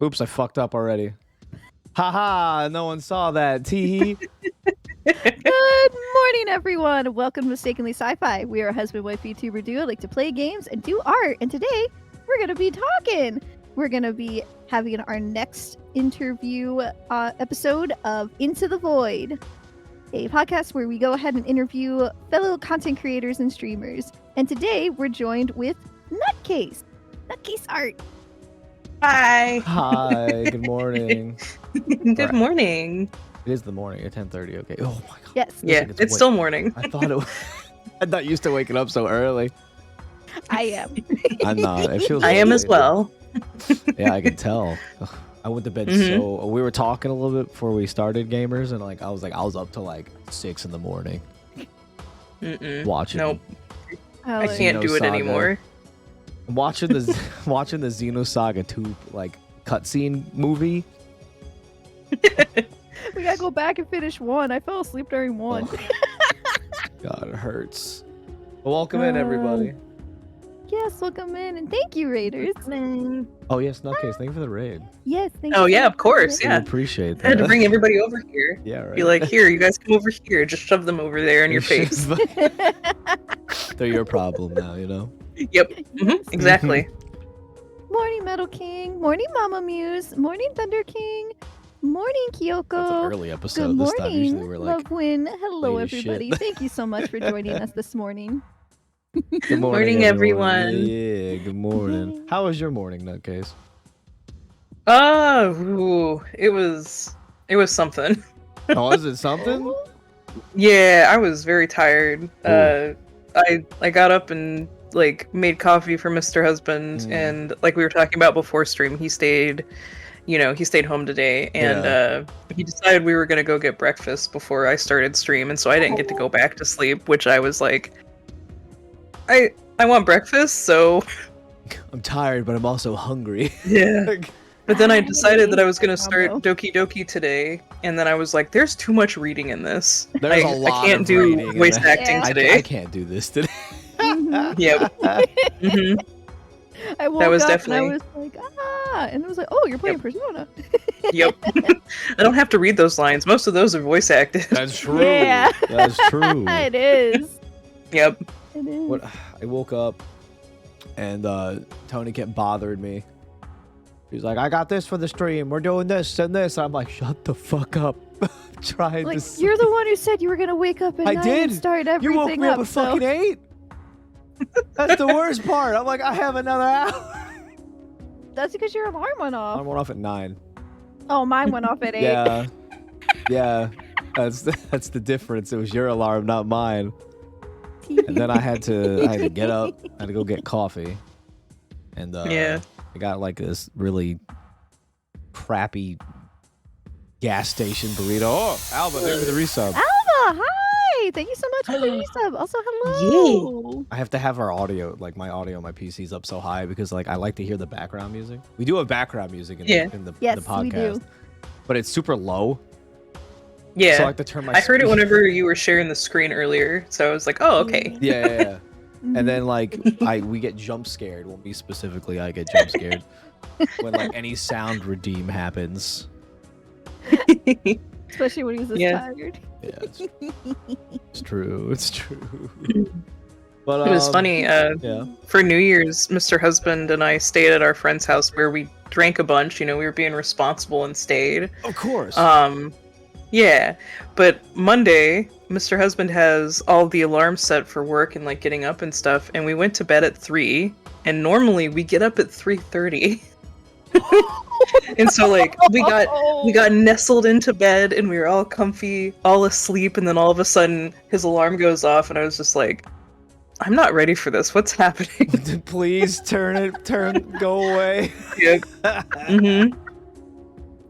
Oops, I fucked up already. Haha, no one saw that. Tee. Good morning, everyone. Welcome to Mistakenly Sci-Fi. We are a husband-wife YouTuber duo like to play games and do art. And today, we're going to be talking. We're going to be having our next interview episode of Into the Void. a podcast where we go ahead and interview fellow content creators and streamers. And today we're joined with nutcaseart. Hi. Hi, good morning. Good morning. It is the morning at 10:30. Okay. Oh my god. Yes, Yeah, like it's still morning. I thought it was, I'm not used to waking up so early. I am. I'm not. It feels I am late. as well. Yeah, I can tell. Ugh, I went to bed so we were talking a little bit before we started gamers, and I was up to like 6 in the morning watching. Nope. I Like, can't do it Xenosaga. anymore. Watching the watching the Xenosaga 2 like cutscene movie. we gotta go back and finish 1. I fell asleep during 1. Ugh. God, it hurts. Well, welcome in, everybody. Yes, welcome in, and thank you, Raiders. Oh yes, Nutcase, thank you for the raid. Yes, thank Oh you. yeah, of course. We Yeah. appreciate I had to that. bring everybody over here. Yeah, right. Be like, here, you guys come over here. Just shove them over there in your face. They're your problem now, you know. Yep. Exactly. Morning, Metal King. Morning, Mama Muse. Morning, Thunder King. Morning, Kyoko. That's an early episode Good this time. Usually morning, we're like, Lovewin. Hello, late as shit. everybody. Thank you so much for joining us this morning. good Morning, everyone. Yeah, good morning. Yay. How was your morning, Nutcase? It was something. Oh, is it something? Yeah, I was very tired. I got up and like made coffee for Mr. Husband, and like we were talking about before stream, he stayed home today, and he decided we were gonna go get breakfast before I started stream, and so I didn't get to go back to sleep, which I was like, I want breakfast, so I'm tired, but I'm also hungry. yeah. But then I decided that I was gonna That start combo. Doki Doki today, and then I was like, "There's too much reading in this. There's I a lot can't of do reading in voice that. acting Yeah. I today." can't do this today. Mhm. Yep. hmm I woke was up definitely- and I was like, and it was like, oh, you're playing Yep. Persona. Yep. I don't have to read those lines. Most of those are voice acted. That's true. Yeah. That's true. It is. Yep. It is. What I woke up and Tony kept bothering me. He's like, I got this for the stream. We're doing this and this. I'm like, shut the fuck up. I'm trying Like, to. you're the one who said you were gonna wake up at I night did. and start everything You woke me up at so... fucking 8. That's the worst part. I'm like, I have another hour. That's because your alarm went I off. went off at 9. Oh, mine went off at 8. Yeah. Yeah. That's the difference. It was your alarm, not mine. And then I had to get up. I had to go get coffee. And Yeah. I got like this really crappy gas station burrito. Oh, Alba, thank you for the resub. Alva, hi! Thank you so much for the resub. Also, hello. I have to have our audio, like my audio on my PC's up so high because like I like to hear the background music. We do have background music in the Yes, podcast. we do. But it's super low. Yeah. So I like to turn my I heard it speak- whenever you were sharing the screen earlier, so I was like, "Oh, okay." Yeah. Mhm. And then like we get jump scared. Well, me specifically, I get jump scared when like any sound redeem happens. Especially when he's this Yeah. tired. Yeah, it's true. It's true. But It was funny. Yeah. For New Year's, Mr. Husband and I stayed at our friend's house where we drank a bunch. You know, we were being responsible and stayed. Of course. Yeah. But Monday, Mr. Husband has all the alarms set for work and like getting up and stuff, and we went to bed at 3. And normally we get up at 3:30. And so like we got nestled into bed and we were all comfy, all asleep, and then all of a sudden his alarm goes off and I was just like, I'm not ready for this. What's happening? Please go away. Yeah. hmm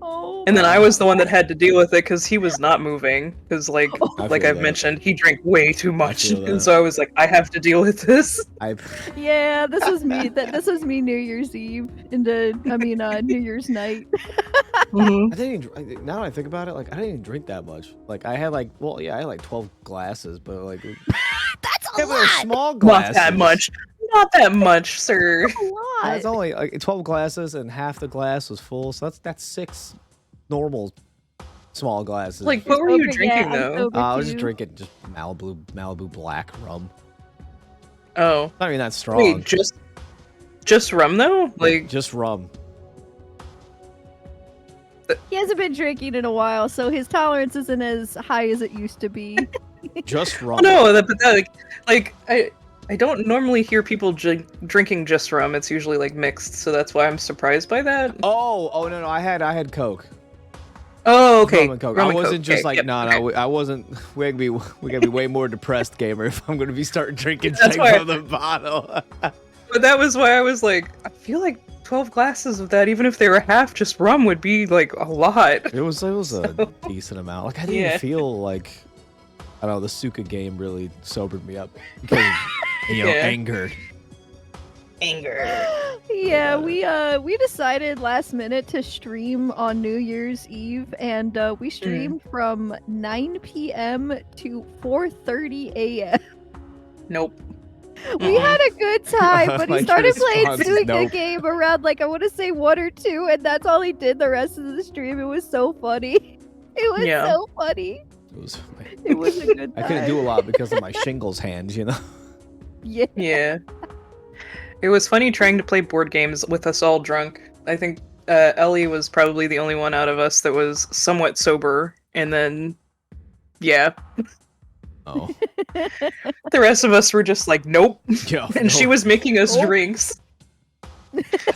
Oh, And then I was the one that had to deal with it because he was not moving. Because like I like feel I've that. mentioned, he drank way too much, feel that. and so I was like, I have to deal with this. yeah, this was me. This was me New Year's Eve New Year's night. Mhm. I didn't even, now that I think about it, like I didn't even drink that much. Like I had like, well, yeah, I had like 12 glasses, but like That's yeah, a but they're lot. small Not glasses. that much. Not that much, sir. That's a lot. That's only like 12 glasses, and half the glass was full, so that's 6 normal small glasses. Like, what were you Sober, drinking I'm though? sober I was just too. drinking just Malibu Black rum. Oh, Not even that strong. wait, just rum though? Like, just rum. He hasn't been drinking in a while, so his tolerance isn't as high as it used to be. Just Oh, rum. no, I don't normally hear people drinking just rum. It's usually like mixed, so that's why I'm surprised by that. Oh no, I had Coke. Oh, okay. Rum and Coke. Rum I and wasn't Coke. just Okay, like, yep, no, okay. I wasn't. We gotta be way more depressed, gamer, if I'm gonna be starting drinking That's straight why- from the bottle. But that was why I was like, I feel like 12 glasses of that, even if they were half just rum, would be like a lot. It was a decent amount. Like I didn't even Yeah. feel like, I don't know, the Suka game really sobered me up because Yeah. anger. Yeah, we decided last minute to stream on New Year's Eve, and we streamed from 9 p.m. to 4:30 a.m. Nope. We had a good time, but he Like, started your playing response is Suika nope. game around like I want to say 1 or 2, and that's all he did the rest of the stream. It was so funny. It was Yeah. so funny. It was. It was a good I time. couldn't do a lot because of my shingles hands, Yeah. Yeah. It was funny trying to play board games with us all drunk. I think Ellie was probably the only one out of us that was somewhat sober, and then, yeah, Oh. the rest of us were just like, nope. Yo, And she no. was making us Oh. drinks.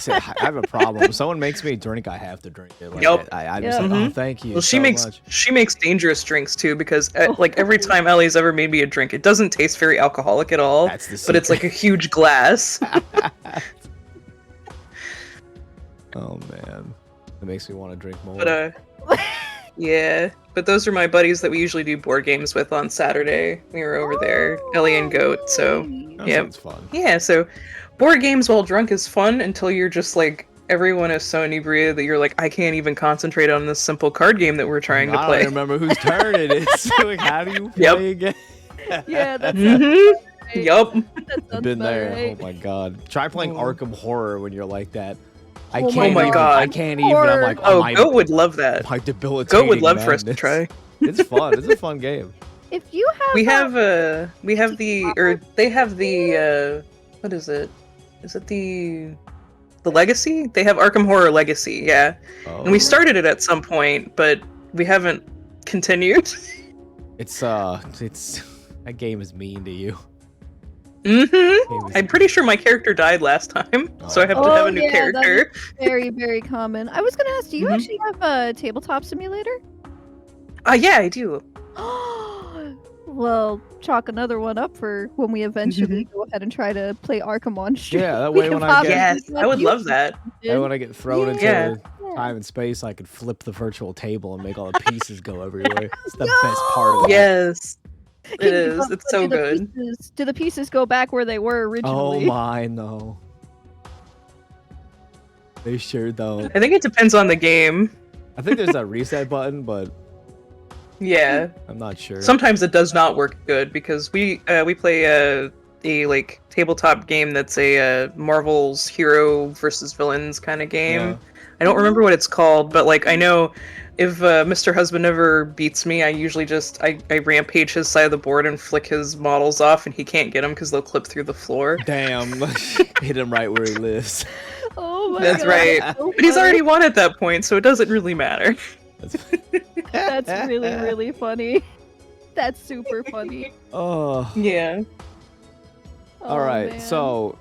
I have a problem. If someone makes me a drink, I have to drink it. Like, Yup. I just Yep. like, oh, Mhm. thank you Well, she so makes much. she makes dangerous drinks too, because like every time Ellie's ever made me a drink, it doesn't taste very alcoholic at all. That's the But it's like a huge glass. Oh man, it makes me want to drink more. But yeah. But those are my buddies that we usually do board games with on Saturday. We were over there, Ellie and Goat. So That yep. sounds fun. yeah, so board games while drunk is fun until you're just like everyone is so inebriated that you're like, I can't even concentrate on this simple card game that we're trying to I play. don't remember whose turn it is. Like, how do you play Yep. again? Yeah, that's Mhm. right. Yup. That I've sounds been about there. right. Oh my god. Try playing Oh. Arkham Horror when you're like that. I Oh my can't. my even, God. I can't even. I'm like, Oh, my, Goat would love that. my debilitating. Goat would love for us to madness. try. It's fun. It's a fun game. If you have We have the or they have the what is it? Is it the Legacy? They have Arkham Horror Legacy, yeah. Oh. And we started it at some point, but we haven't continued. It's that game is mean to you. Mhm. Game is I'm pretty sure my character died last time, so I have to Oh, have a new yeah, character. very, very common. I was gonna ask, do you Mhm. actually have a tabletop simulator? Yeah, I do. Well, chalk another one up for when we eventually go ahead and try to play Arkham on stream. Yeah, that We way can when I pop get- in Yes, and I would you love that. And when I get thrown into Yeah. time and space, I could flip the virtual table and make all the pieces go everywhere. It's the best part of it. Yes, Can it you is. go- It's so do the good. do the pieces go back where they were Oh originally? my no. They sure don't. I think it depends on the game. I think there's a reset button, but Yeah. I'm not sure. Sometimes it does not work good because we play a like tabletop game that's a Marvel's hero versus villains kind of game. Yeah. I don't remember what it's called, but like I know if Mr. Husband ever beats me, I usually just I rampage his side of the board and flick his models off, and he can't get them because they'll clip through the floor. Damn, hit him right where he lives. Oh my That's god. right. so But he's funny. already won at that point, so it doesn't really matter. That's really, really funny. That's super funny. Oh. Yeah. All Oh, right. man. So,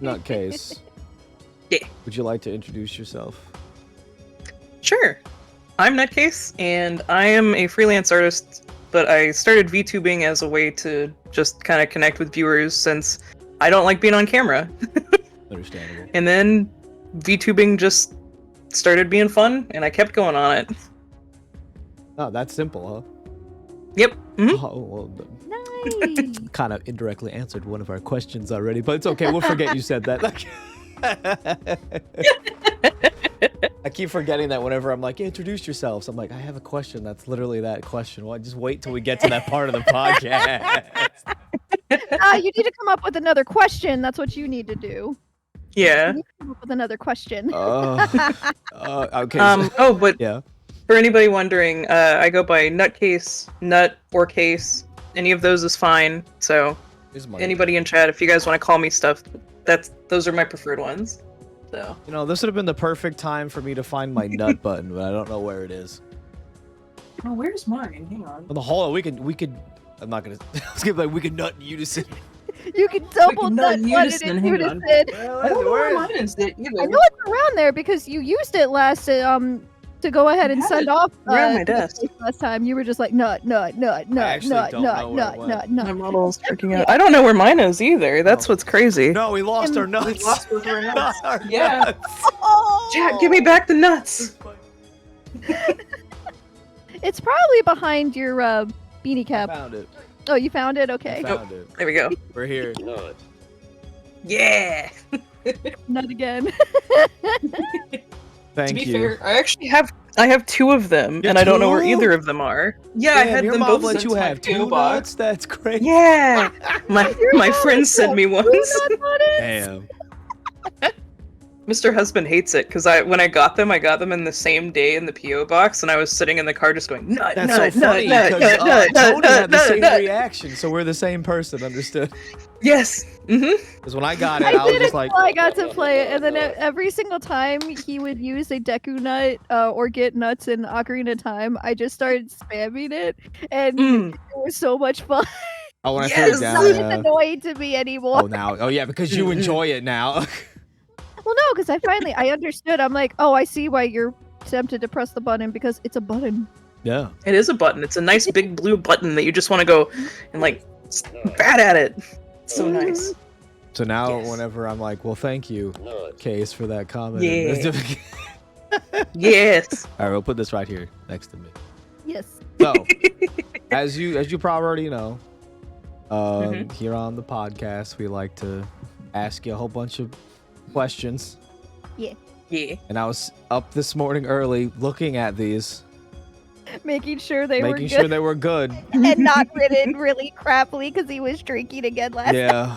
nutcase. Yeah. Would you like to introduce yourself? Sure. I'm Nutcase, and I am a freelance artist, but I started VTubing as a way to just kind of connect with viewers since I don't like being on camera. Understandable. And then VTubing just started being fun, and I kept going on it. Oh, that's simple, huh? Yep. Mhm. Oh, well, Nice. kind of indirectly answered one of our questions already, but it's okay. We'll forget you said that. I keep forgetting that whenever I'm like, introduce yourselves. I'm like, I have a question. That's literally that question. Well, just wait till we get to that part of the podcast. You need to come up with another question. That's what you need to do. Yeah. You need to come up with another question. Okay. Oh, but yeah. for anybody wondering, I go by Nutcase, Nut, or Case. Any of those is fine. So Here's my- anybody in chat, if you guys want to call me stuff, those are my preferred ones. So You know, this would have been the perfect time for me to find my nut button, but I don't know where it is. oh, where's mine? Hang on. On the whole, we could. I'm not gonna. Skip like we could nut in unison. You can double nut nut in button unison, in hang unison. on. I don't know where mine is either. I know it's around there because you used it last to go ahead and I had send it off around my the desk. place last time. You were just like nut, actually nut, don't know where nut, it went. nut, nut. My model's freaking out. I don't know where mine is either. That's what's crazy. No, we lost our We nuts. We lost both our nuts. Our Yeah. nuts. Oh! Jack, give me back the nuts. It's probably behind your beanie I cap. found it. Oh, you found it? Okay. I found it. There we go. We're here. Yeah. Nut again. Thank To be you. fair, I have two of them, You and I don't know where two? either of them are. Yeah, I Damn, had your them mom both let sent you to my have PO two box. nuts. That's great. Yeah, my Your mom friend has sent me two once. nut buttons? Damn. Mr. Husband hates it because when I got them in the same day in the PO box, and I was sitting in the car just going nut, That's nut, so funny nut, because nut, nut, Tony nut, had the nut, same nut. reaction, so we're the same person. Understood? Yes. Mm-hmm. Because when I got it, I I was did just it like, until I got to play it, and then every single time he would use a Deku nut or get nuts in Ocarina of Time, I just started spamming it, and it was so much fun. oh, when I Yes! threw it It's down. not Yeah. annoying to me anymore. Oh, now. Oh, yeah, because you enjoy it now. Well, no, because I understood. I'm like, oh, I see why you're tempted to press the button because it's a button. yeah. It is a button. It's a nice big blue button that you just want to go and like bat at it. It's so nice. So now, Yes. whenever I'm like, well, thank you, Case, for that comment. Yeah. Yes. All right, we'll put this right here next to me. Yes. So, as you probably already know, Mhm. here on the podcast, we like to ask you a whole bunch of questions. Yeah. And I was up this morning early looking at these, Making sure they were making good sure they were good. and not written really crappily because he was drinking again last night. Yeah.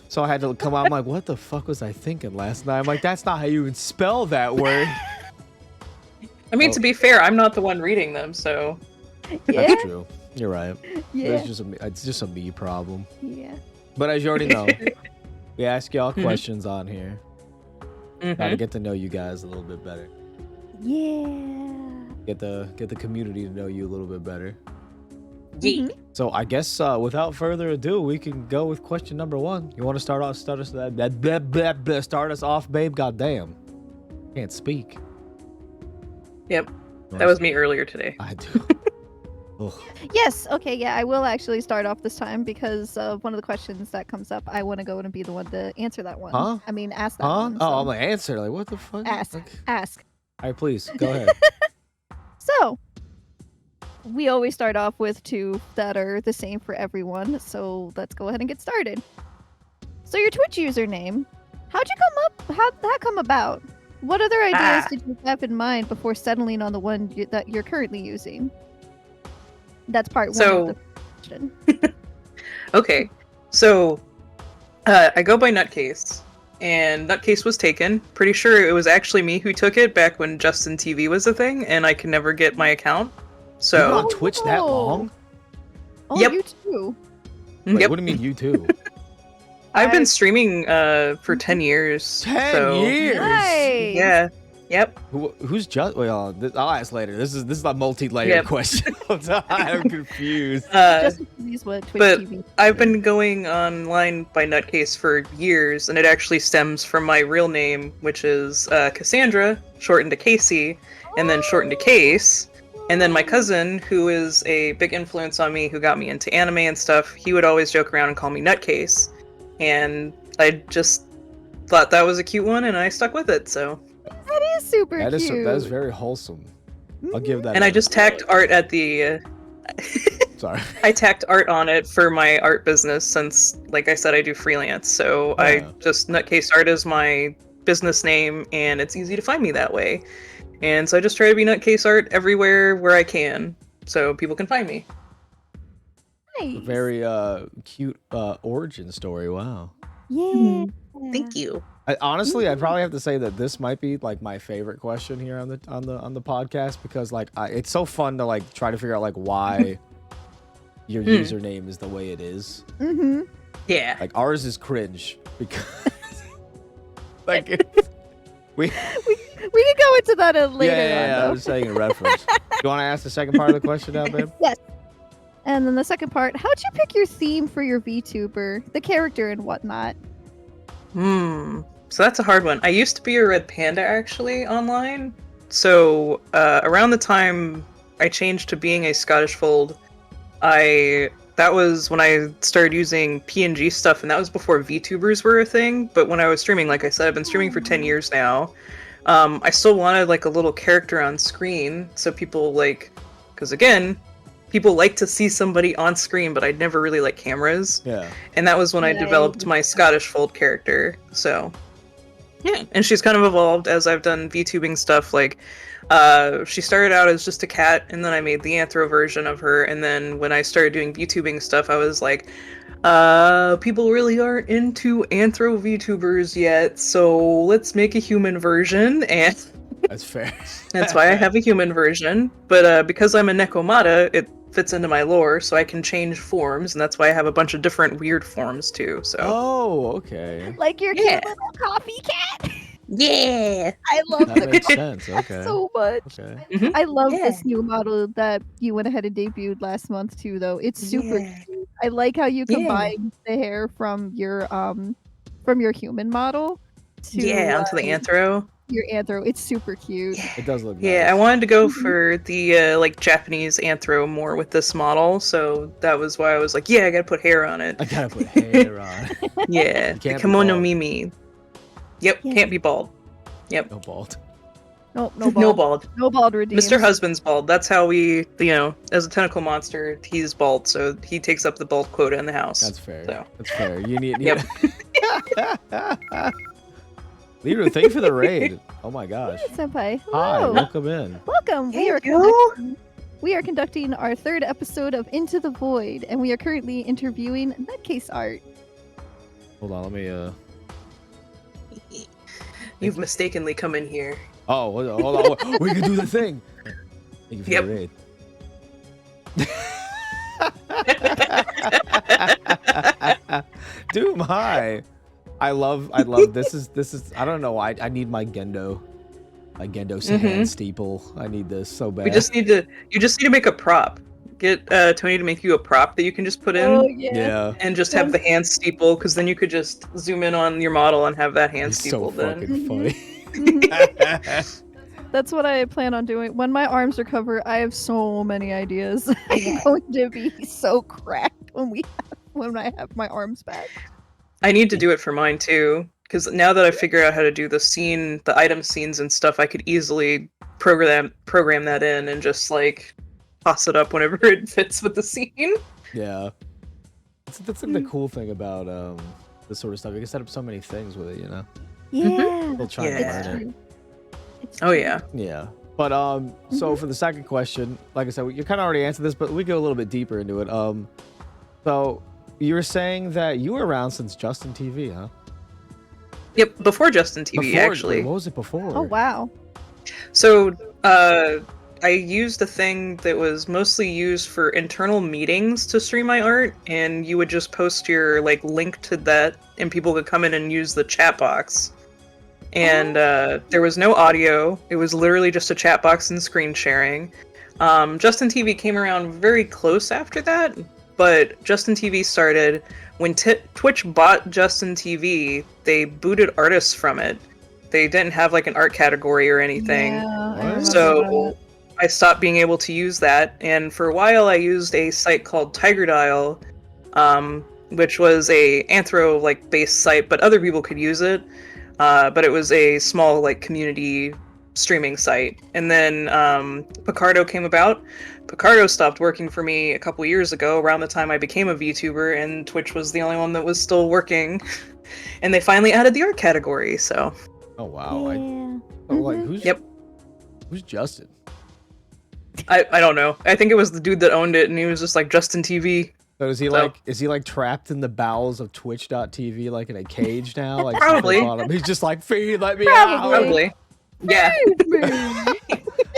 So I had to come out. I'm like, what the fuck was I thinking last night? I'm like, that's not how you even spell that word. I mean, Oh. to be fair, I'm not the one reading them, so Yeah. That's true. You're right. Yeah. It's just a me problem. Yeah. But as you already know, we ask y'all questions on here. Try to Mhm. get to know you guys a little bit better. Yeah. Get the community to know you a little bit better. Yeah. Mhm. So I guess without further ado, we can go with question number 1. You want to start us off, babe? Goddamn, can't speak. Yep. That was me earlier today. I do. Ugh. Yes. Okay. Yeah, I will actually start off this time because one of the questions that comes up, I want to go and be the one to answer that one. Huh? I mean, ask that Huh? one. Oh, so- I'm gonna answer. Like, what the fuck? Ask. Okay. Ask. All right, please go ahead. So, we always start off with 2 that are the same for everyone. So let's go ahead and get started. So your Twitch username, how'd you come up? How'd that come about? What other ideas did you have in mind before settling on the one that you're currently using? That's part 1 So- of the question. Okay, so I go by Nutcase, and Nutcase was taken. Pretty sure it was actually me who took it back when Justin TV was a thing, and I could never get my account. You've been So on Twitch that long? Oh, Yep. you too. Wait, yep, what do you mean you too? I've I- been streaming for 10 years. 10 so, years. Nice. Yeah. Yep. Who's just? Well, I'll ask later. This is a multi-layered Yep. question. I'm confused. Just because what Twitch but TV. I've been going online by Nutcase for years, and it actually stems from my real name, which is Cassandra, shortened to Casey, and then shortened to Case. And then my cousin, who is a big influence on me, who got me into anime and stuff, he would always joke around and call me Nutcase. And I just thought that was a cute one, and I stuck with it, so. That is super That is cute. very wholesome. I'll give that. And I just tacked art at the... Sorry. I tacked art on it for my art business since, like I said, I do freelance. So Yeah. I just Nutcase Art is my business name, and it's easy to find me that way. And so I just try to be Nutcase Art everywhere where I can, so people can find me. Nice. Very cute origin story. Wow. Yeah. Thank you. Honestly, I'd probably have to say that this might be like my favorite question here on the podcast because like it's so fun to like try to figure out like why your username is the way it is. Yeah. Like ours is cringe because like it's, We We can go into that later yeah. on, I though. was saying a reference. You want to ask the second part of the question now, babe? Yes. And then the second part, how'd you pick your theme for your VTuber, the character and whatnot? So that's a hard one. I used to be a red panda actually online. So around the time I changed to being a Scottish fold, that was when I started using PNG stuff, and that was before VTubers were a thing. But when I was streaming, like I said, I've been streaming for 10 years now. I still wanted like a little character on screen, so people because again, people like to see somebody on screen, but I'd never really like cameras. Yeah. And that was when I developed my Scottish fold character. So yeah, and she's kind of evolved as I've done VTubing stuff. Like, she started out as just a cat, and then I made the anthro version of her. And then when I started doing VTubing stuff, I was like, people really aren't into anthro VTubers yet, so let's make a human version. And That's fair. that's why I have a human version. But because I'm a Nekomata, it fits into my lore, so I can change forms, and that's why I have a bunch of different weird forms too. So. Oh, okay. Like your Yeah. cute little coffee cat? Yeah. I love That the makes coffee sense. Okay. so much. Okay. I love Yeah. this new model that you went ahead and debuted last month too, though. It's super Yeah. cute. I like how you Yeah. combine the hair from your human model to Onto the anthro. your anthro. It's super cute. It does look Yeah, nice. I wanted to go Mhm. for the like Japanese anthro more with this model, so that was why I was like, yeah, I gotta put hair on it. I gotta put hair on. Yeah, You the can't be kimono bald. Mimi. Yep, Yeah. can't be bald. Yep, No bald. Nope, no bald. no bald. No bald redeems. Mr. Husband's bald. That's how we, as a tentacle monster, he's bald, so he takes up the bald quota in the house. That's fair. So. That's fair. You need. Yep. Leader, thank you for the raid. Oh my gosh. Hey, Senpai. Hi, Hello. welcome in. Welcome. Thank you. We are conducting our third episode of Into the Void, and we are currently interviewing nutcaseart. Hold on, let me. You've mistakenly come in here. Oh, hold on. We can do the thing. Thank you for Yep. the raid. Doom, hi. I love this is I don't know why I need my Gendo hand steeple. I need this so bad. You just need to make a prop. Get Tony to make you a prop that you can just put in. Oh yeah. Yeah. And just have the hand steeple, because then you could just zoom in on your model and have that hand He's steeple. so Then fucking funny. Mhm. That's what I plan on doing. When my arms recover, I have so many ideas. I'm going to be so cracked when I have my arms back. I need to do it for mine too, because now that I figure out how to do the item scenes and stuff, I could easily program that in and just like toss it up whenever it fits with the scene. Yeah. That's like the cool thing about this sort of stuff. You can set up so many things with it, you know. Yeah. We'll try Yeah. to It's learn it. true. It's Oh true. yeah. Yeah. But so for the second question, like I said, you kind of already answered this, but we go a little bit deeper into it. So you were saying that you were around since Justin TV, huh? Yep, before Justin TV Before, actually. what was it before? Oh wow. So, I used a thing that was mostly used for internal meetings to stream my art, and you would just post your like link to that, and people could come in and use the chat box. And there was no audio; it was literally just a chat box and screen sharing. Justin TV came around very close after that, but Justin TV started when Twitch bought Justin TV. They booted artists from it. They didn't have like an art category or anything. Yeah, I What? remember So I stopped being able to use that, and for a while I used a site called Tiger Dial, which was a anthro like based site, but other people could use it. But it was a small like community streaming site. And then Picardo came about. Picardo stopped working for me a couple years ago, around the time I became a VTuber, and Twitch was the only one that was still working. And they finally added the art category, so. Oh wow. Yeah. Like Mhm. who's Yep. Who's Justin? I don't know. I think it was the dude that owned it, and he was just like Justin TV. So is he like trapped in the bowels of Twitch.tv like in a cage now? Like since they Probably. bought him? He's just like, feed, let me Probably. out. Probably. Yeah.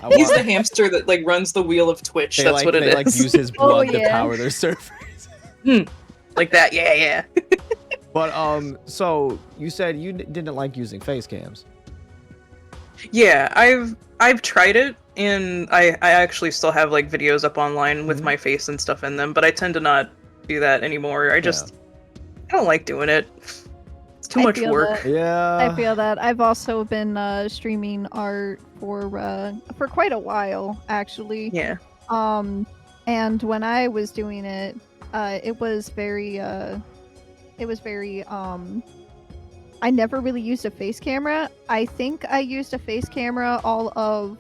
I He's want- the hamster that like runs the wheel of Twitch. they That's like, what it they is. like use his Oh, blood to yeah. power their servers. Like that. Yeah. But so you said you didn't like using face cams. Yeah, I've tried it, and I actually still have like videos up online with Mhm. my face and stuff in them, but I tend to not do that anymore. I don't like doing it. It's too I much feel work. that. Yeah. I feel that. I've also been streaming art for quite a while, actually. Yeah. And when I was doing it, it was very I never really used a face camera. I think I used a face camera all of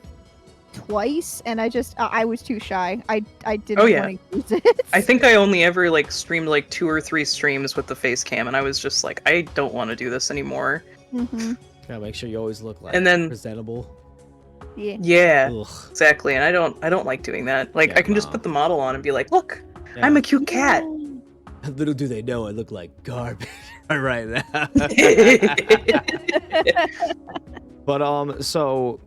twice, and I was too shy. I Oh didn't yeah. want to use it. I think I only ever like streamed like 2 or 3 streams with the face cam, and I was just like, I don't want to do this anymore. Mm-hmm. Gotta make sure you always look like And then presentable. Yeah. yeah, Ugh. exactly. And I don't like doing that. Like Yeah, I can just no. put the model on and be like, look, Yeah. I'm a cute cat. Little do they know I look like garbage right now. But so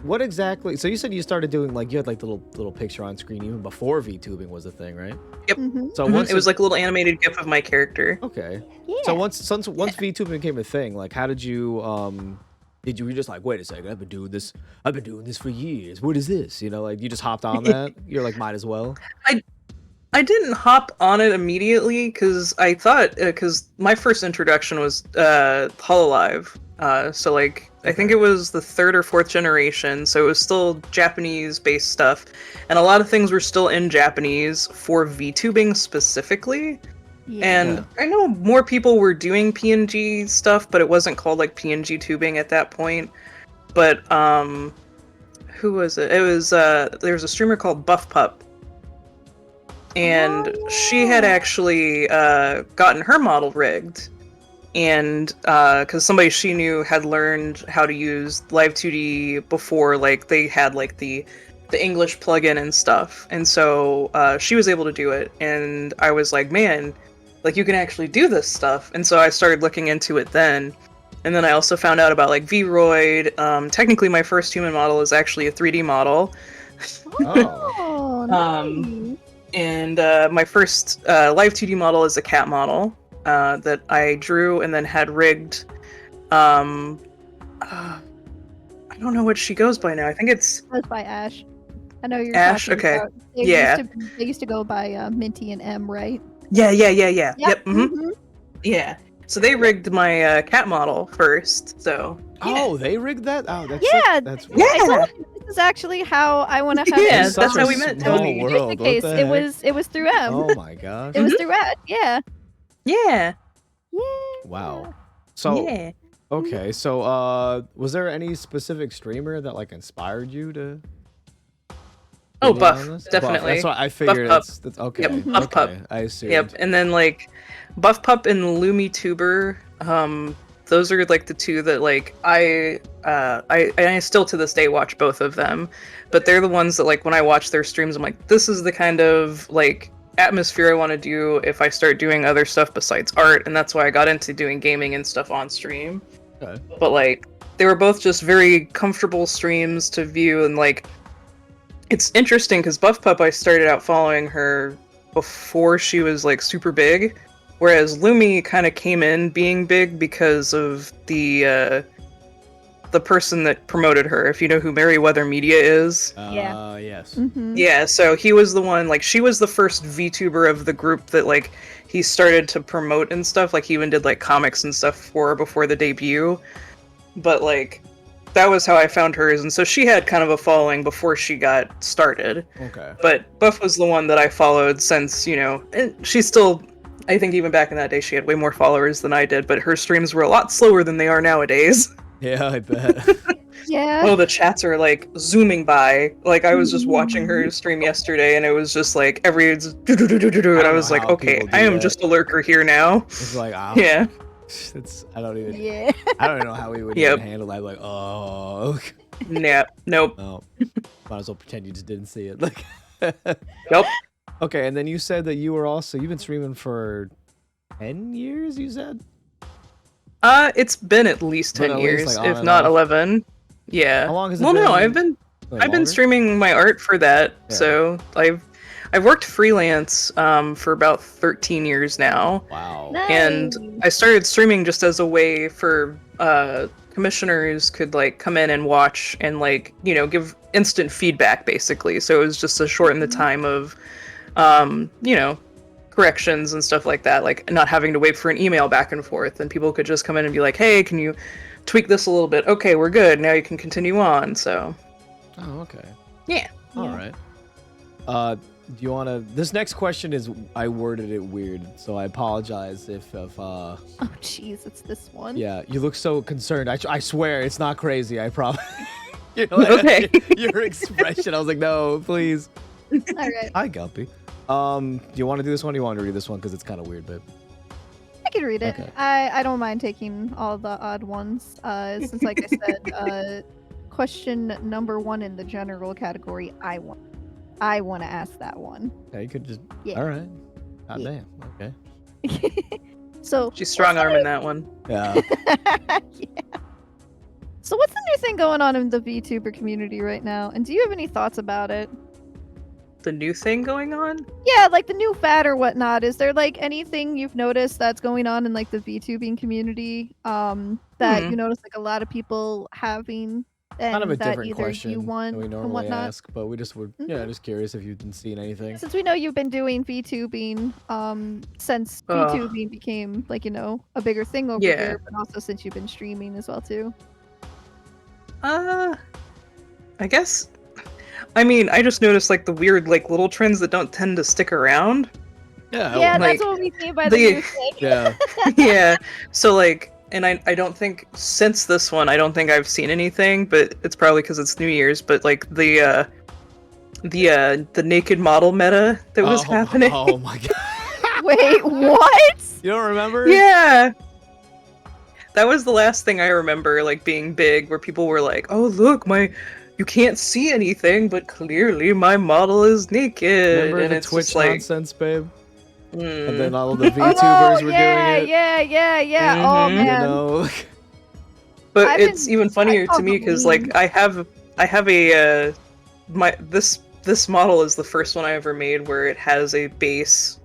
what exactly? So you said you started doing like you had like the little picture on screen even before VTubing was a thing, right? Mm-hmm. So Mhm, once it was like a little animated gif of my character. okay. Yeah. So once VTubing became a thing, like how did you were you just like, wait a second, I've been doing this for years. What is this? You know, like you just hopped on that. You're like, might as well. I didn't hop on it immediately because I thought because my first introduction was Hololive. So like I think Okay. it was the 3rd or 4th generation, so it was still Japanese-based stuff, and a lot of things were still in Japanese for VTubing specifically. Yeah. And Yeah. I know more people were doing PNG stuff, but it wasn't called like PNG tubing at that point. But who was it? It was there was a streamer called Buff Pup, and Oh, she had yeah. actually gotten her model rigged, and because somebody she knew had learned how to use Live 2D before, like they had like the English plugin and stuff, and so she was able to do it, and I was like, man, like you can actually do this stuff, and so I started looking into it then. And then I also found out about like V-Roid. Technically, my first human model is actually a 3D model. Oh, Um, nice. And my first live 2D model is a cat model that I drew and then had rigged. I don't know what she goes by now. I think it's That's by Ash. I know you're Ash. talking Okay. about. Yeah. They used to go by Minty and M, right? Yeah. Yep. Yep. Mm-hmm. Yeah. So they rigged my cat model first. So Oh, they rigged that? Oh, that's Yeah. that's Yeah. I told you this is actually how I want to have. Yeah, It's that's such how a we met, small Tony. world. What Case. the It heck? was through M. Oh my gosh. It was through Ash. Yeah. yeah. Yeah. Wow. So Yeah. okay, so was there any specific streamer that like inspired you to Oh, get in Buff, on this? definitely. That's what I figured. Pup. That's okay. Yep, Buff Pup. Okay, I assumed. Yep, and then like Buff Pup and Lumi Tuber, those are like the two that like I still to this day watch both of them, but they're the ones that like when I watch their streams I'm like, this is the kind of like atmosphere I want to do if I start doing other stuff besides art, and that's why I got into doing gaming and stuff on stream. Okay. But like they were both just very comfortable streams to view, and like it's interesting because Buff Pup, I started out following her before she was like super big, whereas Lumi kind of came in being big because of the person that promoted her. If you know who Merryweather Media is, Yes. Mm-hmm. yeah. So he was the one. Like she was the first VTuber of the group that like he started to promote and stuff. Like he even did like comics and stuff for her before the debut. But like that was how I found hers, and so she had kind of a following before she got started. Okay. But Buff was the one that I followed since, you know, and she's still, I think even back in that day she had way more followers than I did, but her streams were a lot slower than they are nowadays. Yeah, I bet. Yeah. Oh, the chats are like zooming by. Like I was just watching her stream yesterday and it was just like every and I was like, okay, I am just a lurker here now. It's like, Yeah. It's I don't even Yeah. I don't even know how we would Yep. even handle that. Like, oh, Nah, nope. no. Might as well pretend you just didn't see it. Like, Nope. okay, and then you said that you've been streaming for 10 years. You said. It's been at least 10 Been at years, least, like, on if and not off? 11. Yeah. How long has it Well, no, been? I've been Like, I've been longer? streaming my art for that, Yeah. so I've worked freelance for about 13 years now. Wow. And I started streaming just as a way for commissioners could like come in and watch and like, you know, give instant feedback basically. So it was just to shorten the time of you know, corrections and stuff like that, like not having to wait for an email back and forth, and people could just come in and be like, hey, can you tweak this a little bit? Okay, we're good. Now you can continue on. So Oh, okay. yeah. All right. Do you want to? This next question is I worded it weird, so I apologize if Oh, jeez, it's this one. Yeah, you look so concerned. I swear it's not crazy. I promise. You know, Okay. Your expression. I was like, no, please. All right. Hi, Guppy. Do you want to do this one? Or do you want to read this one because it's kind of weird, babe? I can read it. Okay. I don't mind taking all the odd ones. Since, like I said, question number 1 in the general category, I want to ask that one. Yeah, you could just. Yeah. All right. God Yeah. damn. Okay. So She's strong arming that one. Yeah. yeah. So what's the new thing going on in the VTuber community right now? And do you have any thoughts about it? The new thing going on? Yeah, like the new fad or whatnot. Is there like anything you've noticed that's going on in like the VTubing community that you notice like a lot of people having? And Kind of a that different either question you want than we and normally whatnot? ask, but we just were, yeah, just curious if you've been seeing anything. Since we know you've been doing VTubing since VTubing became like, you know, a bigger thing over Yeah. here, but also since you've been streaming as well too. I guess. I mean, I just noticed like the weird like little trends that don't tend to stick around. Yeah. Yeah, like, that's what we mean by the new thing. Yeah. Yeah. So like, and I don't think since this one, I don't think I've seen anything, but it's probably because it's New Year's. But like the naked model meta that was happening. Oh my god. Wait, what? You don't remember? Yeah. That was the last thing I remember, like being big, where people were like, "Oh look, you can't see anything, but clearly my model is naked." Remember and the it's Twitch just like, nonsense, babe? And mm. then all of the VTubers were yeah, doing it. yeah. Oh Mhm. You man. know. But I've it's been- even funnier I to me because probably- like I have a this model is the first one I ever made where it has a base,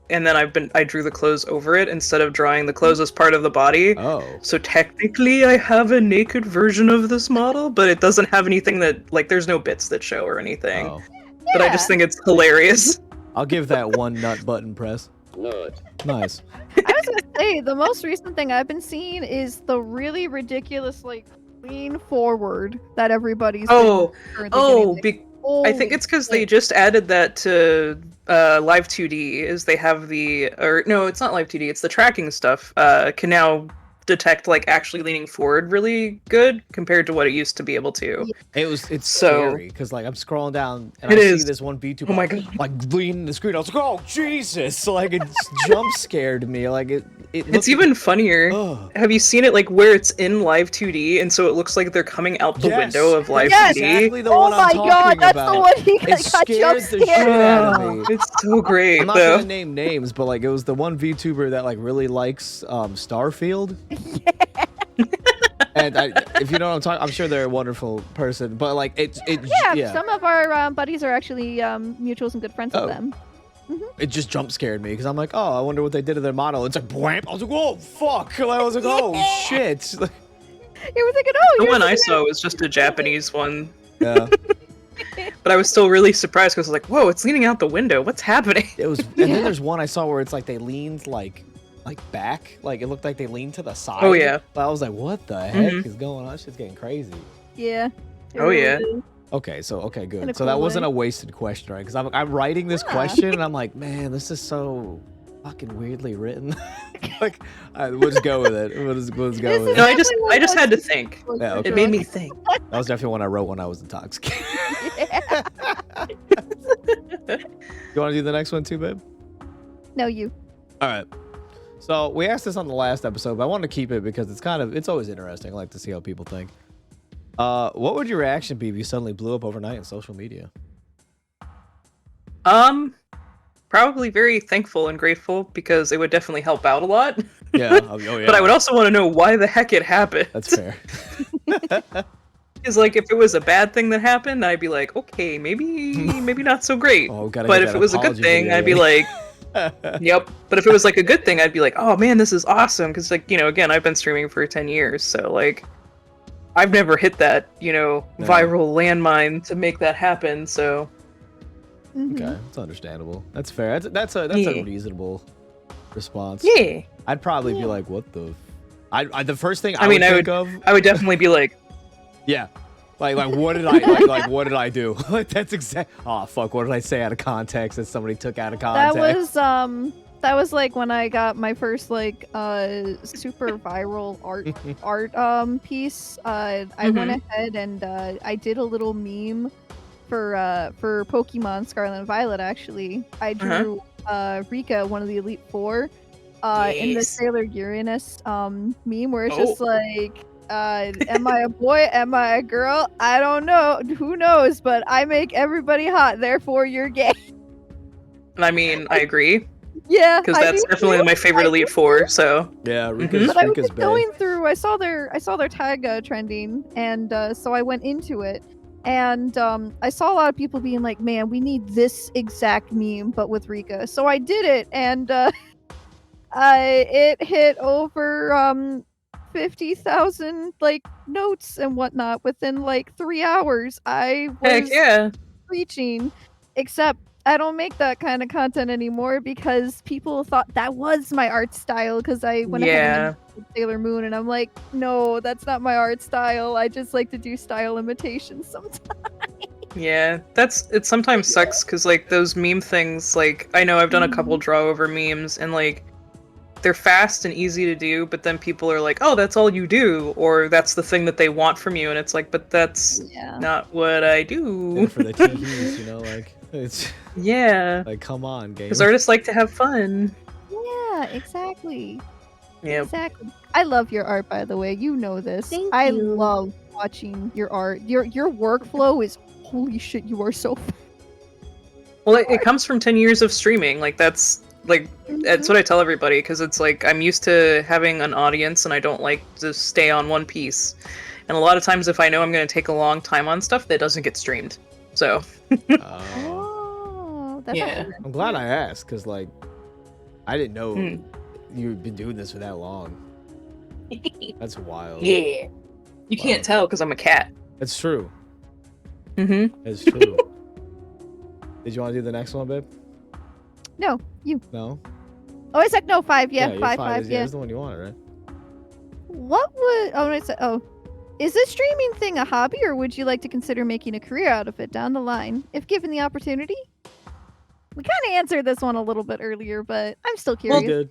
and then I drew the clothes over it instead of drawing the clothes as part of the body. Oh. So technically I have a naked version of this model, but it doesn't have anything that like there's no bits that show or anything. Oh. But I just think it's hilarious. I'll give that one nut button press. Nice. I was gonna say the most recent thing I've been seeing is the really ridiculous like lean forward that everybody's Oh, been oh, getting, I think it's because they just added that to Live 2D. Is they have no, it's not Live 2D. It's the tracking stuff. Can now detect like actually leaning forward really good compared to what it used to be able to. It's So- scary because like I'm scrolling down and It I is. see this one VTuber. Oh my God. Like leaning the screen. I was like, oh Jesus! So, like it jump scared me. Like it It's looked- even funnier. Ugh. Have you seen it like where it's in Live 2D and so it looks like they're coming out the Yes. window of Live Yes. 2D? Exactly the Oh one my I'm talking god, that's about. the one he It got scared jump the shit scared. out of me. It's so great I'm not though. gonna name names, but like it was the one VTuber that like really likes Starfield. And if you know what I'm talking, I'm sure they're a wonderful person. But like Yeah, some of our buddies are actually mutuals and good friends Oh. with them. it just jump scared me because I'm like, oh, I wonder what they did to their model. It's like bwamp. I was like, oh fuck. And I was like, oh shit. Like, You were thinking, oh, The you're one I sitting saw was just a Japanese one, yeah. but I was still really surprised because I was like, whoa, it's leaning out the window. What's happening? It was, and then there's one I saw where it's like they leaned like back, like it looked like they leaned to the side. Oh, yeah. But I was like, what the heck Mhm. is going on? Shit's getting crazy. Yeah. it Oh, yeah. really is. Okay, okay, In good. a So that cool wasn't way. a wasted question, right? Because I'm writing this Yeah. question and I'm like, man, this is so fucking weirdly written. Like, we'll just go with it. We'll just go This with is it. No, I definitely just one had to of think. those Yeah, okay. It made me think. That was definitely one I wrote when I was intoxicated. Yeah. You want to do the next one too, babe? No, you. All right. So we asked this on the last episode, but I wanted to keep it because it's always interesting. I like to see how people think. What would your reaction be if you suddenly blew up overnight in social media? Probably very thankful and grateful because it would definitely help out a lot. Yeah. Oh yeah. But I would also want to know why the heck it happened. That's fair. Because like if it was a bad thing that happened, I'd be like, okay, maybe not so great. Oh, gotta But get if that it was a good apology thing, video I'd be ready. like, yep. But if it was like a good thing, I'd be like, oh man, this is awesome. Because like again, I've been streaming for 10 years, so like I've never hit that No. viral landmine to make that happen. So Okay, it's understandable. That's fair. That's a Yeah. reasonable response. yeah. I'd probably be Yeah. like, what the? I the first thing I mean, would I think of. I would definitely be like, Yeah. Like what did I like what did I do? Like that's exact. Oh fuck! What did I say out of context that somebody took out of context? That was like when I got my first like super viral art piece. I went ahead and I did a little meme for Pokemon Scarlet and Violet. Actually, I drew Rika, one of the Elite Four, in the Yes. Sailor Uranus meme, where it's Oh. just like. Am I a boy? Am I a girl? I don't know. Who knows? But I make everybody hot. Therefore, you're gay. And I mean, I agree Yeah, because I that's do definitely too. my favorite I Elite do Four. too. So Yeah, Mhm. Rika's But I was Rika's just bae. going through. I saw their tag trending, and so I went into it, and I saw a lot of people being like, "Man, we need this exact meme, but with Rika." So I did it, and it hit over 50,000 like notes and whatnot within like 3 hours. I heck was yeah. preaching, except I don't make that kind of content anymore because people thought that was my art style because I went ahead Yeah. and made Sailor Moon, and I'm like, no, that's not my art style. I just like to do style imitations sometimes. Yeah, it sometimes sucks because like those meme things, like I know I've done a couple Mhm. draw over memes and like they're fast and easy to do, but then people are like, oh, that's all you do, or that's the thing that they want from you, and it's like, but that's Yeah. not what I Did do. it for the teehees, you know, like it's Yeah, like come on, game. because artists like to have fun. Yeah, exactly. Yep. Exactly. I love your art, by the way. You know this. Thank I you. love watching your art. Your workflow is holy shit. You are so. Well, it comes from 10 years of streaming. Like that's what I tell everybody because it's like I'm used to having an audience and I don't like to stay on one piece. And a lot of times if I know I'm going to take a long time on stuff, that doesn't get streamed. So, Oh, that's Yeah. actually I'm glad I asked because like I didn't know Mm. you've been doing this for that long. That's wild. yeah. You Wow. can't tell because I'm a cat. It's true. Mm-hmm. It's true. Did you want to do the next one, babe? No, you. No. Oh, I said no. 5. Yeah, you're 5. is, Yeah. that's the one you wanted, right? What would? Oh, I said. Oh, is this streaming thing a hobby, or would you like to consider making a career out of it down the line, if given the opportunity? We kind of answered this one a little bit earlier, but I'm still You curious. did.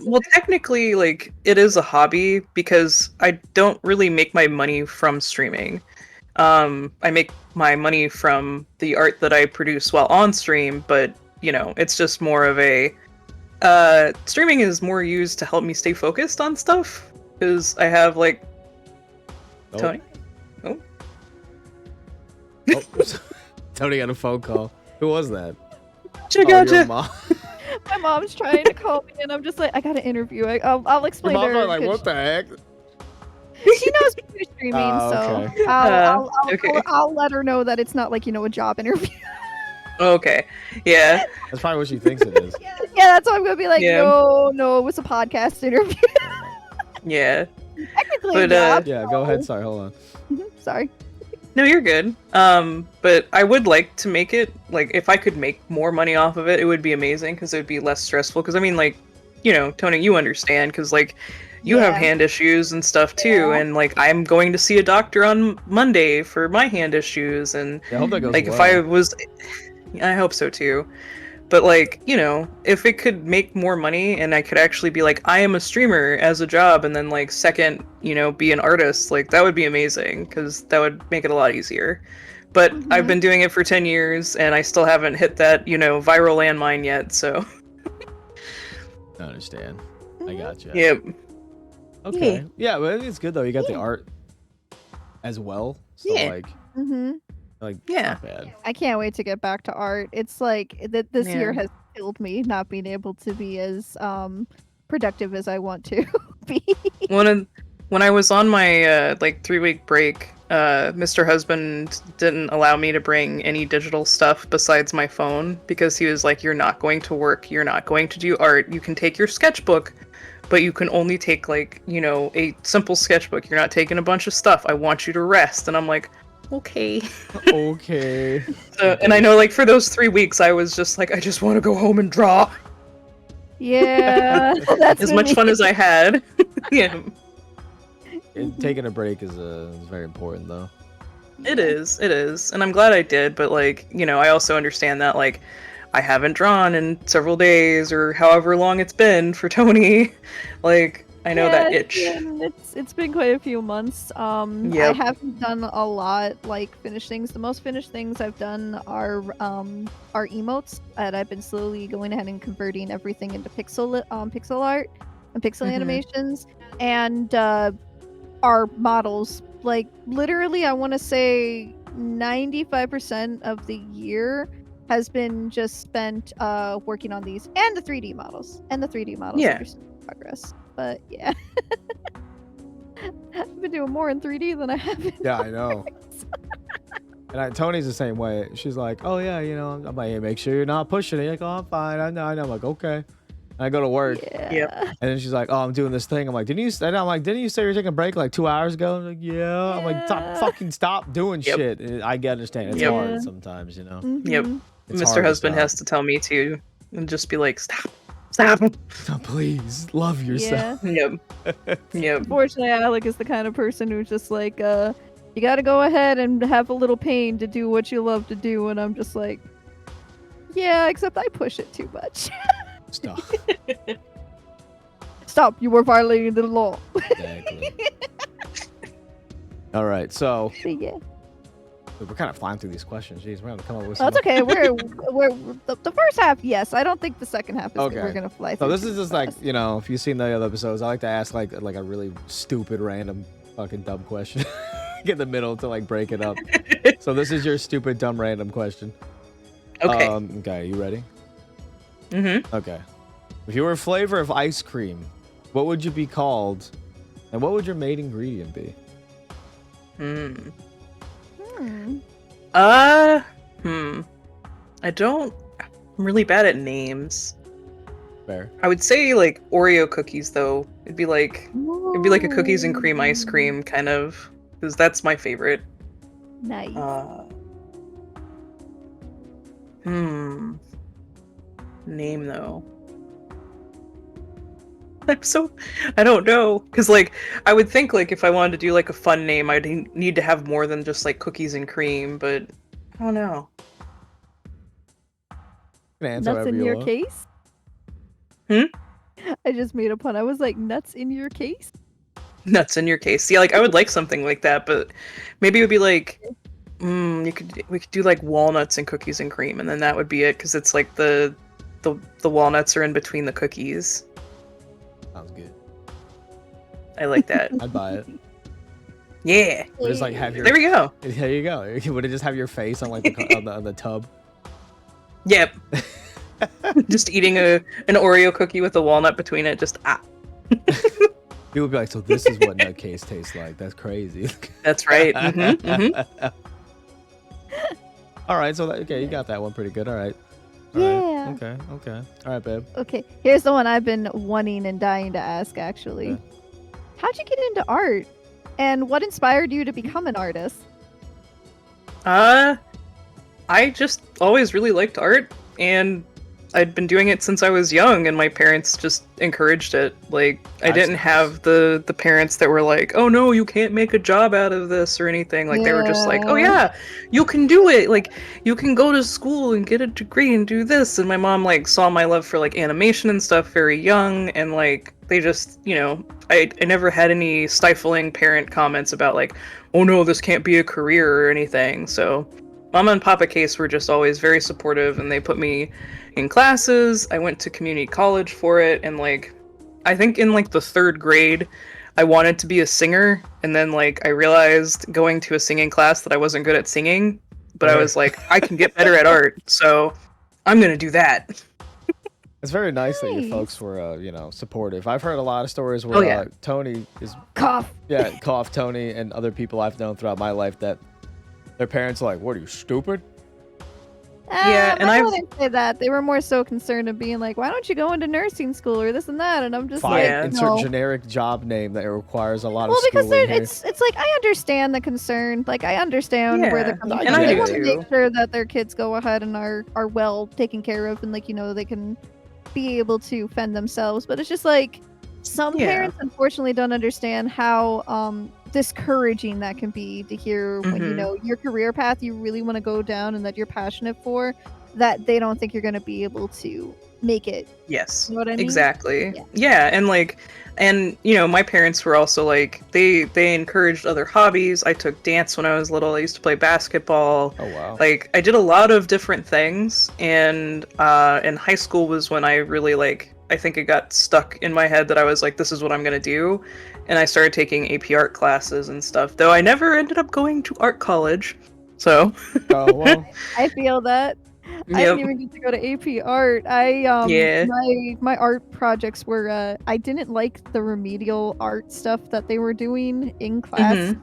Well, technically, like, it is a hobby because I don't really make my money from streaming. I make my money from the art that I produce while on stream, but, it's just more of a... streaming is more used to help me stay focused on stuff, because I have, like... Oh. Tony? Oh. Tony got a phone call. Who was that? Gotcha, Your gotcha. mom. My mom's trying to call me, and I'm just like, I got an interview. I'll Your explain to mom's her. like, 'cause what the heck? She knows me through streaming, Oh, okay. so Okay. I'll let her know that it's not like a job interview. Okay. Yeah. That's probably what she thinks it is. Yeah, that's why I'm gonna be like, Yeah. no, it was a podcast interview. Yeah. Technically, a But, job. Yeah, go ahead. Sorry, hold on. Sorry. No, you're good. But I would like to make it, like, if I could make more money off of it, it would be amazing, because it would be less stressful. Because, I mean, like, Tony, you understand, because, like, you have Yeah. hand issues and stuff, too, Yeah. and, like, I'm going to see a doctor on Monday for my hand issues, and, Yeah, I hope that goes like, well. if I was... I hope so, too. But, like, if it could make more money and I could actually be like, I am a streamer as a job, and then, like, second, be an artist, like, that would be amazing, because that would make it a lot easier. But I've Mhm. been doing it for 10 years, and I still haven't hit that, viral landmine yet, so. I understand. I Mhm. gotcha. Yep. Okay. Yeah, but it's good though. You got the Yeah. art as well. So Yeah. Mhm. like Yeah. not bad. I can't wait to get back to art. It's like this year Yeah. has killed me not being able to be as productive as I want to be. When I was on my, 3-week break, Mr. Husband didn't allow me to bring any digital stuff besides my phone because he was like, you're not going to work, you're not going to do art, you can take your sketchbook, but you can only take like, a simple sketchbook. You're not taking a bunch of stuff. I want you to rest. And I'm like, okay. Okay. And I know like for those 3 weeks, I was just like, I just want to go home and draw. Yeah, that's As much fun as I had. Yeah. Taking a break is very important though. It is. And I'm glad I did, but like, I also understand that like I haven't drawn in several days or however long it's been for Tony. Like, I know that itch. It's been quite a few months. I Yep. haven't done a lot like finished things. The most finished things I've done are emotes, and I've been slowly going ahead and converting everything into pixel art and pixel animations, and our models. Like literally, I want to say 95% of the year has been just spent working on these and the 3D models. Yeah. Are still in progress. But yeah. I've been doing more in 3D than I have in Yeah, I know. And Tony's the same way. She's like, oh yeah, I'm like, hey, make sure you're not pushing it. You're like, oh, I'm fine. I know. I'm like, okay. And I go to work. Yeah. Yep. And then she's like, oh, I'm doing this thing. I'm like, didn't you say you were taking a break like 2 hours ago? I'm like, yeah. I'm like, stop doing Yep. shit. And I get understand. It's Yep. hard sometimes, Mhm. Yep. It's Mr. hard to Husband stop. has to tell me to and just be like, stop. Oh, please, love yourself. Yeah. Yep. Unfortunately, Alec is the kind of person who's just like, you gotta go ahead and have a little pain to do what you love to do. And I'm just like, yeah, except I push it too much. Stop. Stop, you were violating the law. Exactly. All right, so But yeah. we're kind of flying through these questions. Jeez, we're gonna come up with Oh, some. it's okay. We're the first half, yes. I don't think the second half is Okay. we're gonna fly So through this too is just fast. like, if you've seen the other episodes, I like to ask like a really stupid, random, fucking dumb question. Get in the middle to like break it up. So this is your stupid, dumb, random question. Okay. Okay, you ready? Mm-hmm. Okay. If you were a flavor of ice cream, what would you be called, and what would your main ingredient be? Hmm. Hmm. I'm really bad at names. Fair. I would say like Oreo cookies though. It'd be like a cookies and cream ice cream kind of, because that's my favorite. Nice. Name though. I don't know, because like I would think like if I wanted to do like a fun name, I'd need to have more than just like cookies and cream, but I don't know. You can answer Nuts whatever in you your want. case? I just made a pun. I was like, nuts in your case? Nuts in your case. See, like I would like something like that, but maybe it would be like, we could do like walnuts and cookies and cream, and then that would be it, because it's like the walnuts are in between the cookies. Sounds good. I like that. I'd buy it. Yeah. Would just like have your. There we go. There you go. Would it just have your face on like the on the tub? Yep. Just eating an Oreo cookie with a walnut between it. Just People would be like, so this is what nutcase tastes like. That's crazy. That's right. Mm-hmm. All right, so okay, you got that one pretty good. All right. All Yeah. right. Okay. All right, babe. Okay, here's the one I've been wanting and dying to ask, actually. Okay. How'd you get into art? And what inspired you to become an artist? I just always really liked art, and I'd been doing it since I was young, and my parents just encouraged it. Like, I That's didn't nice. have the parents that were like, "Oh no, you can't make a job out of this" or anything. Like, they were just like, "Oh yeah, you can do it. Like, you can go to school and get a degree and do this." And my mom like saw my love for like animation and stuff very young, and like they just, I never had any stifling parent comments about like, "Oh no, this can't be a career" or anything. So Mama and Papa Case were just always very supportive, and they put me in classes. I went to community college for it, and like I think in like the 3rd grade I wanted to be a singer, and then like I realized going to a singing class that I wasn't good at singing, but I was like, I can get better at art, so I'm gonna do that. It's very nice that your Nice. folks were, supportive. I've heard a lot of stories Oh, where yeah. Tony is, Cough. Cough Tony and other people I've known throughout my life that their parents are like, "What are you, stupid?" Yeah, and I I've- wouldn't say that. They were more so concerned of being like, why don't you go into nursing school or this and that? And I'm just Fine, Yeah. like, insert no. generic job name that requires a lot Well, of because schooling here. it's like I understand the concern. Like I understand where they're Yeah, coming and from. I They do want to too. make sure that their kids go ahead and are well taken care of and like they can be able to fend themselves. But it's just like some Yeah. parents unfortunately don't understand how discouraging that can be to hear when Mhm. your career path you really want to go down and that you're passionate for, that they don't think you're going to be able to make it. Yes. You know what I mean? Exactly. Yeah. Yeah, and my parents were also like they encouraged other hobbies. I took dance when I was little. I used to play basketball. Oh wow. Like I did a lot of different things, and in high school was when I really I think it got stuck in my head that I was like, this is what I'm gonna do, and I started taking AP art classes and stuff. Though I never ended up going to art college, so Oh well. I feel that. I yep. didn't even get to go to AP art. Yeah. My art projects were I didn't like the remedial art stuff that they were doing in class. Mhm.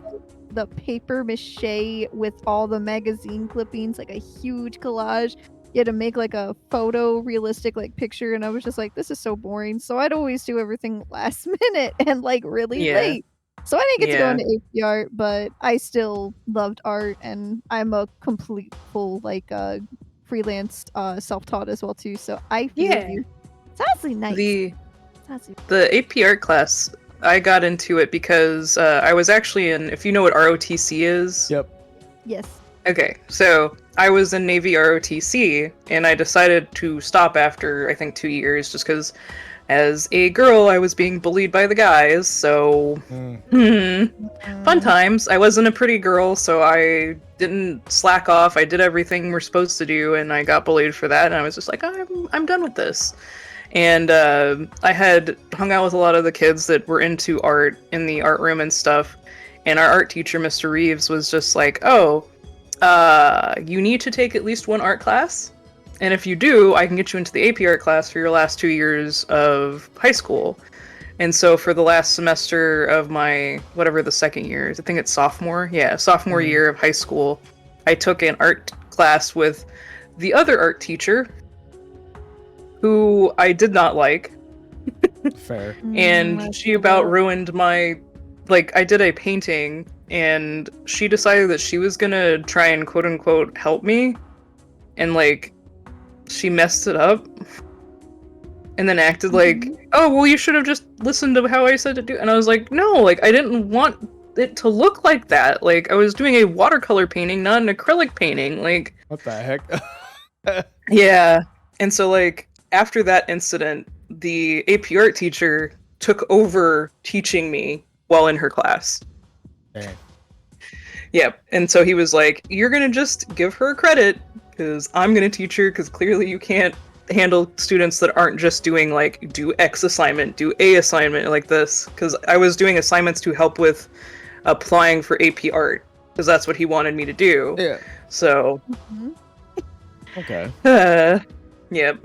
The paper mache with all the magazine clippings, like a huge collage. You had to make like a photo realistic like picture, and I was just like, this is so boring. So I'd always do everything last minute and like really Yeah. late. So I didn't get to go Yeah. into AP art, but I still loved art, and I'm a complete full freelance self-taught as well too. So I feel Yeah. you. It's honestly nice. The It's honestly- the AP art class, I got into it because I was actually in, if you know what ROTC is. Yep. Yes. Okay, so I was in Navy ROTC, and I decided to stop after, I think, 2 years, just because as a girl, I was being bullied by the guys, so... Fun times. I wasn't a pretty girl, so I didn't slack off. I did everything we're supposed to do, and I got bullied for that, and I was just like, I'm done with this. And I had hung out with a lot of the kids that were into art in the art room and stuff, and our art teacher, Mr. Reeves, was just like, oh, you need to take at least one art class, and if you do, I can get you into the AP art class for your last 2 years of high school. And so for the last semester of my, whatever the second year is, I think it's sophomore year of high school, I took an art class with the other art teacher, who I did not like, Fair. and I she feel about that. ruined my, I did a painting, and she decided that she was gonna try and quote-unquote help me, and she messed it up. And then acted like, oh, well, you should have just listened to how I said to do. And I was like, no, I didn't want it to look like that. I was doing a watercolor painting, not an acrylic painting. What the heck? Yeah. And so, after that incident, the AP art teacher took over teaching me while in her class. Damn. Yep. And so he was like, you're going to just give her credit because I'm going to teach her because clearly you can't handle students that aren't just doing do X assignment, do A assignment like this, because I was doing assignments to help with applying for AP art because that's what he wanted me to do. Yeah. So Okay. yep.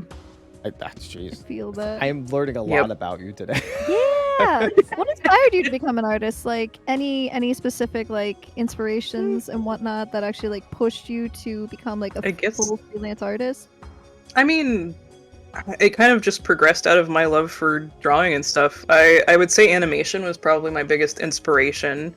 Jeez. Feel that. I am learning a lot about you today. Yeah. What inspired you to become an artist? Any specific inspirations and whatnot that actually pushed you to become I a guess- full freelance artist? I mean, it kind of just progressed out of my love for drawing and stuff. I would say animation was probably my biggest inspiration.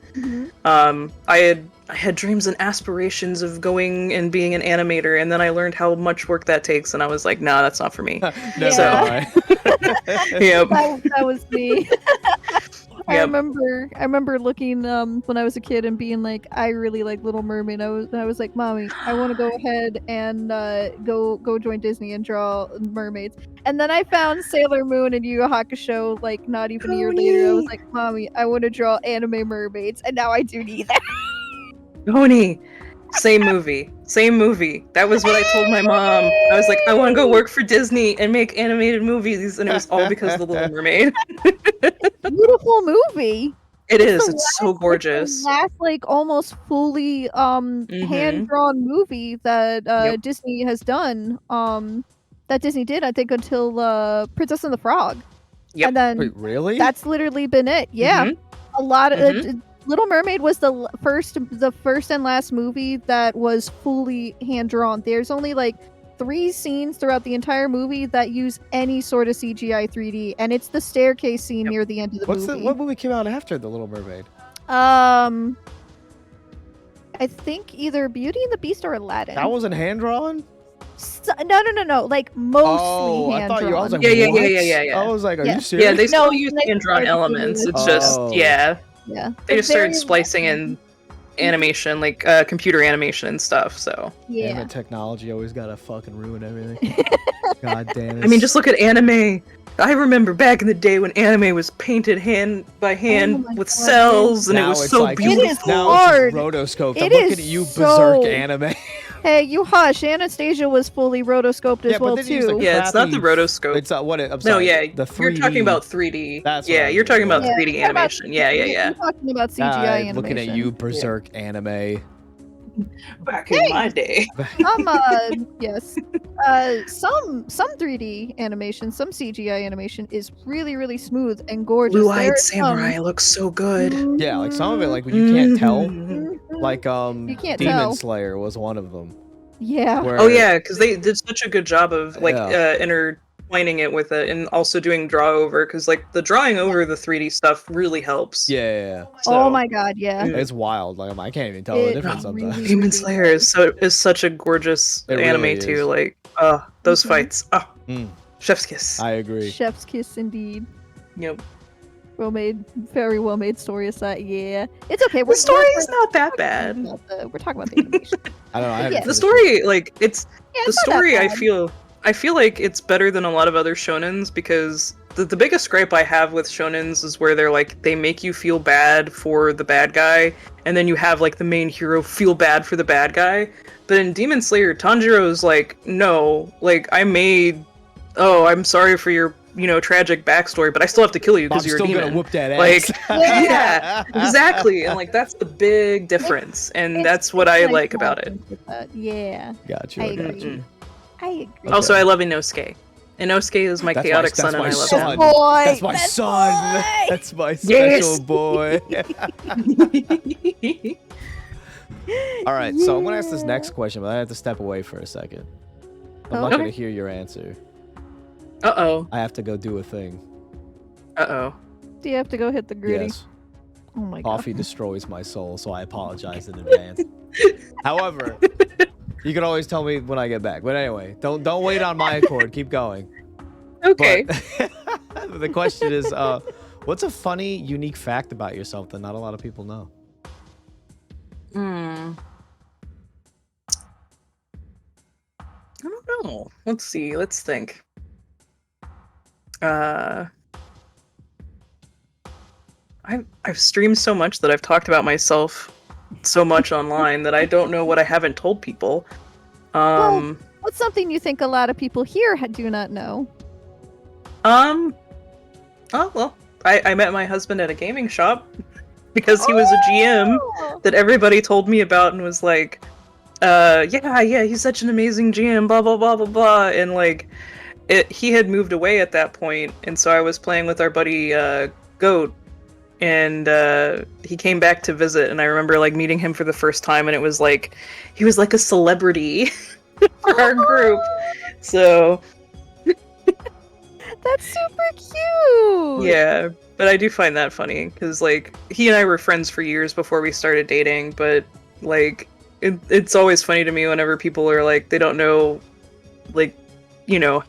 I had dreams and aspirations of going and being an animator, and then I learned how much work that takes, and I was like, nah, that's not for me. Never Yeah. mind. Yep. That was me. I Yep. remember looking when I was a kid and being like, I really like Little Mermaid. I was like, Mommy, I want to go ahead and go join Disney and draw mermaids. And then I found Sailor Moon and Yu Yu Hakusho not even a year later. I was like, Mommy, I want to draw anime mermaids, and now I do neither. Tony, same movie. That was what I told my mom. I was like, I want to go work for Disney and make animated movies, and it was all because of The Little Mermaid. Beautiful movie. It is. the It's so gorgeous. The last almost fully hand drawn movie that Yep. Disney has done. that Disney did, I think, until Princess and the Frog. Yep. And then Wait, really? that's literally been it. Yeah. Mhm. A lot of Mhm. Little Mermaid was the first and last movie that was fully hand drawn. There's only like 3 scenes throughout the entire movie that use any sort of CGI 3D, and it's the staircase scene Yep. near the end of the movie. What movie came out after The Little Mermaid? I think either Beauty and the Beast or Aladdin. That wasn't hand drawn. No. Like mostly Oh, I hand thought drawn. you. I was like, Yeah. what? Yeah. I was like, are Yeah. you serious? Yeah, they still No, use they hand-drawn started elements. doing It's it. just Oh. yeah. Yeah. They just started Very splicing lucky. in animation, like computer animation and stuff. So Yeah. Damn it, technology always gotta fucking ruin everything. God damn it. I mean, just look at anime. I remember back in the day when anime was painted hand by hand my with God, cells, and it Now was it's so like- beautiful. It is now hard. it's just rotoscoped. It I'm looking is at you, so- berserk anime. Hey, you hush. Anastasia was fully rotoscoped as Yeah, but well then you use the too. Yeah, it's not the crappy- rotoscope. It's what? I'm No, sorry. yeah, the 3D. you're talking about 3D. That's what Yeah, I you're mean, talking about yeah. 3D What about- animation. Yeah. You're talking about CGI animation. Looking at you, berserk anime. Back in my day. Yes. Some 3D animation, some CGI animation is really, really smooth and gorgeous. There Blue-eyed are some- samurai looks so good. Yeah, like some of it, like you can't tell. Mhm. Like You can't Demon tell. Slayer was one of them. Yeah. Where, Oh yeah, because they did such a good job of like Yeah. intertwining it with it, and also doing draw over. Because like the drawing over the 3D stuff really helps. Yeah. So, Oh my god, yeah. Mm. It's wild. Like I can't even tell the It difference really sometimes. Demon Slayer is such a gorgeous It anime really too. is. Like those Mhm. fights. Mm, Chef's kiss. I agree. Chef's kiss indeed. Yep. Very well made story aside. Yeah. It's okay. The story's not that bad. We're talking about the animation. I don't know. I haven't Yeah. The finished story, like it's Yeah, the it's not that story. I bad. feel like it's better than a lot of other shonens because the biggest gripe I have with shonens is where they're like they make you feel bad for the bad guy, and then you have like the main hero feel bad for the bad guy. But in Demon Slayer, Tanjiro's like, no, like I'm sorry for your tragic backstory, but I still have to kill you I'm because you're a still demon. gonna whoop that Like, ass. yeah, exactly, and like that's the big difference, and It's- that's what it's I nice like about it. balance with that. Yeah. Got you. I I got agree. you. I agree. Okay. Also, I love Inosuke. Inosuke is my That's chaotic that's son, my and I love son. him. Boy, That's my that's son. boy. That's my special Yes. boy. All right, so I'm gonna ask this next question, but I have to step away for a second. I'm not Okay. gonna hear your answer. Uh-oh. I have to go do a thing. Uh-oh. Do you have to go hit the gritty? Yes. Oh my god. Coffee destroys my soul, so I apologize in advance. However, you can always tell me when I get back. But anyway, don't wait on my accord. Keep going. Okay. But the question is, what's a funny, unique fact about yourself that not a lot of people know? I don't know. Let's see. Let's think. I've streamed so much that I've talked about myself so much online that I don't know what I haven't told people. What's something you think a lot of people here do not know? Oh well, I met my husband at a gaming shop because he was a GM Oh! that everybody told me about and was like, yeah, he's such an amazing GM, blah blah blah blah blah, and like, he had moved away at that point, and so I was playing with our buddy Goat, and he came back to visit, and I remember like meeting him for the first time, and it was like he was like a celebrity for our group, so. That's super cute. Yeah, but I do find that funny because like he and I were friends for years before we started dating, but like it's always funny to me whenever people are like they don't know like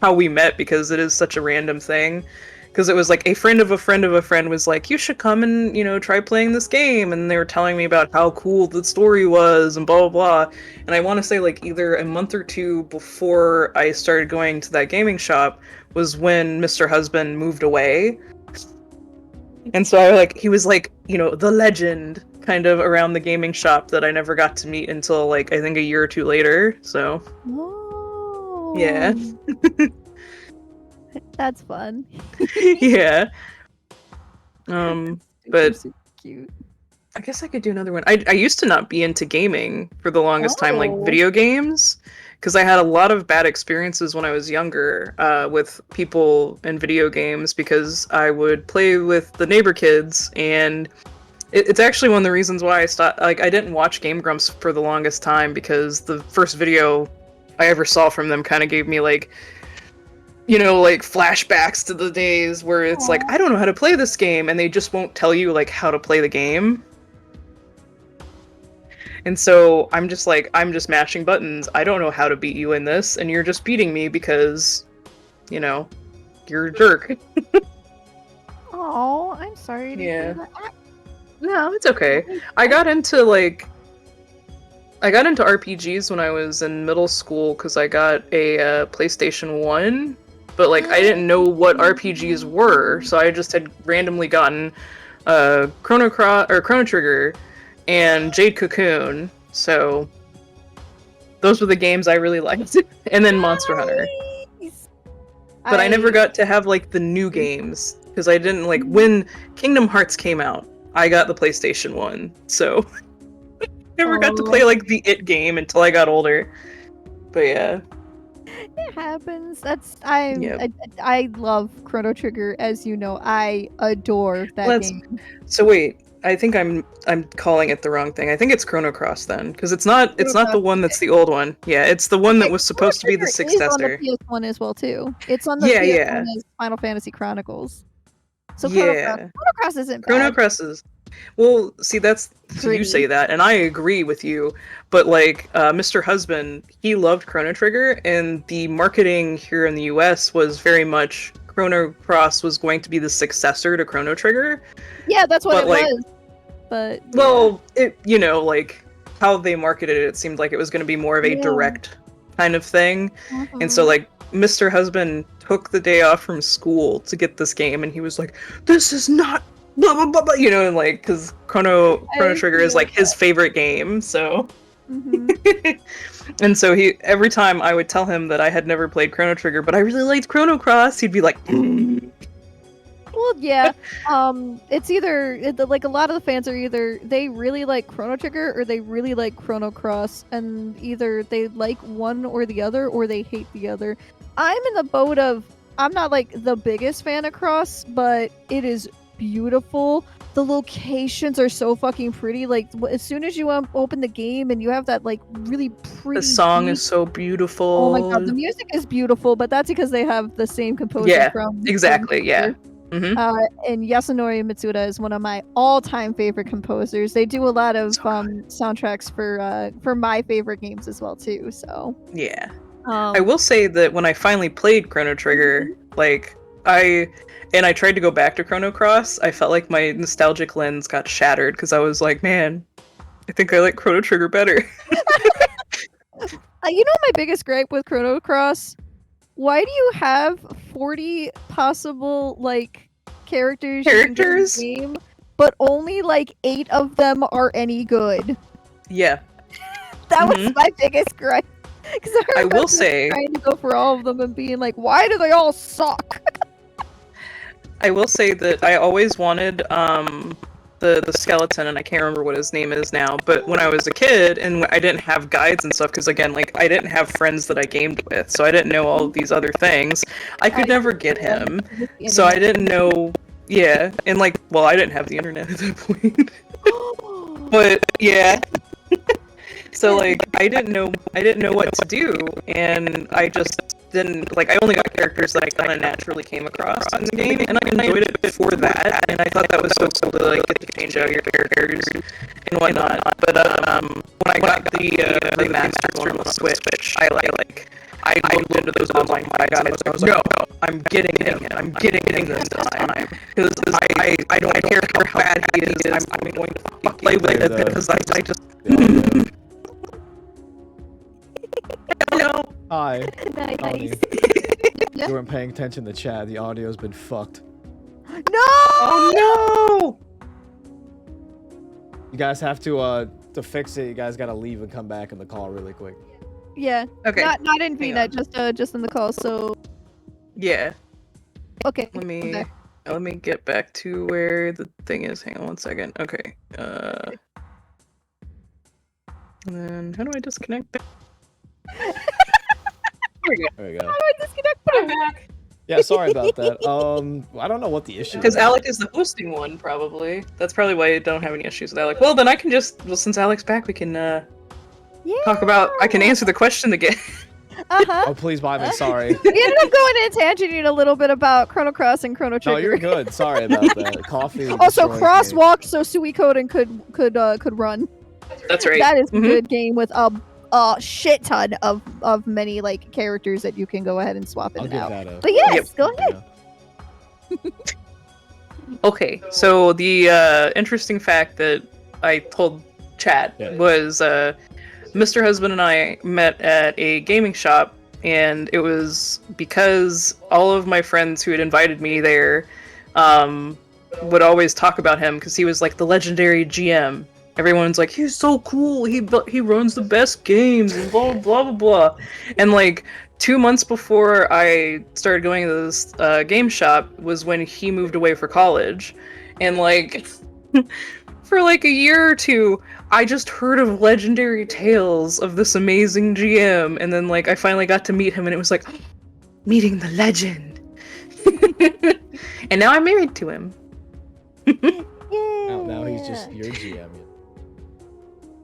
how we met because it is such a random thing. Because it was like a friend of a friend of a friend was like, you should come and try playing this game, and they were telling me about how cool the story was and blah blah blah. And I want to say like either a month or two before I started going to that gaming shop was when Mr. Husband moved away. And so he was like, the legend kind of around the gaming shop that I never got to meet until like I think a year or two later. So Whoa. Yeah. That's fun. yeah. But Super cute. I guess I could do another one. I used to not be into gaming for the longest time, like Oh. video games, because I had a lot of bad experiences when I was younger with people in video games because I would play with the neighbor kids, and it's actually one of the reasons why I stopped. Like, I didn't watch Game Grumps for the longest time because the first video I ever saw from them kind of gave me like, like flashbacks to the days where it's like, Aw. I don't know how to play this game, and they just won't tell you like how to play the game. And so I'm just like, I'm just mashing buttons. I don't know how to beat you in this, and you're just beating me because, you're a jerk. Oh, I'm sorry to Yeah. hear that. No, it's okay. I got into RPGs when I was in middle school because I got a PlayStation 1, but like I didn't know what RPGs were, so I just had randomly gotten Chrono Trigger and Jade Cocoon. So those were the games I really liked. And then Monster Hunter. Nice. But I never got to have like the new games because I didn't like when Kingdom Hearts came out, I got the PlayStation 1. So never got to play like the It game until I got older. But yeah. It happens. Yep. I love Chrono Trigger, as you know. I adore that game. So wait, I think I'm calling it the wrong thing. I think it's Chrono Cross then, because it's not Chrono the Cross, one that's the old one. Yeah, it's the one that was Chrono supposed to be the Trigger is on successor. the PS1 as well too. It's on the Yeah, PS1 yeah. as Final Fantasy Chronicles. So Yeah. Chrono Cross isn't Chrono bad. Cross is. Well, see, that's so you Pretty. say that, and I agree with you. But like, Mr. Husband, he loved Chrono Trigger, and the marketing here in the U.S. was very much Chrono Cross was going to be the successor to Chrono Trigger. Yeah, that's what But, it like, was. But yeah. Well, like how they marketed it seemed like it was going to be more of a Yeah. direct kind of thing. And so Mhm. like Mr. Husband took the day off from school to get this game, and he was like, "This is not blah blah blah," blah and like because Chrono Trigger is feel like his favorite game, so. Mhm. And so every time I would tell him that I had never played Chrono Trigger, but I really liked Chrono Cross, he'd be like, Well, yeah. It's either like a lot of the fans are either they really like Chrono Trigger or they really like Chrono Cross, and either they like one or the other or they hate the other. I'm in the boat of I'm not like the biggest fan of Cross, but it is beautiful. The locations are so fucking pretty. Like as soon as you open the game and you have that like really pretty. the song beat- is so beautiful. Oh my god, the music is beautiful, but that's because they have the same composer Yeah, from exactly, yeah. Mm-hmm. And Yasunori Mitsuda is one of my all-time favorite composers. They do a lot of soundtracks for my favorite games as well too. So yeah, I will say that when I finally played Chrono Trigger, like I tried to go back to Chrono Cross, I felt like my nostalgic lens got shattered because I was like, man, I think I like Chrono Trigger better. my biggest gripe with Chrono Cross? Why do you have 40 possible like characters you can get in the game, but only like 8 of them are any good? Yeah. That was my biggest gripe. Because I will say, trying to go for all of them and being like, why do they all suck? I will say that I always wanted the skeleton, and I can't remember what his name is now, but when I was a kid and I didn't have guides and stuff, because again, like I didn't have friends that I gamed with, so I didn't know all of these other things, I could never get him, so I didn't know, yeah, and like, well, I didn't have the internet at that point, but yeah, so like, I didn't know what to do, and I just didn't, like, I only got characters that I kind of naturally came across in the game, and I enjoyed it for that, and I thought that was so cool to, like, get to change out your characters and whatnot, but, when I got the remastered one on the Switch, I looked into those online guides, and I was like, no, I'm getting him this time, because I don't care how bad he is, I'm going to fucking play with it, because I just... Hello. Hi. Nice. Tony. You weren't paying attention to chat. The audio's been fucked. No! Oh no! You guys have to fix it. You guys gotta leave and come back in the call really quick. Yeah. Okay. Not in Hang VNet, just in the call. So Yeah. okay. Let me. I'm back. Let me get back to where the thing is. Hang on 1 second. Okay. And then how do I disconnect? There we go. There we go. How do I disconnect? I'm back. Yeah, sorry about that. I don't know what the issue Because is. Alec is the hosting one, probably. That's probably why I don't have any issues with Alec. Well, then I can just. Well, since Alec's back, we can Yeah. talk about. I can answer the question again. Uh-huh. Oh, please, Bobby, sorry. We ended up going into tangenting a little bit about Chrono Cross and Chrono Trigger. No, you're good. Sorry about that. Coffee. Also, destroys me. crosswalk so Suikoden could run. That's right. That is a Mhm. good game with a shit ton of many like characters that you can go ahead and swap in I'll and give out. that a. But yes, Yep. go ahead. Yeah. Okay, so the interesting fact that I told chat Yeah. was Mr. Husband and I met at a gaming shop, and it was because all of my friends who had invited me there would always talk about him because he was like the legendary GM. Everyone's like, he's so cool. He runs the best games and blah blah blah blah. And like 2 months before I started going to this game shop was when he moved away for college, and like for like a year or two, I just heard of legendary tales of this amazing GM, and then like I finally got to meet him, and it was like meeting the legend. And now I'm married to him. Yeah. Now he's just your GM.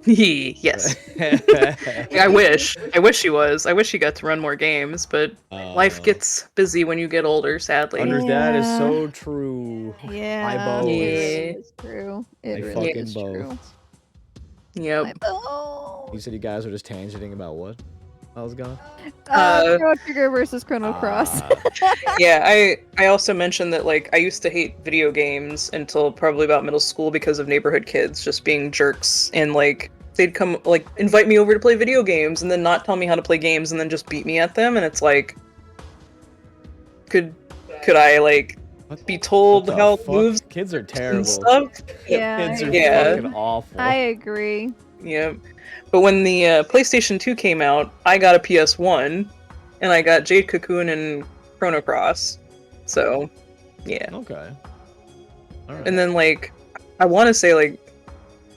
Yes. I wish he was. I wish he got to run more games, but life gets busy when you get older, sadly. Under that is Yeah. so true. Yeah. both. It Yeah. is true. It I really fucking is both. true. Yep. My both. You said you guys were just tangenting about what? I was gone. Chrono Trigger versus Chrono Cross. Yeah, I also mentioned that like I used to hate video games until probably about middle school because of neighborhood kids just being jerks, and like they'd come like invite me over to play video games and then not tell me how to play games and then just beat me at them, and it's like could I like What be told the how it fuck? moves Kids are and terrible. stuff? Yeah. Kids are Yeah. fucking awful. I agree. Yeah. But when the PlayStation 2 came out, I got a PS1 and I got Jade Cocoon and Chrono Cross. So, yeah. Okay. All right. And then like I want to say like,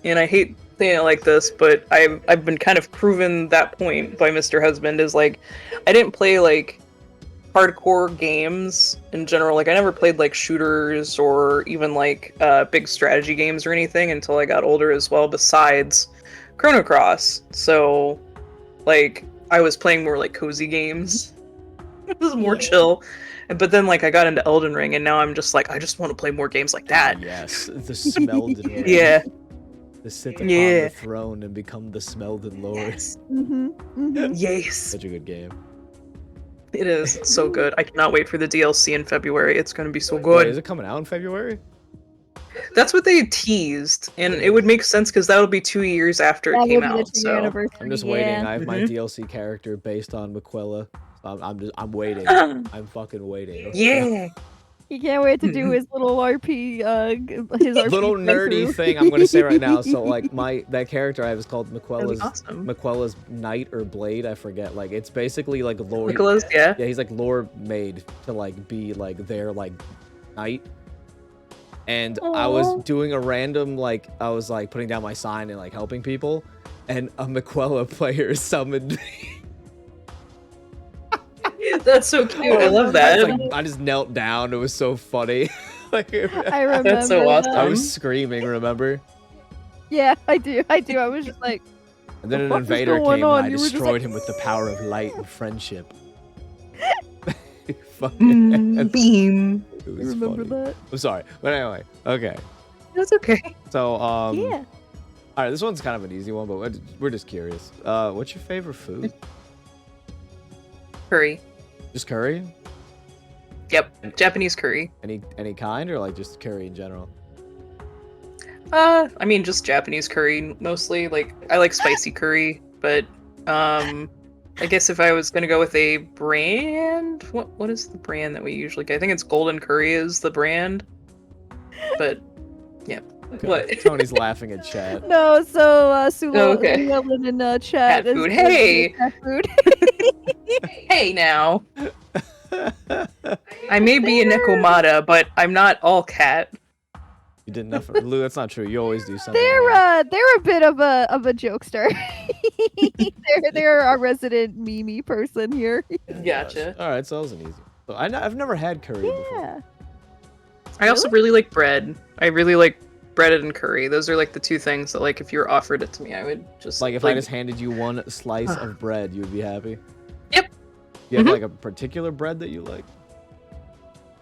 and I hate saying it like this, but I've been kind of proven that point by Mr. Husband is like I didn't play like hardcore games in general. Like I never played like shooters or even like big strategy games or anything until I got older as well, besides Chrono Cross. So like I was playing more like cozy games. It was more chill. But then like I got into Elden Ring and now I'm just like I just want to play more games like that. Yes, the Smelded Ring. Yeah. To sit upon Yeah. the throne and become the Smelded Lord. Yes. Mm-hmm. Mm-hmm. Yes. Such a good game. It is. It's so good. I cannot wait for the DLC in February. It's going to be so Wait, good. is it coming out in February? That's what they teased, and it would make sense because that'll be 2 years after it came out. So Anniversary. I'm just waiting. I have my Mhm. DLC character based on Miquella. I'm waiting. I'm fucking waiting. yeah. He can't wait to do his little RP. His RP Little nerdy playthrough. thing I'm gonna say right now. So like that character I have is called That'd Miquella's be awesome. Miquella's Knight or Blade. I forget. Like it's basically like lore. Nicholas, yeah. Yeah, he's like lore made to like be like their like knight. And I was Aw. doing a random like I was like putting down my sign and like helping people, and a Miquella player summoned me. That's so cute. I love I, that. was, like, I just knelt down. It was so funny. Like I remember. That's so awesome. I was screaming. Remember? Yeah, I do. I was just like, And then The an fuck is invader going came on? and I You were just destroyed like- him with the power of light and friendship. Fucking, Beam. it I was remember funny. that. I'm sorry, but anyway, okay. That's okay. So Yeah. all right, this one's kind of an easy one, but we're just curious. What's your favorite food? Curry. Just curry? Yep. Japanese curry. Any kind, or like just curry in general? I mean, just Japanese curry mostly. Like, I like spicy curry, but I guess if I was gonna go with a brand, what is the brand that we usually get? I think it's Golden Curry is the brand. But yeah, Okay. what? Tony's laughing at chat. No, so Sula Oh, okay. Llewellyn in chat. Cat food. is- Hey! Cat food. Hey now. I may be a Nekomata, but I'm not all cat. You did enough. Lou, that's not true. You always do something. They're a bit of a jokester. they're a resident Mimi person here. Gotcha. All right, so that was an easy. So I've never had curry before. I also really like bread. I really like bread and curry. Those are like the two things that, like, if you were offered it to me, I would just like if I just handed you one slice of bread, you would be happy. Yep. Do you have like a particular bread that you like?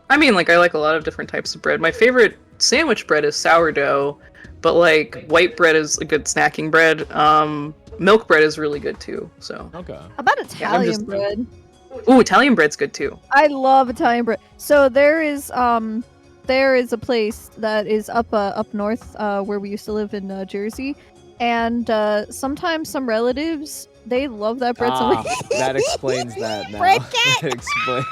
I mean, like, I like a lot of different types of bread. My favorite sandwich bread is sourdough, but like white bread is a good snacking bread. Milk bread is really good too. So Okay. How about Italian bread? Ooh, Italian bread's good too. I love Italian bread. So there is a place that is up north where we used to live in Jersey, and sometimes some relatives, they love that bread so much. That explains that now. Bread cat. That explains.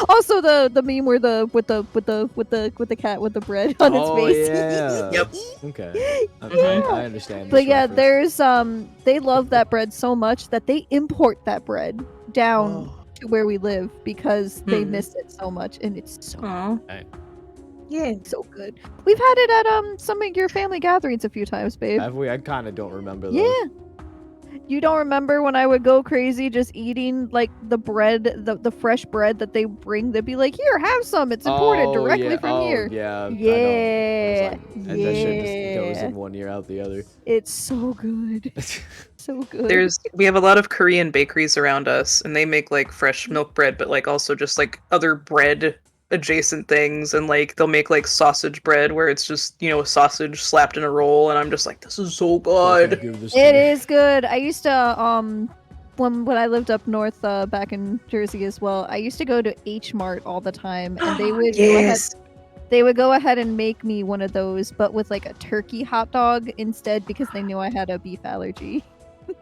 Also the meme where with the cat with the bread on its face. Yeah. Yep. Okay. I understand. But this yeah, reference. there's they love that bread so much that they import that bread down to where we live because they miss it so much, and it's so yeah, so good. We've had it at some of your family gatherings a few times, babe. Have we? I kind of don't remember those. Yeah. You don't remember when I would go crazy just eating like the bread, the fresh bread that they bring? They'd be like, "Here, have some. It's imported directly from here." Yeah. Yeah. That shit just goes in one ear out the other. It's so good. So good. we have a lot of Korean bakeries around us, and they make like fresh milk bread, but like also just like other bread adjacent things, and like they'll make like sausage bread where it's just, you know, a sausage slapped in a roll, and I'm just like, this is so good. It is good. I used to when I lived up north back in Jersey as well, I used to go to H Mart all the time, and they would they would go ahead and make me one of those, but with like a turkey hot dog instead, because they knew I had a beef allergy.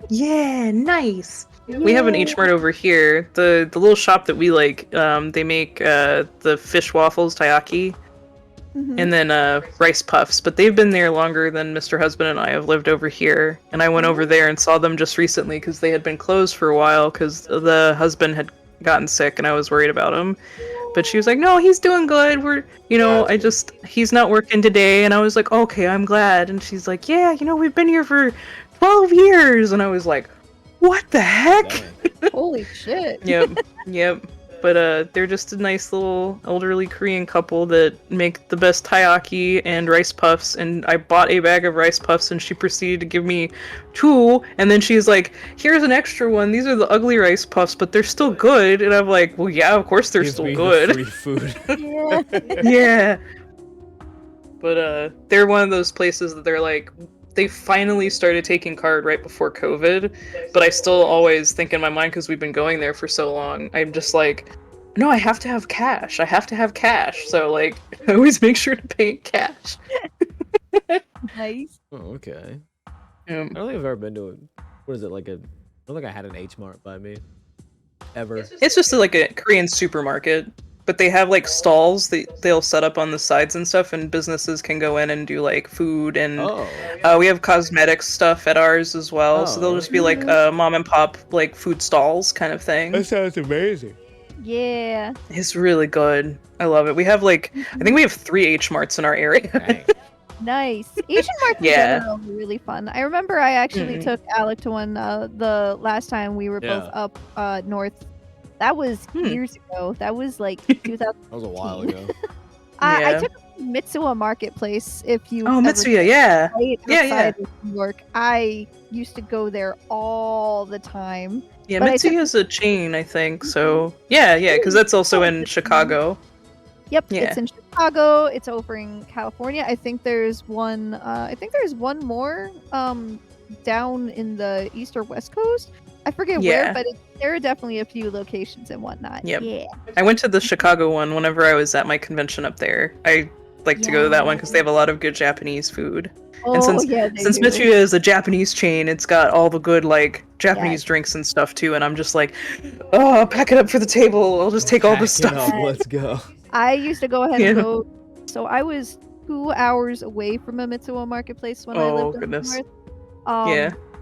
Yeah, nice. We have an H Mart over here. The little shop that we like, they make the fish waffles, taiyaki, and then rice puffs. But they've been there longer than Mr. Husband and I have lived over here. And I went over there and saw them just recently because they had been closed for a while because the husband had gotten sick and I was worried about him. But she was like, "No, he's doing good. He's not working today." And I was like, "Okay, I'm glad." And she's like, "Yeah, you know, we've been here for 12 years." And I was like, what the heck? Holy shit. Yep. But they're just a nice little elderly Korean couple that make the best taiyaki and rice puffs. And I bought a bag of rice puffs, and she proceeded to give me 2. And then she's like, "Here's an extra one. These are the ugly rice puffs, but they're still good." And I'm like, "Well, yeah, of course they're still good." Free food. Yeah. Yeah. But they're one of those places that they're like, they finally started taking card right before COVID, but I still always think in my mind, because we've been going there for so long, I'm just like, no, I have to have cash. So like, I always make sure to pay in cash. Nice. Oh, okay. I don't think I've ever been to what is it, like I don't think I had an H Mart by me. Ever. It's just like a Korean supermarket. But they have like stalls that they'll set up on the sides and stuff, and businesses can go in and do like food, and we have cosmetics stuff at ours as well. So they'll just be like mom and pop like food stalls kind of thing. That sounds amazing. Yeah. It's really good. I love it. We have like, I think we have 3 H Marts in our area. Nice. Asian markets in general are really fun. I remember I actually took Alec to one the last time we were both up north. That was years ago. That was like 2000. That was a while ago. I took Mitsuwa Marketplace. If you Mitsuya, yeah. Outside of New York, I used to go there all the time. Yeah, Mitsuya is a chain, I think. So yeah, because that's also in Chicago. Yep, it's in Chicago. It's over in California. I think there's one. I think there's one more down in the east or west coast. I forget where, but there are definitely a few locations and whatnot. Yep. Yeah. I went to the Chicago one whenever I was at my convention up there. I like to go to that one because they have a lot of good Japanese food. And since Mitsuya is a Japanese chain, it's got all the good like Japanese drinks and stuff too. And I'm just like, oh, pack it up for the table. I'll just take all this stuff. Let's go. I used to go ahead and go. So I was 2 hours away from a Mitsuwa Marketplace when I lived in North.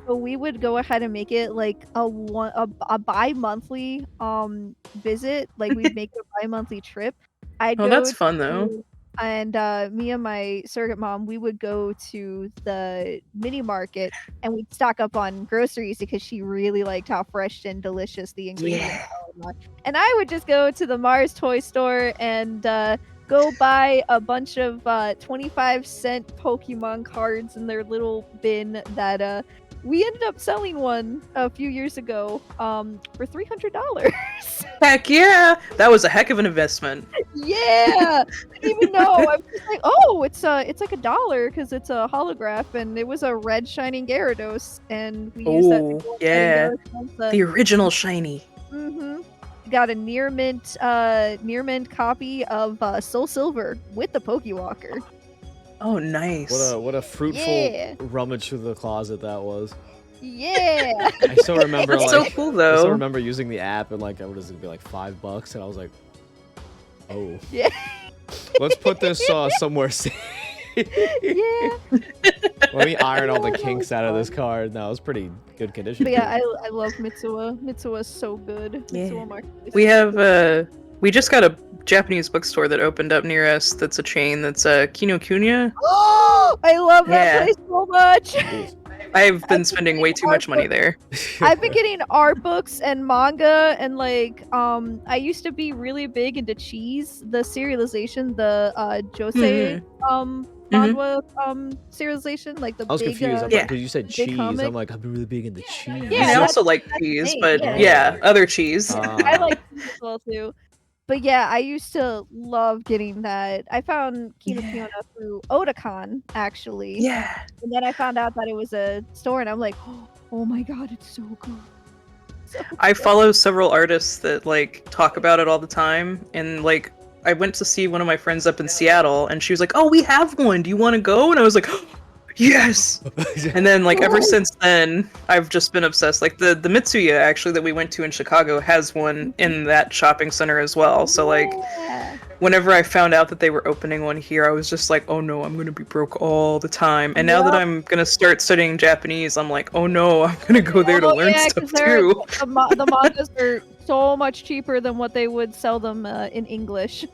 So we would go ahead and make it like a bi-monthly visit. Like we'd make it a bi-monthly trip. I'd Oh, go that's fun though. and me and my surrogate mom, we would go to the mini market and we'd stock up on groceries because she really liked how fresh and delicious the ingredients Yeah. are. And I would just go to the Mars toy store and go buy a bunch of 25-cent Pokemon cards in their little bin that we ended up selling one a few years ago for $300. Heck yeah! That was a heck of an investment. Yeah, I didn't even know. I was just like, oh, it's like $1 because it's a holograph, and it was a red shining Gyarados, and we used that. Oh, yeah. The original shiny. Mm-hmm. Got a near mint copy of Soul Silver with the Pokewalker. Oh, nice. What a fruitful rummage through the closet that was. Yeah. I still remember That's like so cool I though. still remember using the app and like what does it be like $5 and I was like, oh Yeah. let's put this somewhere safe. Yeah. Let me iron all the kinks out of this card. No, it was pretty good condition. But yeah, I love Mitsuwa. Mitsuwa's so good. Yeah. Mitsuwa Market is We so have good. we just got a Japanese bookstore that opened up near us. That's a chain. That's Kinokuniya. Oh, I love that Yeah. place so much. I've been spending way too much money there. I've been getting art books and manga and like I used to be really big into cheese, the serialization, the Josei manhwa serialization, like the I was big confused. Yeah. Because you said big cheese. comic. I'm like, I'm really big into cheese. I mean, Yeah, I also that's like the cheese, thing, but yeah. yeah, other cheese. I like cheese as well too. But yeah, I used to love getting that. I found Kinokuniya through Otakon, actually. Yeah. And then I found out that it was a store, and I'm like, oh my god, it's so good. So I good. follow several artists that like talk about it all the time, and like I went to see one of my friends up in Seattle, and she was like, "Oh, we have one. Do you want to go?" And I was like, "Yes!" And then like ever since then, I've just been obsessed. Like the Mitsuya actually that we went to in Chicago has one in that shopping center as well. So like Yeah. whenever I found out that they were opening one here, I was just like, "Oh no, I'm gonna be broke all the time." And now that I'm gonna start studying Japanese, I'm like, "Oh no, I'm gonna go there to learn stuff too." The mangas are so much cheaper than what they would sell them in English.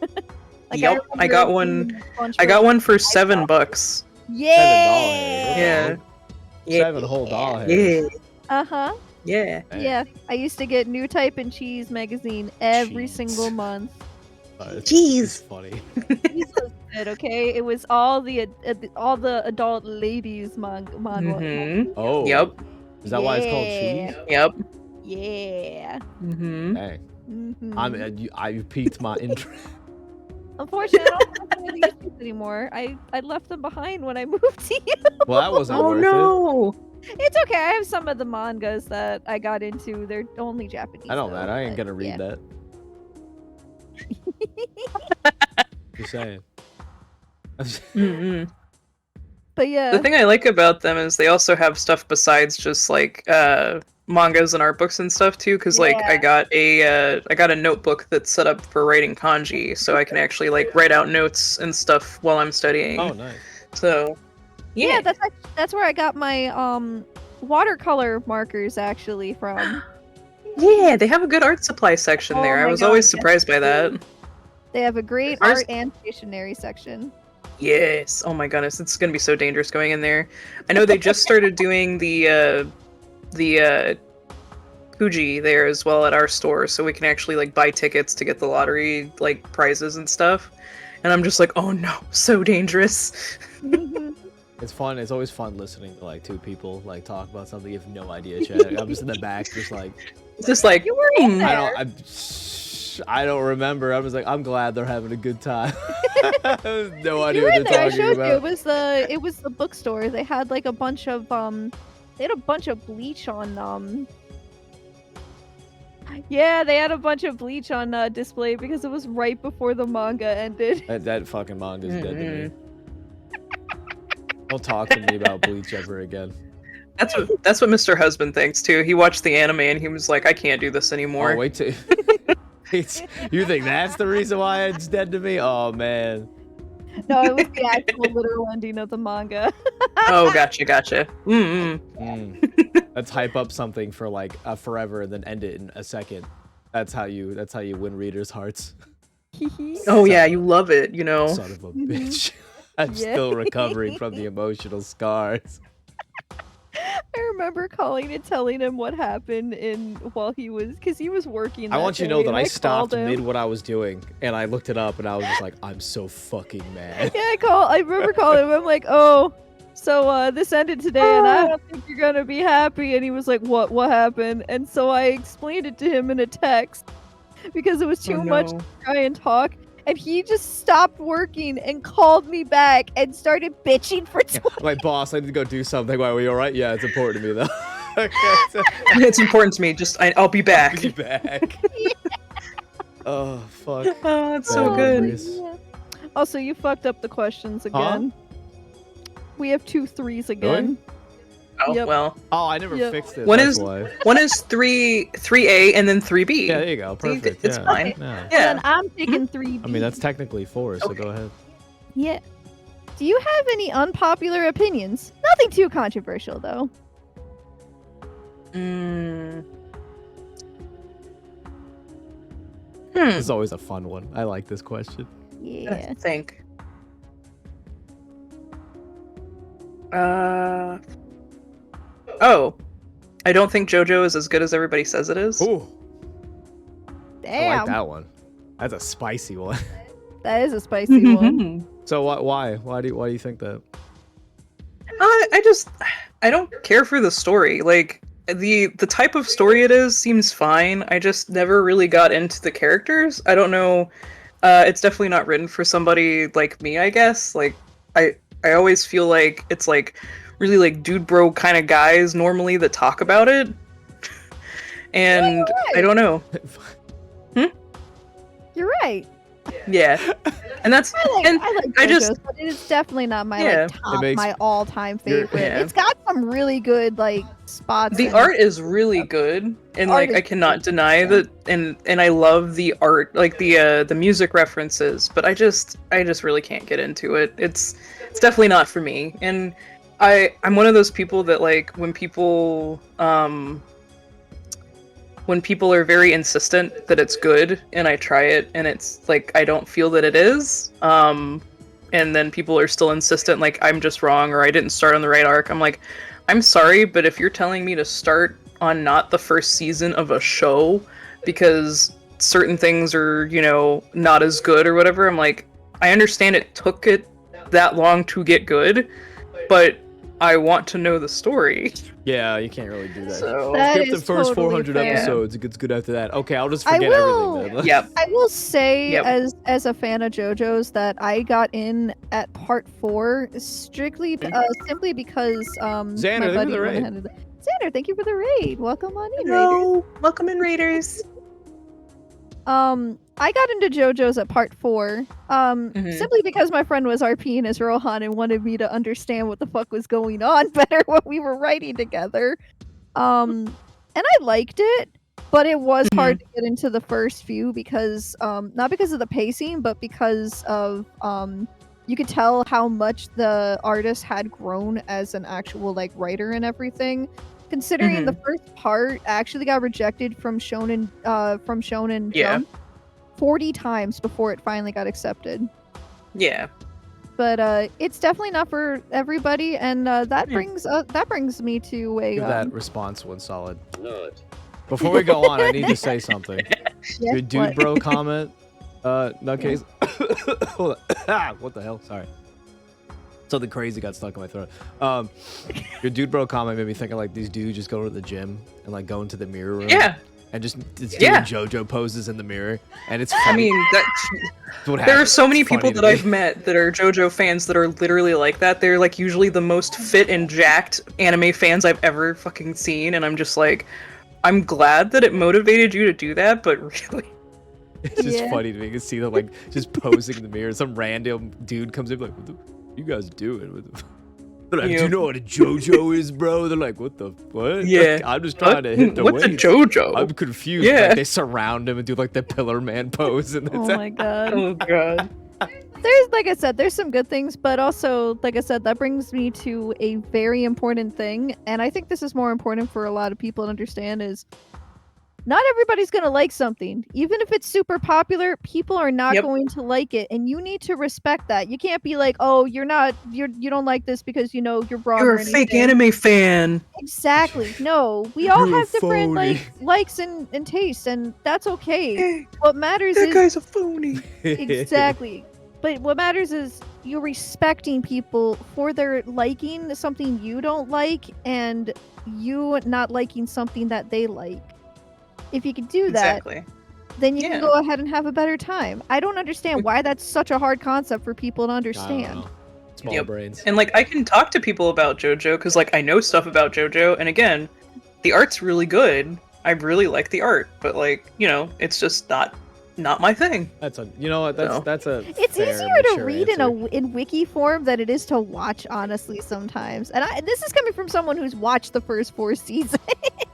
Like, Yep, I got remember one. getting a bunch I got from one for iPod. $7. Yeah. Yeah. $7 whole dollars. Yeah. Uh-huh. Yeah. Yeah. I used to get New Type and Cheese magazine every Cheese. single month. It's funny. Cheese was good, okay? It was all the adult ladies manhwa. Mhm. Oh. Yep. Is that why it's called cheese? Yep. Yeah. Mhm. Hey, Mhm. you piqued my interest. Unfortunately, I don't have any of these anymore. I left them behind when I moved to you. Well, that wasn't Oh worth no. It's okay. I have some of the mangas that I got into. They're only Japanese. it. I know, though, man. I ain't but gonna read yeah. that. Just saying. Mhm. But yeah. The thing I like about them is they also have stuff besides just like mangas and art books and stuff too. Because like I got a notebook that's set up for writing kanji, so I can actually like write out notes and stuff while I'm studying. Oh, nice. So Yeah, that's where I got my watercolor markers actually from. yeah, they have a good art supply section Oh there. I my was God, always yes, surprised by they do. that. They have a great Ours- art and stationery section. Yes. Oh my goodness, it's gonna be so dangerous going in there. I know they just started doing the Fuji there as well at our store, so we can actually like buy tickets to get the lottery like prizes and stuff. And I'm just like, oh no, so dangerous. It's fun. It's always fun listening to like two people like talk about something you have no idea. Chat. I'm just in the back, just like It's just like You were in there. I don't remember. I was like, I'm glad they're having a good time. I have no idea You were what in they're there. I talking showed you. about. It was the bookstore. They had like a bunch of they had a bunch of bleach on yeah, they had a bunch of bleach on display because it was right before the manga ended. That fucking manga's dead to me. Don't talk to me about Bleach ever again. That's what Mr. Husband thinks too. He watched the anime and he was like, I can't do this anymore. Oh, wait till you think that's the reason why it's dead to me? Oh man. No, it was the actual literal ending of the manga. Oh, gotcha. Let's hype up something for like forever and then end it in a second. That's how you win readers' hearts. Oh yeah, you love it, you know. Son of a bitch. I'm Yeah. still recovering from the emotional scars. I remember calling and telling him what happened while he was, because he was working. I want you to know day, that and I called stopped him. mid what I was doing and I looked it up and I was just like, I'm so fucking mad. Yeah, I remember calling him. I'm like, oh, so this ended today, and I don't think you're gonna be happy. And he was like, what happened? And so I explained it to him in a text because it was too much to try and talk. And he just stopped working and called me back and started bitching for 20 My boss, I need to go do something. Why, were you alright? Yeah, it's important to me though. It's important to me. I'll be back. Be back. Oh, fuck. Oh, it's so Oh, good. nice. Yeah. Also, you fucked up the questions again. We have 2 3s again. Oh Yep. well. Oh, I never Yep. fixed it. One That's is why. 3A and then 3B. Yeah, there you go. Perfect. It's yeah. fine. Yeah. Yeah. And I'm taking 3. I mean, that's technically 4, so Okay. go ahead. Yeah. Do you have any unpopular opinions? Nothing too controversial, though. Mm. This is always a fun one. I like this question. Yeah. I think. Oh. I don't think JoJo is as good as everybody says it is. Ooh, I Damn. like that one. That's a spicy one. That is a spicy one. So why? Why do you think that? I don't care for the story. Like the type of story it is seems fine. I just never really got into the characters. I don't know. It's definitely not written for somebody like me, I guess. Like I always feel like it's like really like dude bro kind of guys normally that talk about it. And I don't know. You're right. Yeah. And that's I like I JoJo's, just but it is definitely not my Yeah. like top, makes- my all-time You're- favorite. Yeah. It's got some really good like spots. the and- art is really good, and Art like is I cannot good, deny yeah. that, and I love the art, like the music references, but I just really can't get into it. It's definitely not for me, and I'm one of those people that like when people are very insistent that it's good and I try it and it's like I don't feel that it is, and then people are still insistent like I'm just wrong or I didn't start on the right arc. I'm like, I'm sorry, but if you're telling me to start on not the first season of a show because certain things are, you know, not as good or whatever, I'm like, I understand it took it that long to get good, but I want to know the story. Yeah, you can't really do that. So That Skip the is first totally 400 fair. episodes. It gets good after that. Okay, I'll just I forget will- everything then. Yep. I will say, Yep. as a fan of JoJo's, that I got in at part 4 strictly, simply because Xander, my thank you for buddy the went raid. ahead and- Xander, thank you for the raid. Welcome on in, Raiders. Hello, welcome in, Raiders. I got into JoJo's at part 4, Mhm. simply because my friend was RPing as Rohan and wanted me to understand what the fuck was going on better when we were writing together. And I liked it, but it was hard to get into the first few because, not because of the pacing, but because of, you could tell how much the artist had grown as an actual like writer and everything. Considering the first part actually got rejected from Shonen Yeah. Jump 40 times before it finally got accepted. Yeah. But it's definitely not for everybody, and that Yeah. brings me to a Give that response one solid. Before we go on, I need to say something. yeah, Your dude what? bro comment, nutcase. Hold on. What the hell? Sorry. Something crazy got stuck in my throat. Your dude bro comment made me think of like these dudes just go to the gym and like go into the mirror room. Yeah. And just doing Yeah. JoJo poses in the mirror, and it's. I Funny. mean, That's what there are happens. so many It's funny people to that me. I've met that are JoJo fans that are literally like that. They're like usually the most fit and jacked anime fans I've ever fucking seen, and I'm just like, I'm glad that it motivated you to do that, but really, It's just Yeah. funny to me to see them like just posing in the mirror. Some random dude comes in like, "What the you guys doing?" What the They're like, "Do you know what a JoJo is, bro?" They're like, "What the what?" Yeah. Like, I'm just trying to hit the what's a weights. JoJo? I'm confused. Yeah. Like, they surround him and do like the pillar man pose, and Oh it's my god. Oh god. there's, like I said, there's some good things, but also, like I said, that brings me to a very important thing, and I think this is more important for a lot of people to understand is not everybody's going to like something. Even if it's super popular, people are not Yep. going to like it, and you need to respect that. You can't be like, "Oh, you don't like this because you know you're wrong You're or a fake anything." anime fan. Exactly. No, we all You're a have different phony. likes and tastes, and that's okay. Hey, What matters that is guy's a phony. exactly. But what matters is you respecting people for their liking something you don't like and you not liking something that they like. If you can do that, Exactly. then you can Yeah. go ahead and have a better time. I don't understand why that's such a hard concept for people to I don't understand. know. Small Yep. brains. And like I can talk to people about JoJo because like I know stuff about JoJo, and again, the art's really good. I really like the art, but like it's just not my thing. That's a you know what that's So. that's a It's fair, easier to mature read answer. in wiki form than it is to watch, honestly, sometimes. And this is coming from someone who's watched the first 4 seasons.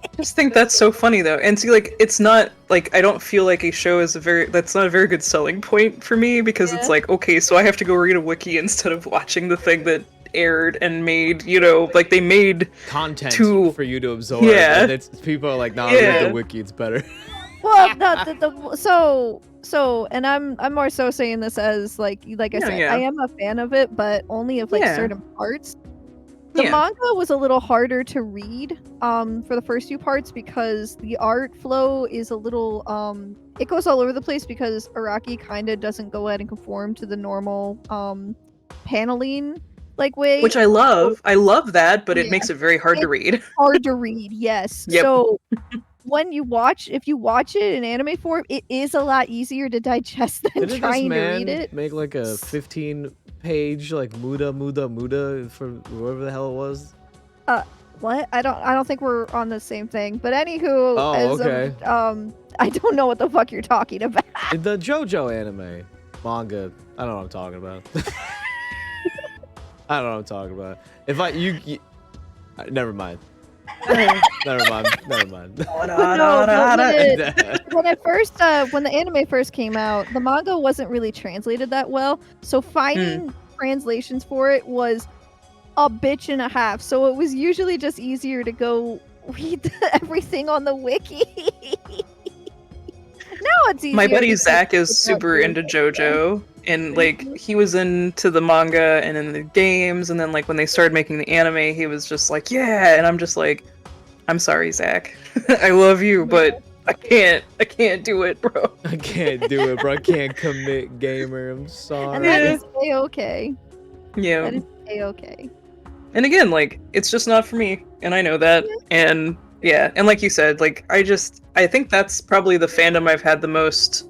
I just think that's so funny though, and see, like it's not like I don't feel like a show is that's not a very good selling point for me because it's Yeah. like okay, so I have to go read a wiki instead of watching the thing that aired and made like they made Content to- for you to absorb. Yeah. And it's people are like, nah, read Yeah. the wiki, it's better. Well, no, so, and I'm more so saying this as like I No, said, yeah. I am a fan of it, but only of like Yeah. certain parts. The Yeah. manga was a little harder to read for the first few parts because the art flow is a little it goes all over the place because Araki kind of doesn't go ahead and conform to the normal paneling like way. Which I love. I love that, but it Yeah. makes it very hard to It's read. hard to read, yes. Yep. So if you watch it in anime form, it is a lot easier to digest than Didn't this trying to man read it. make like a 15-page like muda for whoever the hell it was? What? I don't think we're on the same thing. But anywho, Oh, okay. I don't know what the fuck you're talking about. The JoJo anime manga. I don't know what I'm talking about. I don't know what I'm talking about. If you never mind. Never mind. But no, when the anime first came out, the manga wasn't really translated that well. So finding translations for it was a bitch and a half. So it was usually just easier to go read everything on the wiki. Now it's easier. My buddy because Zach is it's not super really into like that. JoJo, and like he was into the manga and in the games, and then like when they started making the anime, he was just like, yeah, and I'm just like, I'm sorry, Zach, I love you, but I can't do it, bro. I can't do it, bro. I can't commit, gamer. I'm sorry. And that is a-okay. Yeah, That is a-okay. and again, like it's just not for me, and I know that, and yeah, and like you said, like I think that's probably the fandom I've had the most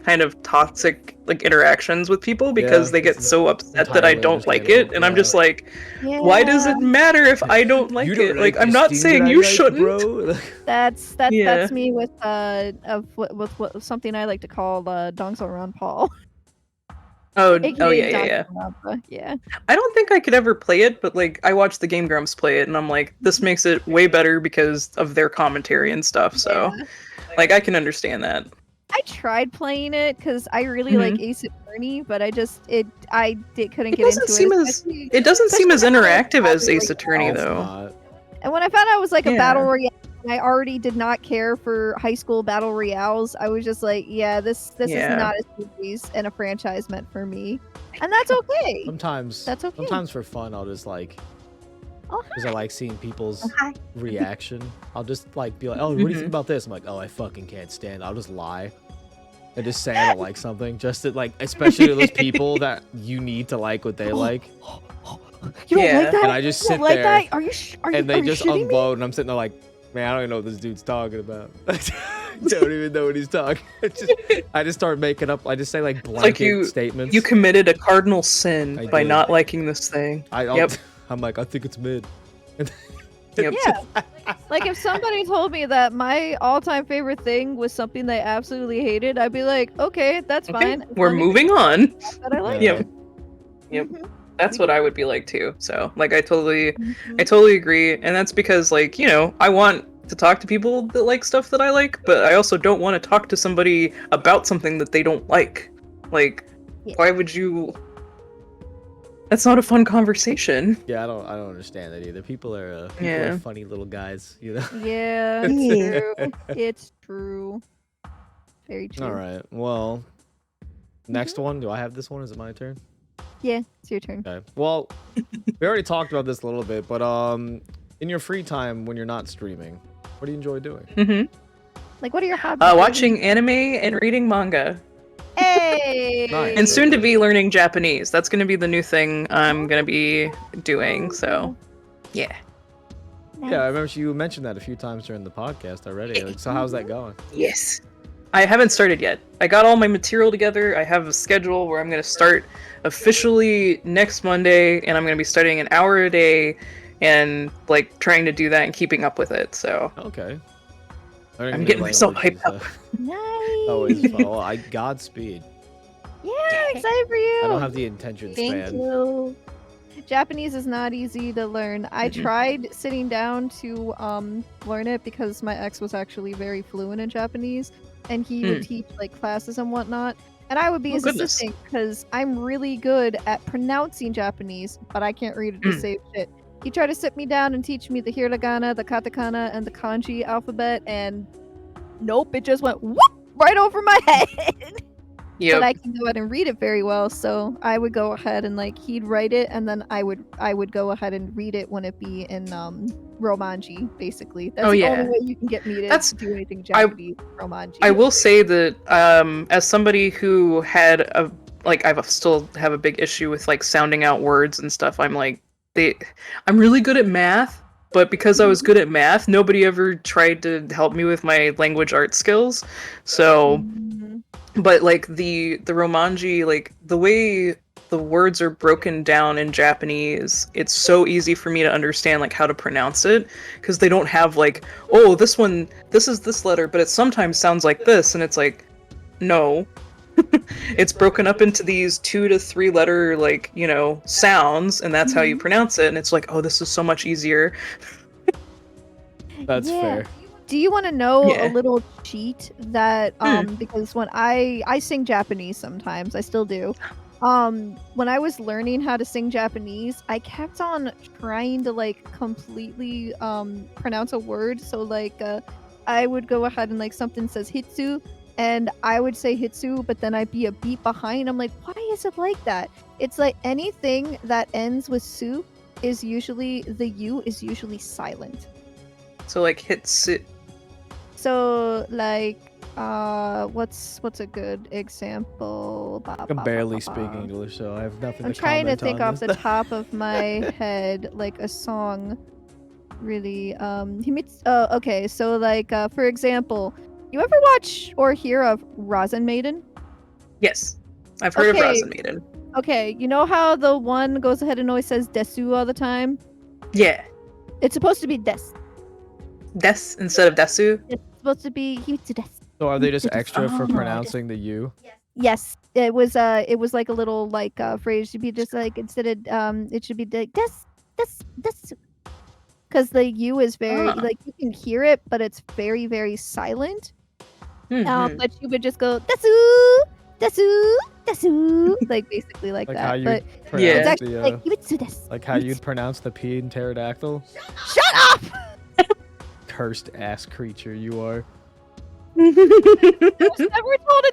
kind of toxic like interactions with people because Yeah, they get it's so upset that I entirely don't like understandable, it, and I'm yeah. just like, Yeah. why does it matter if I don't like You don't it? Like I'm this not thing saying that I you like, shouldn't. bro. That's Yeah. me with what something I like to call Dongso Paul. Oh, AKA yeah. Danganronpa, yeah. I don't think I could ever play it, but like I watched the Game Grumps play it, and I'm like, this makes it way better because of their commentary and stuff. So, Yeah. like, I can understand that. I tried playing it because I really Mhm. like Ace Attorney, but I couldn't It get doesn't into seem it. as it doesn't seem as especially when I interactive found as out, Ace like, Attorney It's though. not. And when I found out it was like a Yeah. battle royale, and I already did not care for high school battle royales. I was just like, yeah, this Yeah. is not a series and a franchise meant for me, and that's okay. Sometimes. That's okay. Sometimes for fun, I'll just like, Oh, because I like seeing people's hi. reaction. I'll just like be like, oh, what do you Mhm. think about this? I'm like, oh, I fucking can't stand it. I'll just lie and just say I don't like something, just to like, especially to those people that you need to like what they like, You don't Yeah. like that? and I just You sit don't like there that? Are you? Are and you? they Are just you shitting me? unload, and I'm sitting there like, man, I don't even know what this dude's talking about. I don't even know what he's talking. I just start making up. I just say like blanket you- statements. You committed a cardinal sin I by did. not liking this thing. Yep. I'm like, I think it's mid. Yep. Yeah. Like if somebody told me that my all-time favorite thing was something they absolutely hated, I'd be like, okay, that's Okay, fine. as we're long as moving on. it's not that I like Yeah. it. Yep. Mhm. That's what I would be like too. So, like, I totally Mhm. agree, and that's because, like, I want to talk to people that like stuff that I like, but I also don't want to talk to somebody about something that they don't like. Like, Why would you? That's not a fun conversation. Yeah, I don't understand that either. People are Yeah. funny little guys, you know. Yeah, it's Yeah. true. It's true. Very true. All right. Well, next one. Do I have this one? Is it my turn? Yeah, it's your turn. Okay. Well, we already talked about this a little bit, but in your free time when you're not streaming, what do you enjoy doing? Mm-hmm. Like, what are your hobbies? Watching anime and reading manga. Hey! Nice. And soon to be learning Japanese. That's going to be the new thing I'm going to be doing. So, yeah. Yeah, I remember you mentioned that a few times during the podcast already. Like, so how's that going? Yes. I haven't started yet. I got all my material together. I have a schedule where I'm going to start officially next Monday, and I'm going to be studying an hour a day and like trying to do that and keeping up with it. So, Okay. I'm getting myself hyped up. Nice. Always fun. Well, Godspeed. Yeah, excited for you. I don't have the attention Thank span. you. Japanese is not easy to learn. I tried sitting down to learn it because my ex was actually very fluent in Japanese, and he would teach like classes and whatnot. And I would be his assistant because I'm really good at pronouncing Japanese, but I can't read it to save shit. He tried to sit me down and teach me the hiragana, the katakana, and the kanji alphabet, and nope, it just went whoop right over my head. But I can go ahead and read it very well, so I would go ahead and like he'd write it, and then I would go ahead and read it when it be in Romanji, basically. That's the only way you can get me to do anything Japanese. Romanji. I will say that as somebody who had I still have a big issue with like sounding out words and stuff. I'm really good at math, but because I was good at math, nobody ever tried to help me with my language art skills. So, but like the Romanji, like the way the words are broken down in Japanese, it's so easy for me to understand like how to pronounce it, because they don't have like, oh, this is this letter, but it sometimes sounds like this, and it's like, no. It's broken up into these 2 to 3 letter like, sounds, and that's how you pronounce it, and it's like, oh, this is so much easier. That's fair. Do you want to know a little cheat that because when I sing Japanese sometimes, I still do. When I was learning how to sing Japanese, I kept on trying to like completely pronounce a word. So like I would go ahead and like something says hitsu, and I would say hitsu, but then I'd be a beat behind. I'm like, why is it like that? It's like anything that ends with su is usually, the u is usually silent. So like hitsu. So like what's a good example? I can barely speak English, so I have nothing I'm to trying to comment think on off this. the top of my head like a song really okay, so like for example, you ever watch or hear of Rasen Maiden? Yes. I've heard of Rasen Maiden. Okay, you know how the one goes ahead and always says desu all the time? Yeah. It's supposed to be des. Des instead of desu? It's supposed to be himitsu desu. So are they just extra for pronouncing the U? Yes. It was like a little like phrase to be just like instead of it should be like des. Because the U is very like you can hear it, but it's very, very silent. But you would just go desu, desu, desu, like basically like that. How you but pronounce it's actually the, like himitsu desu. like how you'd pronounce the P in pterodactyl? Shut up! Cursed ass creature you are. I was never told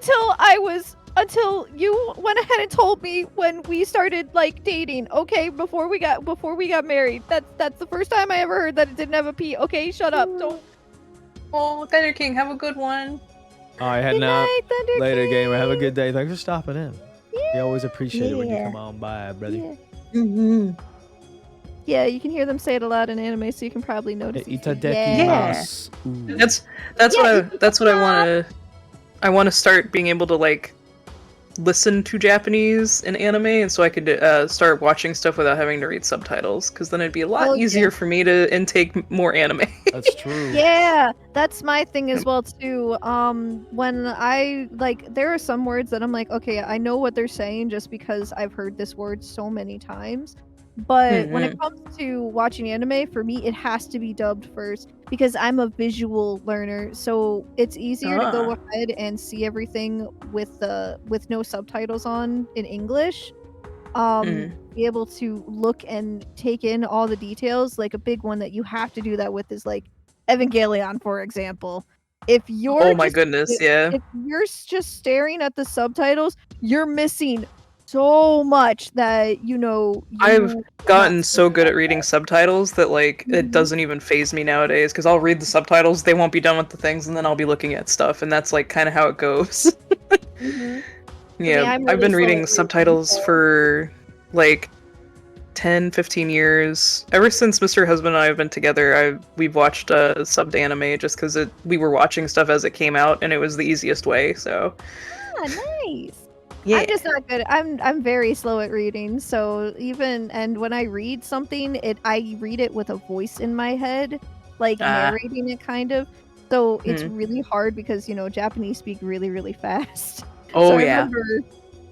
until you went ahead and told me when we started like dating. Okay, before we got married. That's the first time I ever heard that it didn't have a P. Okay, shut up. Don't. Oh, Thunder King, have a good one. Alright, heading out. Thunder Later, King. gamer. Have a good day. Thanks for stopping in. Yeah. We always appreciate it when you come on by, brother. Yeah. Yeah, you can hear them say it a lot in anime, so you can probably notice. Itadekimasu. That's what I want to start being able to like listen to Japanese in anime, and so I could start watching stuff without having to read subtitles, because then it'd be a lot easier for me to intake more anime. That's true. Yeah, that's my thing as well too. When I like, there are some words that I'm like, okay, I know what they're saying just because I've heard this word so many times. But when it comes to watching anime, for me, it has to be dubbed first because I'm a visual learner. So it's easier to go ahead and see everything with no subtitles on in English. Be able to look and take in all the details. Like a big one that you have to do that with is like Evangelion, for example. If you're Oh my goodness, yeah. if you're just staring at the subtitles, you're missing so much that I've gotten so good at reading that. subtitles that like it Mhm. doesn't even phase me nowadays because I'll read the subtitles, they won't be done with the things, and then I'll be looking at stuff, and that's like kind of how it goes. Mhm. Yeah, I'm I've really been slow reading at reading, subtitles so for like 10, 15 years. Ever since Mr. Husband and I have been together, we've watched subbed anime just because we were watching stuff as it came out, and it was the easiest way. So nice. yeah, I'm just not good. I'm very slow at reading. So and when I read something, I read it with a voice in my head, like narrating it kind of. So it's really hard because Japanese speak really really fast. So oh I yeah. remember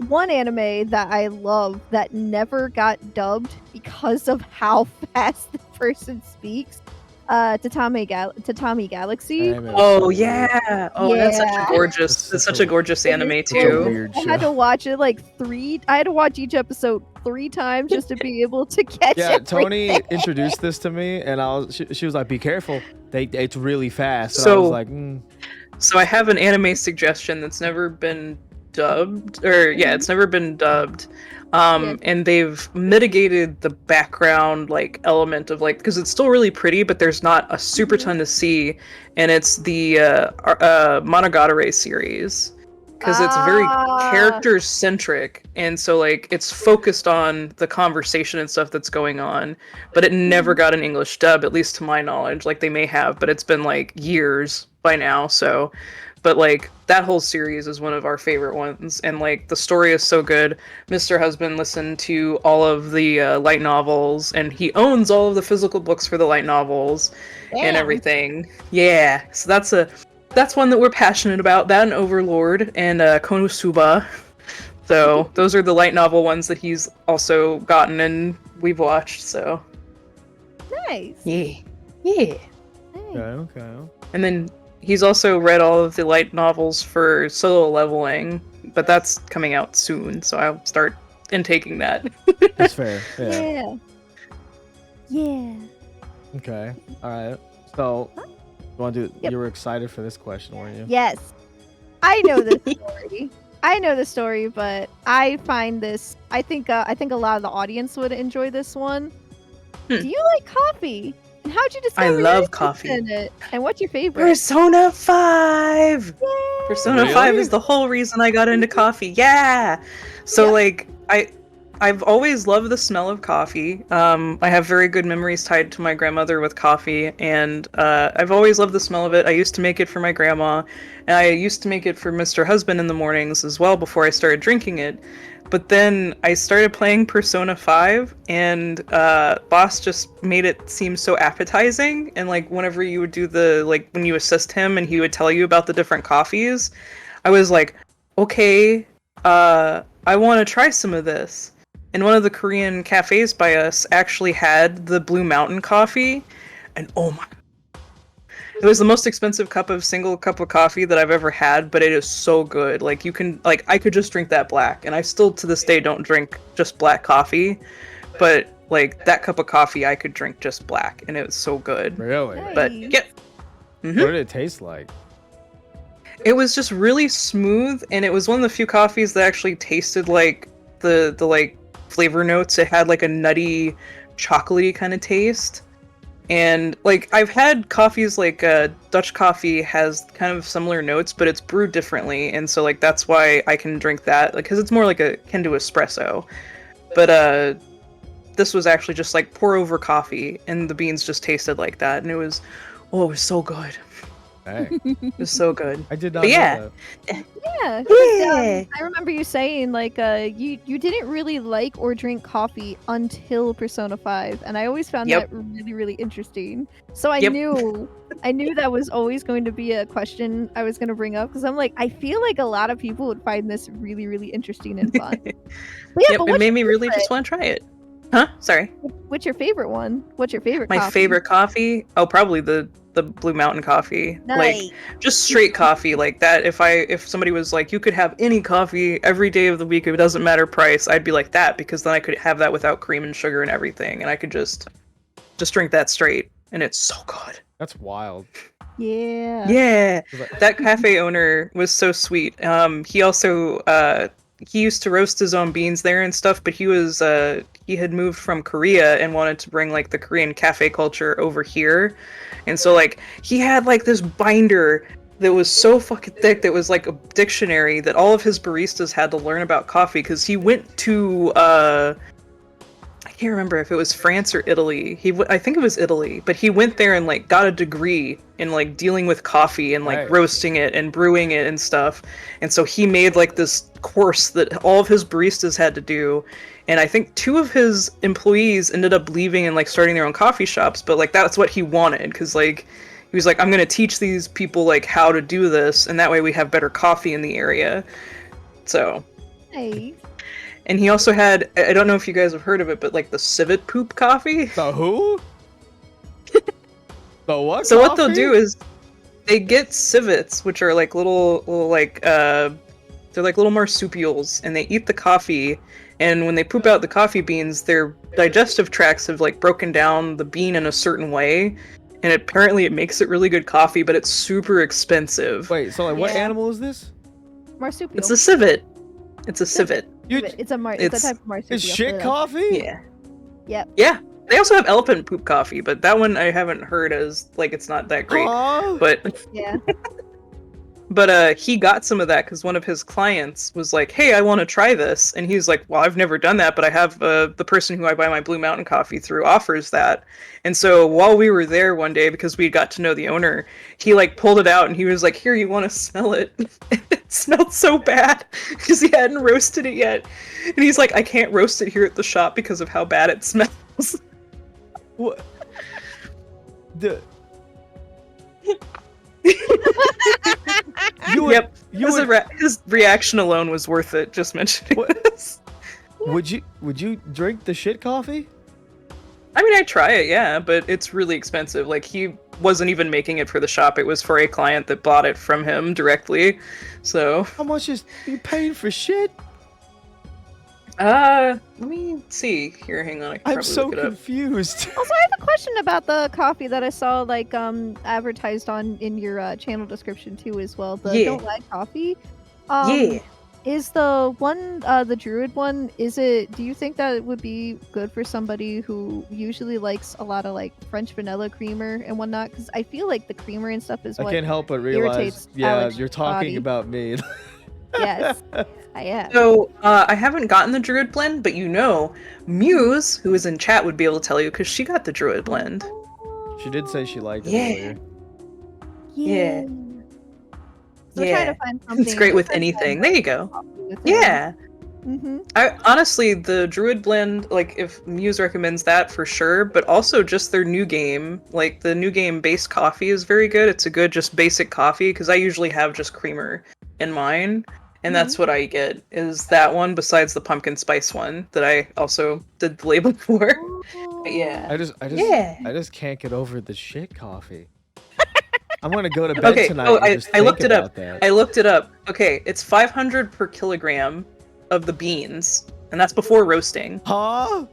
one anime that I love that never got dubbed because of how fast the person speaks. Tatami Galaxy. Anime is Oh so weird. yeah. Oh, that's such a Yeah. gorgeous. That's such a gorgeous It is anime so too. weird. Weird I had show. to watch it I had to watch each episode 3 times just to be able to catch Yeah, everything. Tony introduced this to me, and she was like, "Be careful, it's really fast." And I was So like, So I have an anime suggestion that's never been dubbed, or yeah, it's never been dubbed. Yeah. And they've mitigated the background like element of like because it's still really pretty, but there's not a super ton to see, and it's the Monogatari series because it's very Ah. character centric, and so like it's focused on the conversation and stuff that's going on, but it never got an English dub, at least to my knowledge. Like they may have, but it's been like years by now. So, but like that whole series is one of our favorite ones, and like the story is so good. Mr. Husband listened to all of the light novels, and he owns all of the physical books for the light novels and Damn. everything. Yeah, so that's one that we're passionate about. That and Overlord and Konosuba. So those are the light novel ones that he's also gotten and we've watched. So Nice. yeah, yeah. okay. And then he's also read all of the light novels for Solo Leveling, but that's coming out soon, so I'll start intaking that. That's fair. Yeah. Yeah. Yeah. Okay. All right. So, you want to do? Yep. You were excited for this question, weren't you? Yes. I know this story. I know the story, but I find this. I think a lot of the audience would enjoy this one. Do you like coffee? And how'd you discover I your love interest coffee. in it? And what's your favorite? Persona 5! Yay! Persona 5 Really? is the whole reason I got into coffee. Yeah! So, Yeah. like, I've always loved the smell of coffee. I have very good memories tied to my grandmother with coffee, and I've always loved the smell of it. I used to make it for my grandma, and I used to make it for Mr. Husband in the mornings as well before I started drinking it. But then I started playing Persona 5, and Boss just made it seem so appetizing. And like whenever you would do when you assist him and he would tell you about the different coffees, I was like, okay, I want to try some of this. And one of the Korean cafes by us actually had the Blue Mountain coffee, and oh my. It was the most expensive single cup of coffee that I've ever had, but it is so good. Like I could just drink that black, and I still to this day don't drink just black coffee, but like that cup of coffee I could drink just black, and it was so good. Really? But Nice. yeah, What did it taste like? it was just really smooth, and it was one of the few coffees that actually tasted like the like flavor notes. It had like a nutty, chocolatey kind of taste. And like I've had coffees like Dutch coffee has kind of similar notes, but it's brewed differently, and so like that's why I can drink that, like because it's more like akin to espresso. But this was actually just like pour over coffee, and the beans just tasted like that, and it was so good. Dang. It was so good. I did not But know yeah. that. Yeah. 'Cause, Yeah. I remember you saying like you didn't really like or drink coffee until Persona 5, and I always found Yep. that really really interesting. So I Yep. knew that was always going to be a question I was going to bring up because I'm like I feel like a lot of people would find this really really interesting and fun. But yeah, Yep, but it what's made your me really favorite? just want to try it. Huh? Sorry. What's your favorite one? What's your favorite My coffee? favorite coffee? Oh, probably the Blue Mountain coffee. Like Nice. just straight coffee like that. If somebody was like, you could have any coffee every day of the week, it doesn't matter price, I'd be like that, because then I could have that without cream and sugar and everything, and I could just drink that straight, and it's so good. That's wild. Yeah. Yeah. Like- That cafe owner was so sweet. He also he used to roast his own beans there and stuff, but he had moved from Korea and wanted to bring like the Korean cafe culture over here. And so like he had like this binder that was so fucking thick that was like a dictionary that all of his baristas had to learn about coffee, because he went to I can't remember if it was France or Italy. I think it was Italy, but he went there and like got a degree in like dealing with coffee and like Right. roasting it and brewing it and stuff. And so he made like this course that all of his baristas had to do. And I think 2 of his employees ended up leaving and like starting their own coffee shops, but like that's what he wanted, because like he was like, I'm gonna teach these people like how to do this, and that way we have better coffee in the area. So Nice. and he also had, I don't know if you guys have heard of it, but like the civet poop coffee. The who? The what? So what they'll coffee? do is they get civets, which are like little like they're like little marsupials, and they eat the coffee, and when they poop out the coffee beans, their digestive tracts have like broken down the bean in a certain way, and apparently it makes it really good coffee, but it's super expensive. Wait, so like, what Yeah. animal is this? Marsupial. It's a civet. It's a civet. It's a it's- type of marsupial. It's shit so- coffee? Yeah. Yep. Yeah. They also have elephant poop coffee, but that one I haven't heard as like it's not that great. Huh? But Yeah. he got some of that because one of his clients was like, hey, I want to try this. And he's like, well, I've never done that, but I have the person who I buy my Blue Mountain coffee through offers that. And so while we were there one day, because we got to know the owner, he like pulled it out and he was like, here, you want to smell it? It smelled so bad because he hadn't roasted it yet. And he's like, I can't roast it here at the shop because of how bad it smells. What? The... you would, Yep. You would, His reaction alone was worth it, just mentioning What? this. would you drink the shit coffee? I mean, I try it, yeah, but it's really expensive. Like, he wasn't even making it for the shop. It was for a client that bought it from him directly. So, How much is you paying for shit? let me see. Here, hang on. I can I'm probably so look it up. confused. Also, I have a question about the coffee that I saw like advertised on in your channel description too as well. The Yeah. Don't Lag coffee. Yeah. Is the one the Druid one? Is it? Do you think that it would be good for somebody who usually likes a lot of like French vanilla creamer and whatnot? Because I feel like the creamer and stuff is I what. can't help but realize, irritates yeah, Alex's you're talking body. about me. Yes, I am. So, I haven't gotten the Druid blend, but you know, Muse, who is in chat, would be able to tell you because she got the Druid blend. She did say she liked it Yeah. earlier. Yeah. So we're trying to find something. It's great with anything. There you go. Yeah. Mm-hmm. I honestly, the Druid blend, like if Muse recommends that for sure, but also just their new game, like the new game based coffee is very good. It's a good just basic coffee because I usually have just creamer in mine, and that's what I get is that one besides the pumpkin spice one that I also did the label for. But yeah. I just can't get over the shit coffee. I'm gonna go to bed Okay. tonight. Oh, and I just looked think it up. about that. I looked it up. Okay, it's 500 per kilogram of the beans, and that's before roasting. Huh?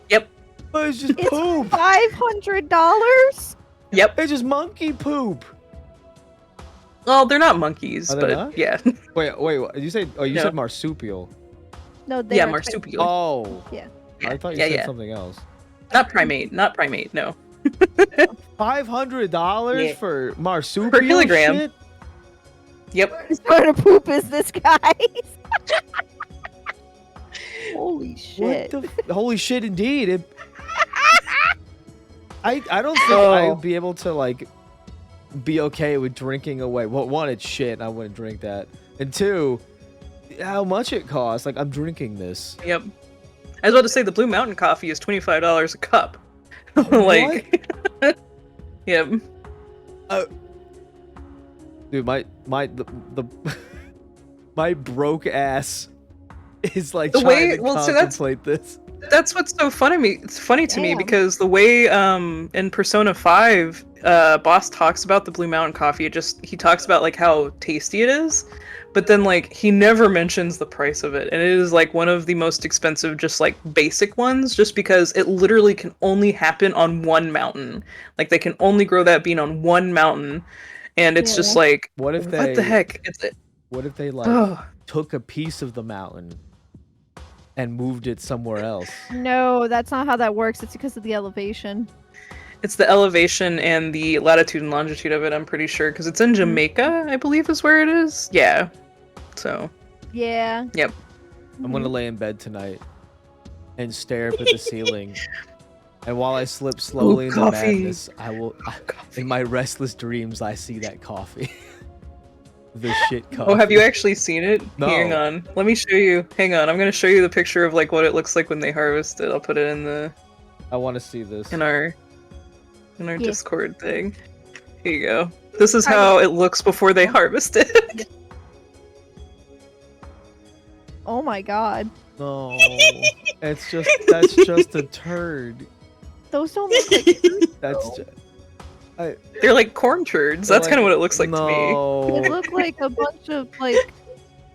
Yep. Oh, it's just It's poop. $500. Yep. It's just monkey poop. Well, they're not monkeys, Are they but not? yeah. Wait, what? You said? Oh, you No. said marsupial. No, they Yeah, were marsupial. Oh. Yeah. I thought you Yeah, said yeah. something else. Not primate, no. $500 Yeah. for marsupial Per kilogram. shit? Yep. What sort of poop is this, guys? Holy shit. What the? Holy shit! Indeed. I don't think Oh. I'd be able to like be okay with drinking away. Well, one, it's shit. And I wouldn't drink that. And two, how much it costs. Like I'm drinking this. Yep. I was about to say the Blue Mountain coffee is $25 a cup. Like, yep. Dude, my my broke ass is like The trying way- to well, so that's- contemplate this. That's what's so funny. It's funny to me Damn. because the way in Persona 5, Boss talks about the Blue Mountain coffee, he talks about like how tasty it is, but then like he never mentions the price of it, and it is like one of the most expensive, just like basic ones, just because it literally can only happen on one mountain. Like they can only grow that bean on one mountain, and it's just Yeah. like, What if what the heck? What if they like Oh. took a piece of the mountain and moved it somewhere else? No, that's not how that works. It's because of the elevation. It's the elevation and the latitude and longitude of it, I'm pretty sure, because it's in Jamaica, I believe is where it is. Yeah. So. Yeah. Yep. I'm gonna lay in bed tonight and stare up at the ceiling. And while I slip slowly into coffee. madness, I will. In my restless dreams, I see that coffee. The shit coffee. Oh, have you actually seen it? No. Hang on. Let me show you. Hang on. I'm gonna show you the picture of like what it looks like when they harvest it. I'll put it in the I want to see this. in our Yeah. Discord thing. Here you go. This is how it looks before they harvest it. Oh my god. No, that's just a turd. Those don't look like fruit. That's just, They're like corn turds. That's kind of what it looks like to me. no. They look like a bunch of like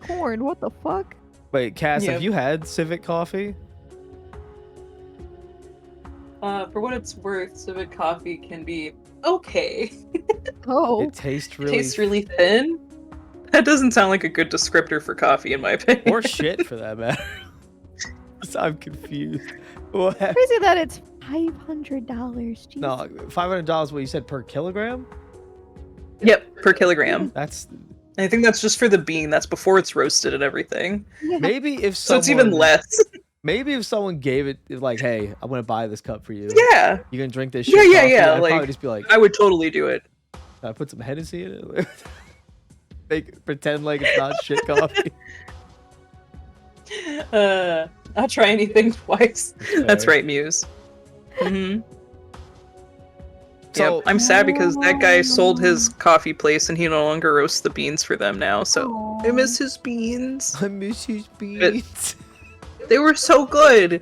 corn. What the fuck? Wait, Cass, Yeah. have you had Civic coffee? For what it's worth, Civic coffee can be okay. Oh. It tastes It really tastes really thin. That doesn't sound like a good descriptor for coffee, in my opinion. or shit for that matter. I'm confused. What? Crazy that it's $500. No, $500. What you said per kilogram? Yep, per kilogram. That's I think that's just for the bean. That's before it's roasted and everything. maybe if So someone, it's even less. Maybe if someone gave it like, hey, I'm gonna buy this cup for you. Yeah, You can drink this shit. Yeah, yeah, coffee, yeah, I'd like- probably just be like, I would totally do it. I put some Hennessy in it. Pretend like it's not shit coffee. I'll try anything twice. That's fair. right, Muse. Mm-hmm. So Yep. I'm sad because that guy sold his coffee place and he no longer roasts the beans for them now. So I miss his beans. I miss his beans. They were so good.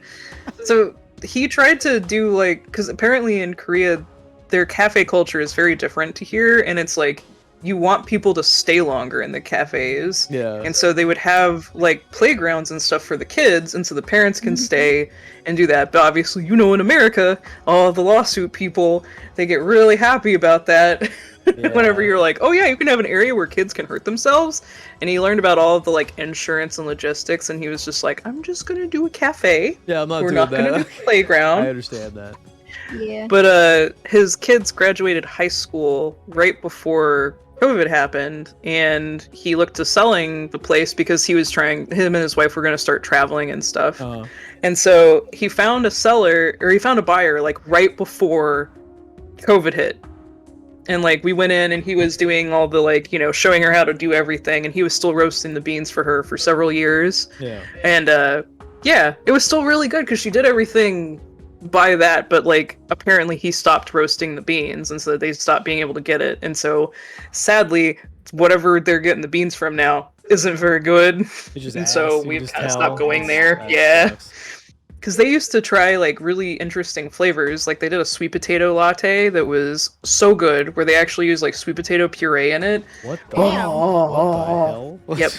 So he tried to do like, because apparently in Korea, their cafe culture is very different to here, and it's like you want people to stay longer in the cafes. Yeah. And so they would have like playgrounds and stuff for the kids, and so the parents can stay and do that. But obviously, you know, in America, all the lawsuit people, they get really happy about that. Whenever Yeah. you're like, oh yeah, you can have an area where kids can hurt themselves. And he learned about all of the like insurance and logistics, and he was just like, I'm just gonna do a cafe. Yeah, I'm not We're doing not that. gonna do a playground. I understand that. Yeah. But his kids graduated high school right before COVID happened, and he looked to selling the place because him and his wife were going to start traveling and stuff. And so he found a buyer like right before COVID hit. And like we went in and he was doing all the like, you know, showing her how to do everything, and he was still roasting the beans for her for several years. Yeah. And yeah, it was still really good because she did everything by that, but like apparently he stopped roasting the beans, and so they stopped being able to get it. And so sadly, whatever they're getting the beans from now isn't very good. It's just And ass, so you can we've just kind of tell. stopped going there. That Yeah. sucks. Because they used to try like really interesting flavors. Like they did a sweet potato latte that was so good, where they actually used like sweet potato puree in it. What the, Damn. what the hell? Yep.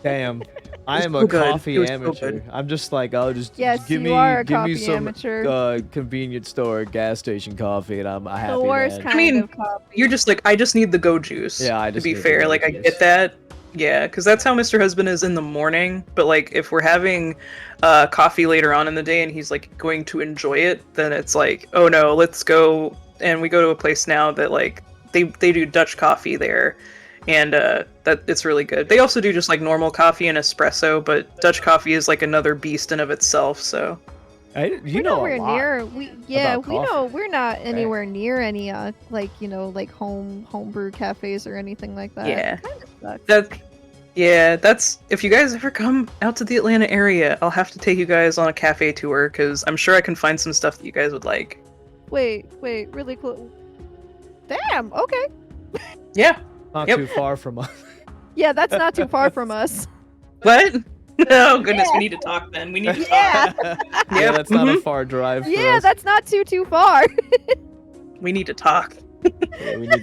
Damn. I am so a good. It coffee was so amateur. good. I'm just like, oh, just Yes, give you me are a give me coffee some amateur. convenience store, gas station coffee, and I'm a happy The worst man. kind I mean, of coffee. You're just like, I just need the go juice. Yeah, I to just be need the fair, go like I juice. get that. Yeah, because that's how Mr. Husband is in the morning. But like, if we're having coffee later on in the day and he's like going to enjoy it, then it's like, oh no, let's go. And we go to a place now that like they do Dutch coffee there, and that it's really good. They also do just like normal coffee and espresso, but Dutch coffee is like another beast in of itself. So You we're know nowhere a lot. near. We about know coffee. we're not anywhere near any like like homebrew cafes or anything like that. Yeah. Kind of sucks. that's if you guys ever come out to the Atlanta area, I'll have to take you guys on a cafe tour because I'm sure I can find some stuff that you guys would like. Wait, really close. Damn. Okay. Yeah. Not Yep. too far from us. Yeah, that's not too far from us. What? Oh goodness, Yeah. we need to talk then. We need to talk. Yeah. Yeah, Yep, that's not a mhm. far drive for Yeah, us. that's not too far. We need to talk. Yeah, we need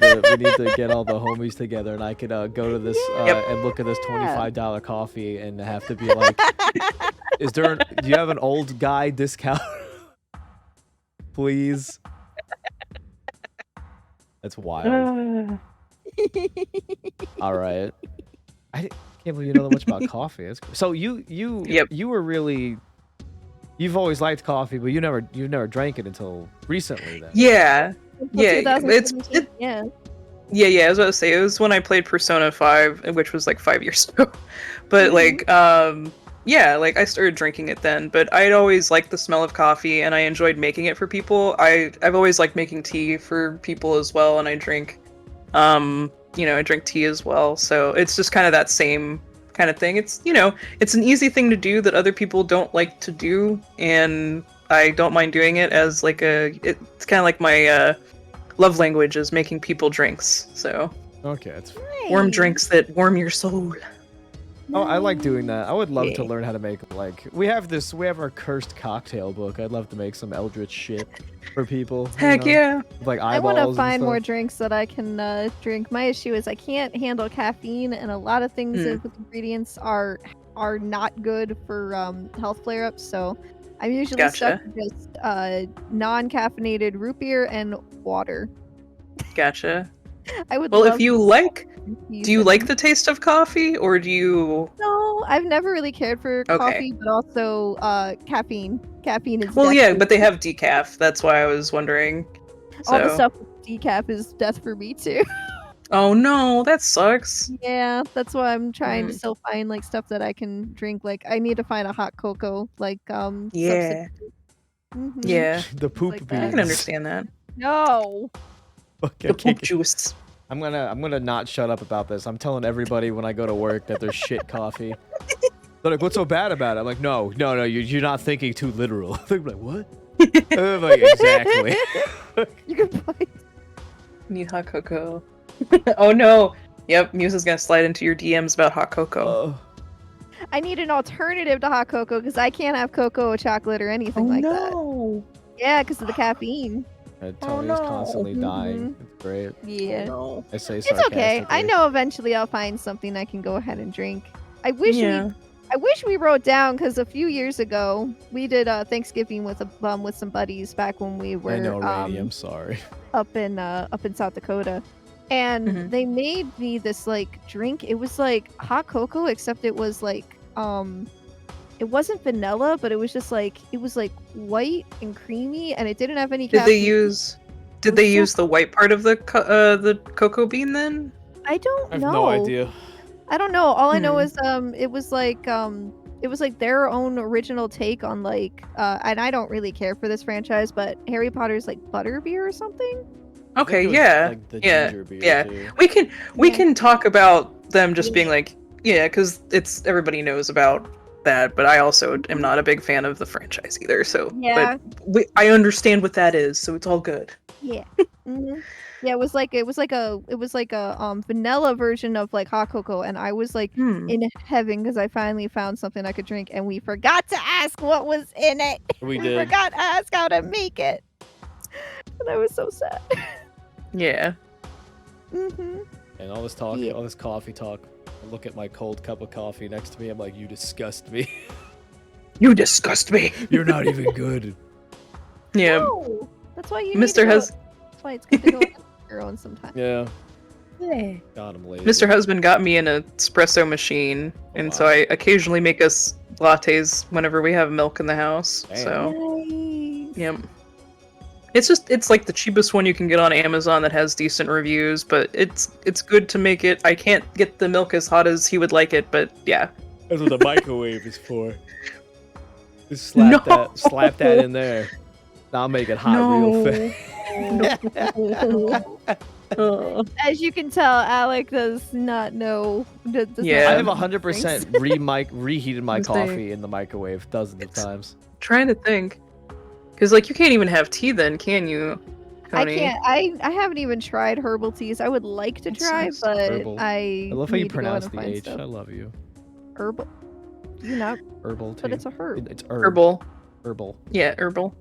to get all the homies together, and I could go to this Yep. and look at this Yeah. $25 coffee, and have to be like, do you have an old guy discount? Please. That's wild. All right. I can't believe you know that much about coffee. So Yep. you were really, you've always liked coffee, but you never drank it until recently then. Yeah. Until Yeah, 2017, yeah. Yeah, I was about to say, it was when I played Persona 5, which was like 5 years ago. But like, yeah, like I started drinking it then, but I'd always liked the smell of coffee and I enjoyed making it for people. I've always liked making tea for people as well, and I drink I drink tea as well. So it's just kind of that same kind of thing. It's, it's an easy thing to do that other people don't like to do, and I don't mind doing it as like it's kind of like my love language is making people drinks. So Okay, that's warm drinks that warm your soul. Oh, I like doing that. I would love to Yeah. learn how to make, like, we have our cursed cocktail book. I'd love to make some eldritch shit for people. Heck yeah. Like I eyeballs. want to find and more stuff. drinks that I can drink. My issue is I can't handle caffeine, and a lot of things Mm. with ingredients are not good for health flare-ups. So I'm usually Gotcha. stuck with just non-caffeinated root beer and water. Gotcha. I would. Well, love if you to like, use do you them. like the taste of coffee, or do you? No, I've never really cared for Okay. coffee, but also caffeine. Caffeine is Well, death yeah, for but they me. have decaf. That's why I was wondering. All the So- stuff with decaf is death for me too. Oh no, that sucks. Yeah, that's why I'm trying to Mm. still find like stuff that I can drink. Like I need to find a hot cocoa, like Yeah. substitute. Mhm. Yeah. The poop like beans. that. I can understand that. No. Okay, The poop juice. I'm gonna not shut up about this. I'm telling everybody when I go to work that there's shit coffee. They're like, "What's so bad about it?" I'm like, "No, you're not thinking too literal." They're like, "What?" I'm like, exactly. You can buy. Need hot cocoa. Oh no. Yep, Muse is gonna slide into your DMs about hot cocoa. Oh, I need an alternative to hot cocoa because I can't have cocoa or chocolate or anything like that. Yeah, because of the caffeine. Tony is constantly dying. Mhm. It's great. Yeah. No. I say It's okay. I sarcastically. know eventually I'll find something I can go ahead and drink. I wish Yeah. we wrote down because a few years ago we did Thanksgiving with some buddies back when we were I know, Rainy. I'm sorry. up in South Dakota, and Mhm. they made me this like drink. It was like hot cocoa, except it was like it wasn't vanilla, but it was just like white and creamy, and it didn't have any Did they caffeine. use? Did was they so- use the white part of the cocoa bean then? I don't I have know. no idea. I don't know. All I know Hmm. is it was like their own original take on like and I don't really care for this franchise, but Harry Potter's like butterbeer or something. I think Okay, it was, yeah, like, the yeah, ginger beer, yeah. too. We Yeah. can talk about them just Yeah. being like, yeah, because it's everybody knows about that, but I also am not a big fan of the franchise either. So, Yeah. but I understand what that is, so it's all good. Yeah. hmm Yeah, it was like a vanilla version of like hot cocoa, and I was like Hmm. in heaven because I finally found something I could drink, and we forgot to ask what was in it. We We did. forgot to ask how to make it, and I was so sad. Yeah. hmm And all this talk, Yeah. all this coffee talk. I look at my cold cup of coffee next to me. I'm like, you disgust me. You disgust me. You're not even good. Yeah. No, that's why you need Mr. to go- Hus- That's why it's good to go on your own sometimes. Yeah. God, I'm lazy. Mr. Husband got me an espresso machine, and so Wow. I occasionally make us lattes whenever we have milk in the house. Damn. So, Nice. yep. It's like the cheapest one you can get on Amazon that has decent reviews, but it's good to make it. I can't get the milk as hot as he would like it, but yeah. That's what the microwave is for. Just slap that in there. I'll make it hot real fast. As you can tell, Alec does not know. Does Yeah. not I have know 100% reheated my Mistake. coffee in the microwave dozens of It's- times. Trying to think. Because, like, you can't even have tea then, can you, I Tony? can't. I haven't even tried herbal teas. I would like to That try, sucks. but Herbal. I I love how you need to go out pronounce and the find H. I stuff. love you. Herbal. You know, Herbal too. but it's a herb. It's herb. Herbal. Herbal. Yeah, herbal.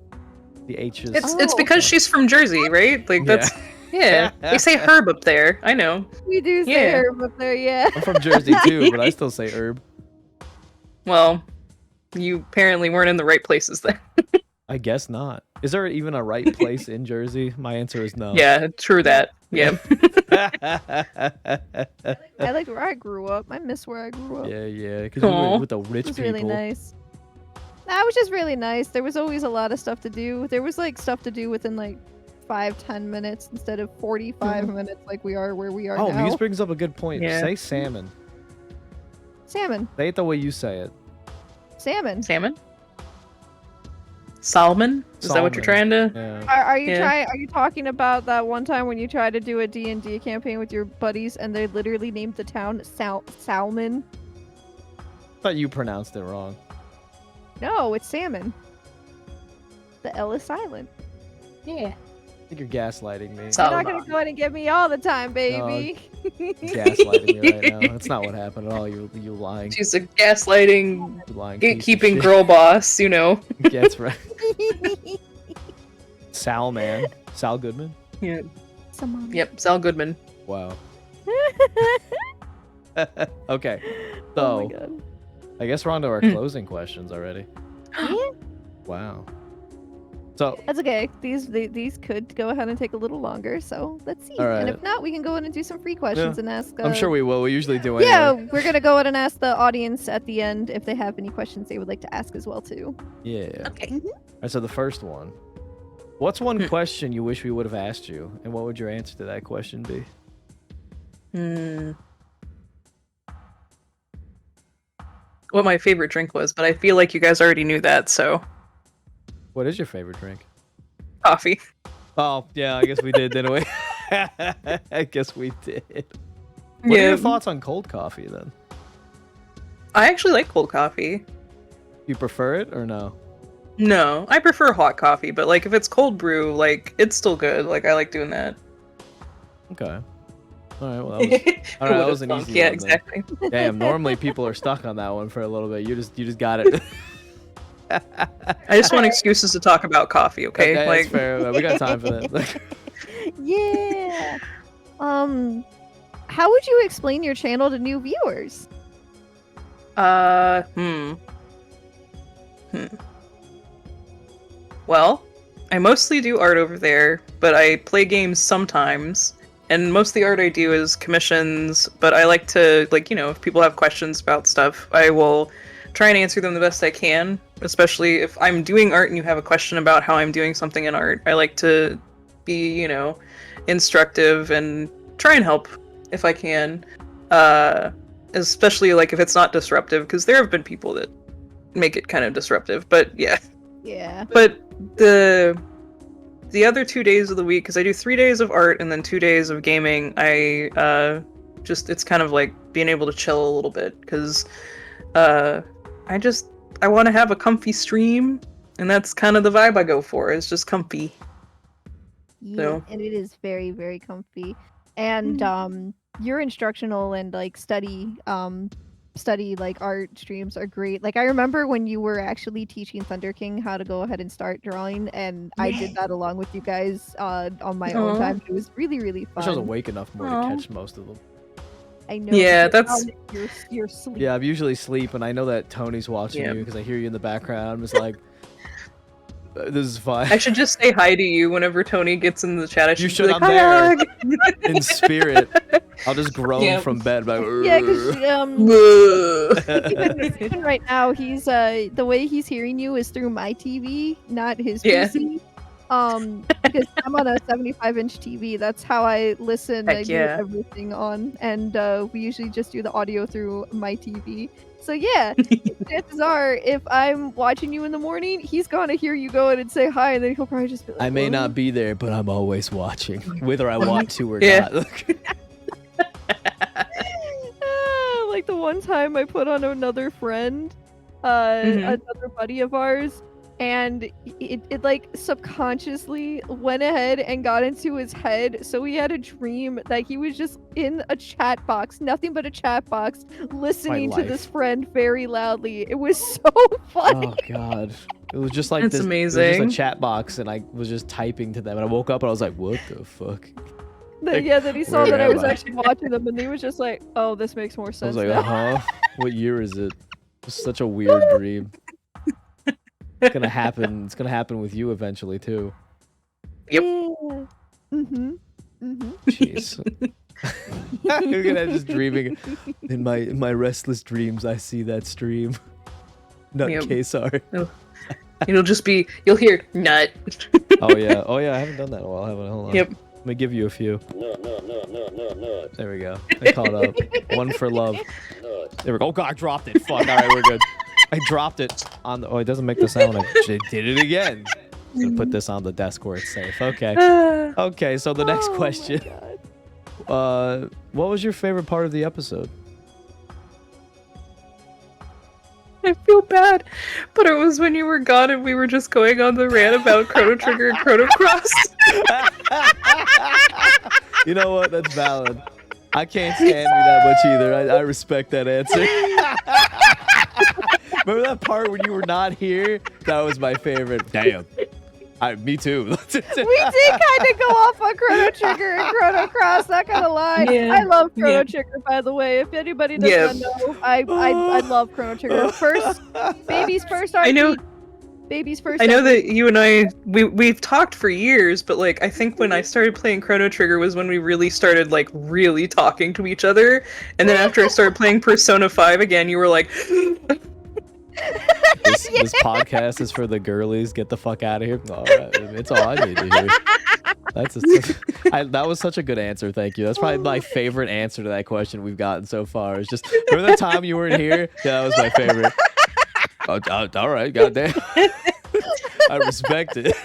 The H is. It's Oh, because okay. she's from Jersey, right? Like Yeah. that's yeah. They say herb up there. I know. We do say Yeah. herb up there, yeah. I'm from Jersey too, but I still say herb. Well, you apparently weren't in the right places then. I guess not. Is there even a right place in Jersey? My answer is no. Yeah, true that. Yeah. I liked where I grew up. I miss where I grew up. yeah. Because we were Aw. with the It rich was people. really nice. That was just really nice. There was always a lot of stuff to do. There was like stuff to do within like 5-10 minutes instead of 45 minutes like we are where we are Oh, now. Muse brings up a good point. Yeah. Say salmon. Salmon. Say it the way you say it. Salmon. Salmon? Salmon? Is that what you're trying Salmon. to? Yeah. Are you Yeah. Are you talking about that one time when you tried to do a D&D campaign with your buddies and they literally named the town Salmon? I thought you pronounced it wrong. No, it's salmon. The L is silent. Yeah. I think you're gaslighting me. You're Salmon. not gonna go ahead and get me all the time, baby. Gaslighting me right now. That's not what happened at all. You lying. She's a gaslighting, You lying piece of gatekeeping shit. girl boss, you know. That's right. Sal, man. Sal Goodman? Yeah. Someone. Yep, Sal Goodman. Wow. Okay. Oh my So, god. I guess we're on to our closing questions already. Yeah, Wow. So, that's okay. These could go ahead and take a little longer, so let's see. All And right. if not, we can go in and do some free questions and ask. I'm sure we will. We usually do anyway. Yeah, we're gonna go ahead and ask the audience at the end if they have any questions they would like to ask as well too. Yeah. Okay. All right, so the first one. What's one question you wish we would have asked you, and what would your answer to that question be? What my favorite drink was, but I feel like you guys already knew that, so What is your favorite drink? coffee. Oh, yeah, I guess we did, didn't we? I guess we did. What are Yeah. your thoughts on cold coffee, then? I actually like cold coffee. You prefer it or no? No, I prefer hot coffee, but like if it's cold brew, like it's still good. Like I like doing that. Okay. All right, well, that was, all right, that was an easy Yeah, one, then. exactly. Damn, normally people are stuck on that one for a little bit. You just got it. I just want excuses to talk about coffee, okay? That's Like fair. We got time for that. Yeah. How would you explain your channel to new viewers? Well, I mostly do art over there, but I play games sometimes. And most of the art I do is commissions, but I like to, like, you know, if people have questions about stuff, I will try and answer them the best I can, especially if I'm doing art and you have a question about how I'm doing something in art. I like to be, you know, instructive and try and help if I can. Especially, like, if it's not disruptive, because there have been people that make it kind of disruptive, but yeah. Yeah. But the other 2 days of the week, because I do 3 days of art and then 2 days of gaming, I it's kind of like being able to chill a little bit, because I want to have a comfy stream, and that's kind of the vibe I go for. It's just comfy. Yeah, So- and it is very, very comfy. And your instructional and like study like art streams are great. Like I remember when you were actually teaching Thunder King how to go ahead and start drawing, and I did that along with you guys on my own Aw. time. It was really, really I was fun. awake enough more Aw. to catch most of them. I know. Yeah, because, that's- you're sleep. Yeah, I'm usually asleep, and I know that Tony's watching Yeah. you because I hear you in the background. I'm just like, this is fine. I should just say hi to you whenever Tony gets in the chat. I should You be should, like, I'm hi. there. In spirit. I'll just groan Yeah. from bed. Like, Yeah, because Ugh. even right now he's the way he's hearing you is through my TV, not his Yeah. PC. Because I'm on a 75-inch TV. That's how I listen. Heck I do yeah. everything on, and we usually just do the audio through my TV. So yeah, chances are, if I'm watching you in the morning, he's gonna hear you go in and say hi, and then he'll probably just be like, I may "What?" not be there, but I'm always watching, whether I want to or Yeah. not. Like the one time I put on another friend, Mhm. another buddy of ours. and it like subconsciously went ahead and got into his head. So he had a dream that he was just in a chat box, nothing but a chat box, listening to this life. friend very loudly. It was so funny. Oh god. It was just like That's this. It was amazing. just a chat box, and I was just typing to them, and I woke up and I was like, "What the fuck?" Then he saw Where that I am was I? actually watching them, and he was just like, "Oh, this makes more I was sense like, now." What year is it? It's such a weird dream. It's gonna happen. It's gonna happen with you eventually too. Yep. Yeah. Mhm. Mhm. Jeez. Look at that, just dreaming. In my restless dreams, I see that stream. Nutcaseart. You'll hear nut. Oh yeah. I haven't done that in a while, haven't I? Hold on. Yep. Let me give you a few. No. There we go. I caught up. One for love. There we go. Oh god, I dropped it. Fuck. All right, we're good. I dropped it on the. Oh, it doesn't make the sound. I did it again. I'm gonna put this on the desk where it's safe. Okay. Okay. So the next Oh my question. God. What was your favorite part of the episode? I feel bad, but it was when you were gone and we were just going on the rant about Chrono Trigger and Chrono Cross. You know what? That's valid. I can't stand me that much either. I respect that answer. Remember that part when you were not here? That was my favorite. Damn. Me too. We did kind of go off on Chrono Trigger and Chrono Cross, not gonna lie. Yeah, I love Chrono yeah. Trigger, by the way. If anybody doesn't know, I love Chrono Trigger. Baby's first RPG. I know. Baby's first. I know RPG. that you and I we've talked for years, but like I think when I started playing Chrono Trigger was when we really started like really talking to each other. And then after I started playing Persona 5 again, you were like This podcast is for the girlies. Get the fuck out of here. All right. It's all I need to hear. That was such a good answer. Thank you. That's probably my favorite answer to that question we've gotten so far. It's just, remember the time you weren't here? Yeah, that was my favorite. All right. Goddamn. I respect it.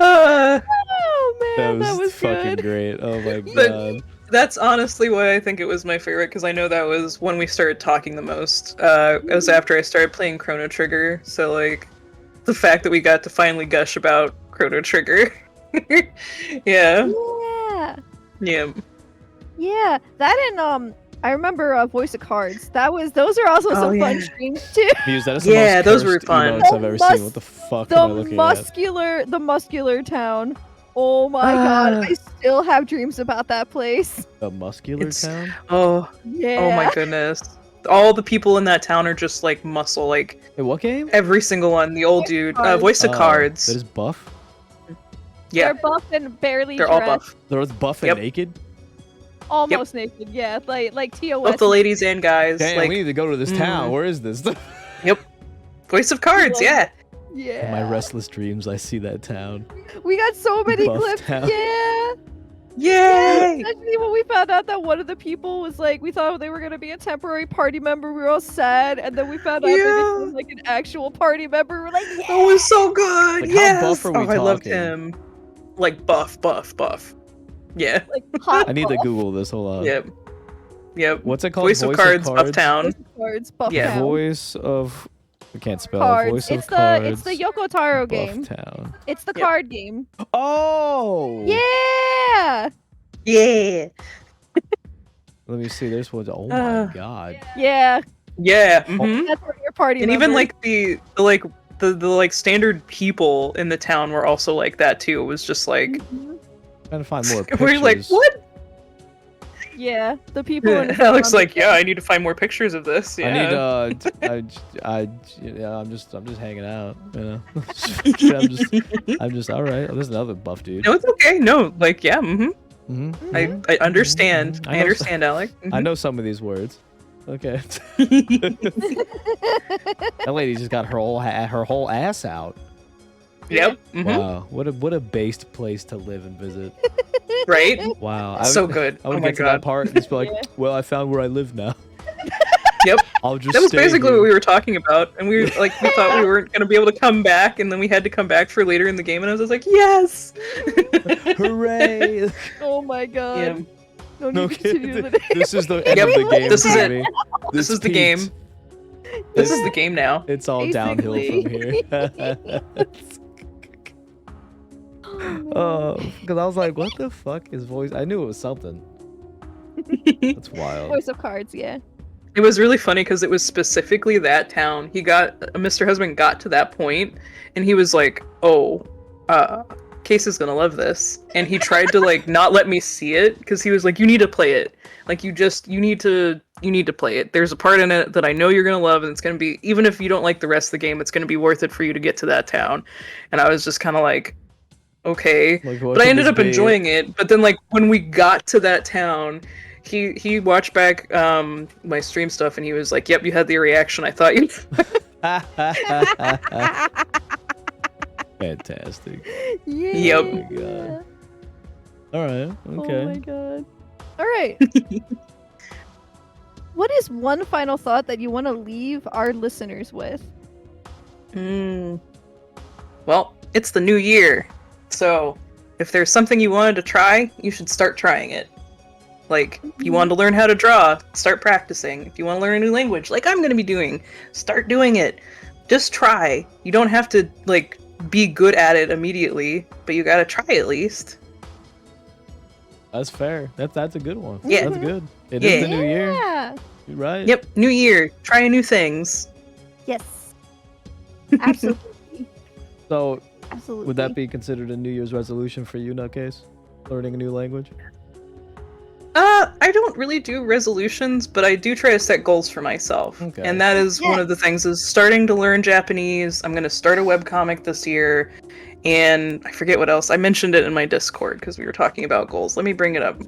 Oh man, that was fucking good. great. Oh my But- god. That's honestly why I think it was my favorite, because I know that was when we started talking the most. It was after I started playing Chrono Trigger, so like the fact that we got to finally gush about Chrono Trigger. Yeah. Yeah. Yeah. Yeah. That and I remember Voice of Cards. Those are also some fun yeah. streams too. Muse, that is the Yeah, most those were cursed fun. emotes I've ever seen. What the fuck am I looking at? The muscular town. Oh my god, I still have dreams about that place. The muscular It's- town? Oh. Yeah. Oh my goodness. All the people in that town are just like muscle, like Hey, what game? every single one. The old Voice of dude, Cards. Voice of Oh, Cards. That is buff? Yeah, They're buff and barely they're all dressed. buff. They're buff and Yep. naked? Almost naked, yeah. Like TOS. Both the ladies and guys. Damn, like we need to go to this town. Mhm. Where is this? Voice of Cards. Yeah. Yeah. In my restless dreams, I see that town. We got so many Buff clips. town. Yeah. Yay! Especially when we found out that one of the people was like, we thought they were gonna be a temporary party member. We were all sad, and then we found out they Yeah. became like an actual party member. We're like, yeah. That was so good. Like, how yes. buff are we I loved talking? him. Like buff. Yeah. Like hot I need to buff. Google this. Hold on. Yep. What's it called? Voice of Cards, Buff Town. Voice of Cards, Buff Yeah. Town. Voice of... I can't spell. Cards. Voice It's of Cards. it's the Yoko Taro Buff game. Town. It's the Yep. card game. Oh! Yeah. Yeah. Let me see. There's one. Oh Uh. my god. Yeah. Yeah. Mhm. That's where your party And member. even like the like standard people in the town were also like that too. It was just like Mhm. Trying to find more pictures. we're like, what? Yeah, the people in the Alex town- like, yeah, I need to find more pictures of this. Yeah. I need I'm just hanging out, you know. I'm just all right. There's another buff dude. No, it's okay. No, like, yeah. Mhm. I understand. Mhm. I understand, Alec. I know some of these words. Okay. That lady just got her whole ass out. Yep. Mhm. Wow, what a based place to live and visit. Right. Wow, So good. I would Oh my get to that god. part and just be like, Yeah. well, I found where I live now. Yep. I'll just. That was stay basically here. what we were talking about, and we like we thought we weren't gonna be able to come back, and then we had to come back for later in the game, and I was just like, yes. Hooray! Oh my god. Yeah. No No need to continue kidding. the This is the end Yep, of the game. this is for it. me. This is the peaked. game. This is the game now. It's all downhill from Basically. here. Oh, because I was like, what the fuck is voice? I knew it was something. That's wild. Voice of Cards, yeah. It was really funny because it was specifically that town. Mr. Husband got to that point, and he was like, "Oh, Case is gonna love this," and he tried to like not let me see it because he was like, "You need to play it. Like you need to play it. There's a part in it that I know you're gonna love, and it's gonna be even if you don't like the rest of the game, it's gonna be worth it for you to get to that town." And I was just kind of like, "Okay," Like, but I ended up enjoying it. But then like when we got to that town. He watched back my stream stuff and he was like, "Yep, you had the reaction I thought you." Fantastic. Yeah. Yep. Oh my god. All right. Okay. Oh my god. All right. What is one final thought that you want to leave our listeners with? Well, it's the new year, so if there's something you wanted to try, you should start trying it. Like, if you want to learn how to draw, start practicing. If you want to learn a new language, like I'm going to be doing, start doing it. Just try. You don't have to, like, be good at it immediately, but you got to try at least. That's fair. That's a good one. Yeah. That's good. It is the new year. Yeah. You're right. Yep, new year. Try new things. Yes. Absolutely. So, Absolutely. would that be considered a New Year's resolution for you, Nutcase? Learning a new language? I don't really do resolutions, but I do try to set goals for myself. Okay. And that is one of the things is starting to learn Japanese. I'm going to start a webcomic this year. And I forget what else. I mentioned it in my Discord because we were talking about goals. Let me bring it up.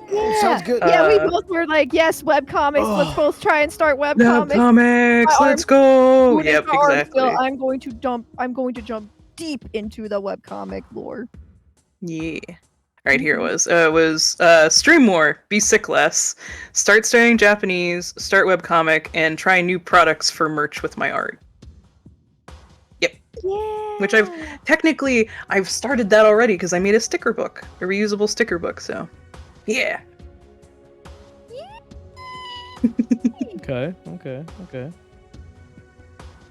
Yeah. Sounds good. Yeah, we both were like, yes, webcomics. Let's both try and start webcomics. Webcomics, My let's go! Put Yep, into art exactly. skill, I'm going to jump deep into the webcomic lore. Yeah. Alright, here it was. It was stream more, be sick less, start studying Japanese, start webcomic, and try new products for merch with my art. Yep. Yeah. Which I've started that already because I made a sticker book, a reusable sticker book, so yeah. Okay.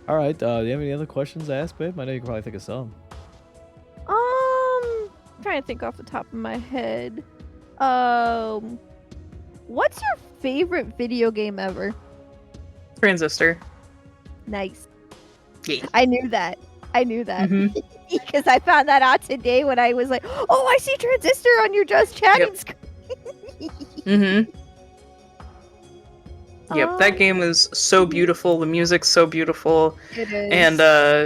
All right. Do you have any other questions to ask, babe? I know you can probably think of some. Trying to think off the top of my head. What's your favorite video game ever? Transistor. Nice. Yeah. I knew that. Mhm. Because I found that out today when I was like, oh, I see Transistor on your Just Chatting Yep. screen. Mm-hmm. Yep, that game is so beautiful. The music's so beautiful. It is. And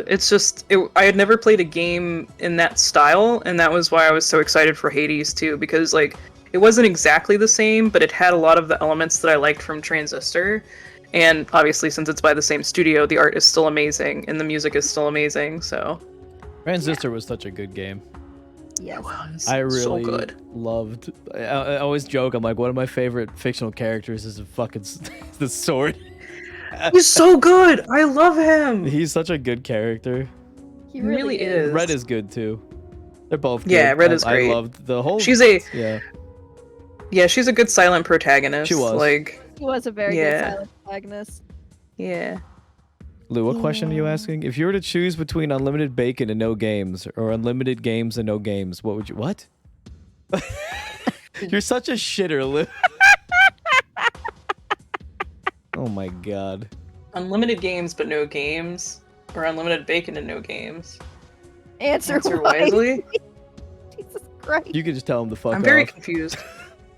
it's just, I had never played a game in that style, and that was why I was so excited for Hades too, because like it wasn't exactly the same, but it had a lot of the elements that I liked from Transistor. And obviously, since it's by the same studio, the art is still amazing, and the music is still amazing. So Transistor was such a good game. Yes. I really so good. loved. I always joke. I'm like, one of my favorite fictional characters is a fucking the sword. He's so good. I love him. He's such a good character. He really is. Red is good too. They're both good. Yeah, Red is I great. loved the whole. She's a good silent protagonist. She was. He was a very good silent protagonist. Yeah. Lou, what question are you asking? If you were to choose between unlimited bacon and no games, or unlimited games and no games, what would you? What? You're such a shitter, Lou. Oh my god. Unlimited games but no games, or unlimited bacon and no games. Answer wisely. Jesus Christ. You could just tell him to fuck I'm very off. confused.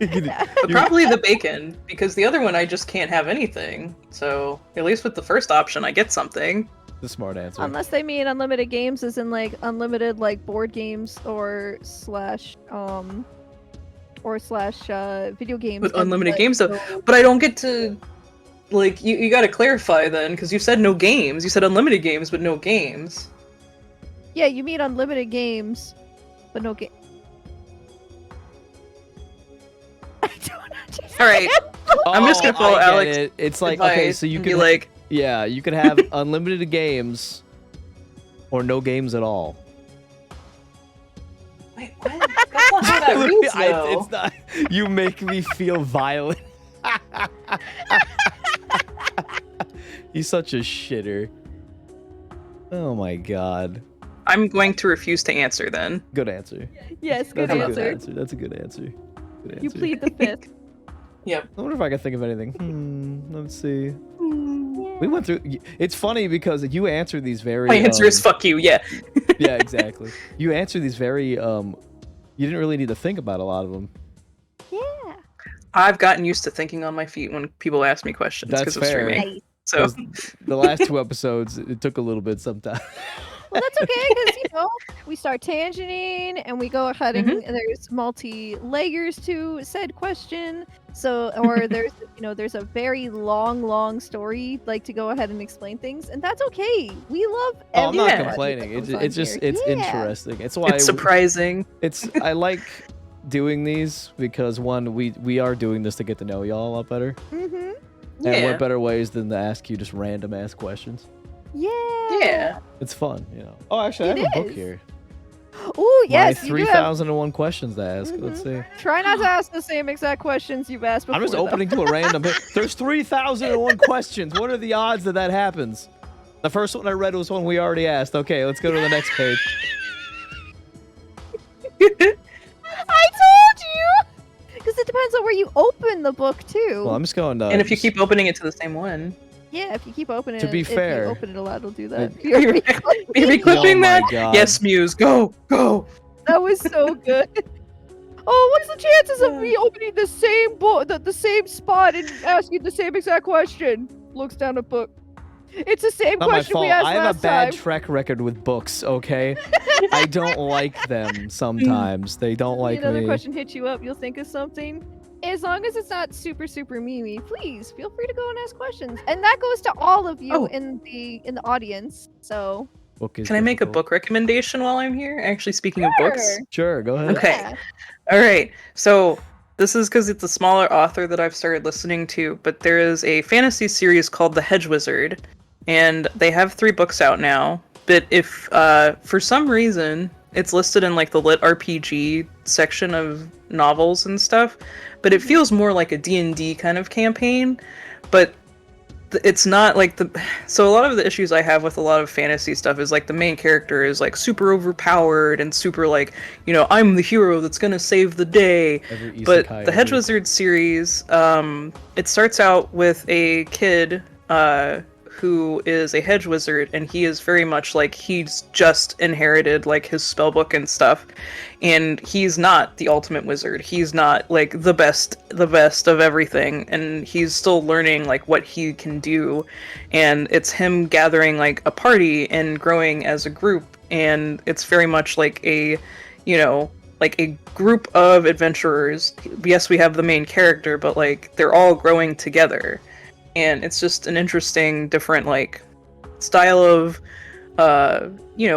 You But probably the bacon, because the other one I just can't have anything. So at least with the first option, I get something. the smart answer. Unless they mean unlimited games as in like unlimited like board games or slash video games. With and, unlimited like, games, though. so- But I don't get to, like, you got to clarify then, because you said no games. You said unlimited games, but no games. Yeah, you mean unlimited games, but no game. I don't understand. All right. I'm just gonna follow I get Alex it. It's like, okay, advice so you and can be like, yeah, you could have unlimited games or no games at all. wait, what? That's not how that reads, though. It's not. You make me feel violent. He's such a shitter. Oh my god. I'm going to refuse to answer then. Good answer. Yes, good That's a answer. good answer. That's a good answer. Good answer. You plead the fifth. Yep. I wonder if I can think of anything. Let's see. We went through. It's funny because you answer these very. My answer is fuck you. Yeah. Yeah, exactly. You answer these very. You didn't really need to think about a lot of them. Yeah. I've gotten used to thinking on my feet when people ask me questions That's because of fair. streaming. Nice. So 'Cause the last 2 episodes, it took a little bit sometimes. Well, that's okay because we start tangenting and we go ahead and there's multi layers to said question. So, or there's a very long story like to go ahead and explain things, and that's okay. We love. Oh, I'm not Yeah. complaining. It's It's just it's interesting. It's why it's surprising. I like doing these because one, we are doing this to get to know y'all a lot better. Mm-hmm. And Yeah. what better ways than to ask you just random ass questions? Yeah. Yeah. It's fun, you know. Oh, actually, I It have a book is. here. Oh yes, My you do have. 3,001 questions to ask. Let's see. Try not to ask the same exact questions you've asked before. I'm just though. opening to a random. There's 3,001 questions. What are the odds that happens? The first one I read was one we already asked. Okay, let's go to the next page. I told you. Because it depends on where you open the book too. Well, I'm just going. And if you keep opening it to the same one, Yeah, if you keep opening To it, be if fair, you open it a lot, it'll do that. it- You're maybe Oh clipping my that. God. Yes, Muse, go. That was so good. Oh, what's the chances of me opening the same book, the same spot, and asking the same exact question? Looks down a book. It's the same Not my question fault. we asked I have last a bad time. track record with books. Okay, I don't like them sometimes. They don't like Another me. question hits you up, you'll think of something. As long as it's not super memey, please feel free to go and ask questions. And that goes to all of you Oh. in the audience. So Book is Can I make a difficult. book recommendation while I'm here? Actually, speaking of books. Sure, go ahead. Okay. yeah. All right. So this is because it's a smaller author that I've started listening to, but there is a fantasy series called The Hedge Wizard, and they have 3 books out now. But if for some reason it's listed in like the lit RPG section of novels and stuff, but it feels more like a D&D kind of campaign. But it's not like so a lot of the issues I have with a lot of fantasy stuff is like the main character is like super overpowered and super like, I'm the hero that's gonna save the day. Every But isekai the Hedge ever. Wizard series, it starts out with a kid who is a hedge wizard, and he is very much like he's just inherited like his spellbook and stuff, and he's not the ultimate wizard. He's not like the best of everything, and he's still learning like what he can do, and it's him gathering like a party and growing as a group, and it's very much like a like a group of adventurers. Yes, we have the main character, but like they're all growing together. And it's just an interesting, different like style of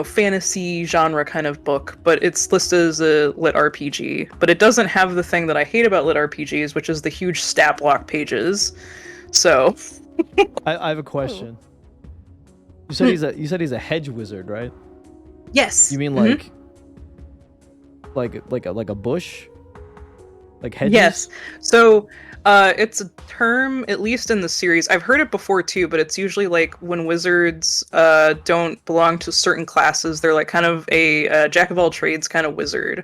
fantasy genre kind of book, but it's listed as a lit RPG. But it doesn't have the thing that I hate about lit RPGs, which is the huge stat block pages. So I have a question. You said he's a hedge wizard, right? yes. You mean like a bush? Like hedges? Yes. So it's a term, at least in the series. I've heard it before too, but it's usually like when wizards don't belong to certain classes, they're like kind of a jack of all trades kind of wizard.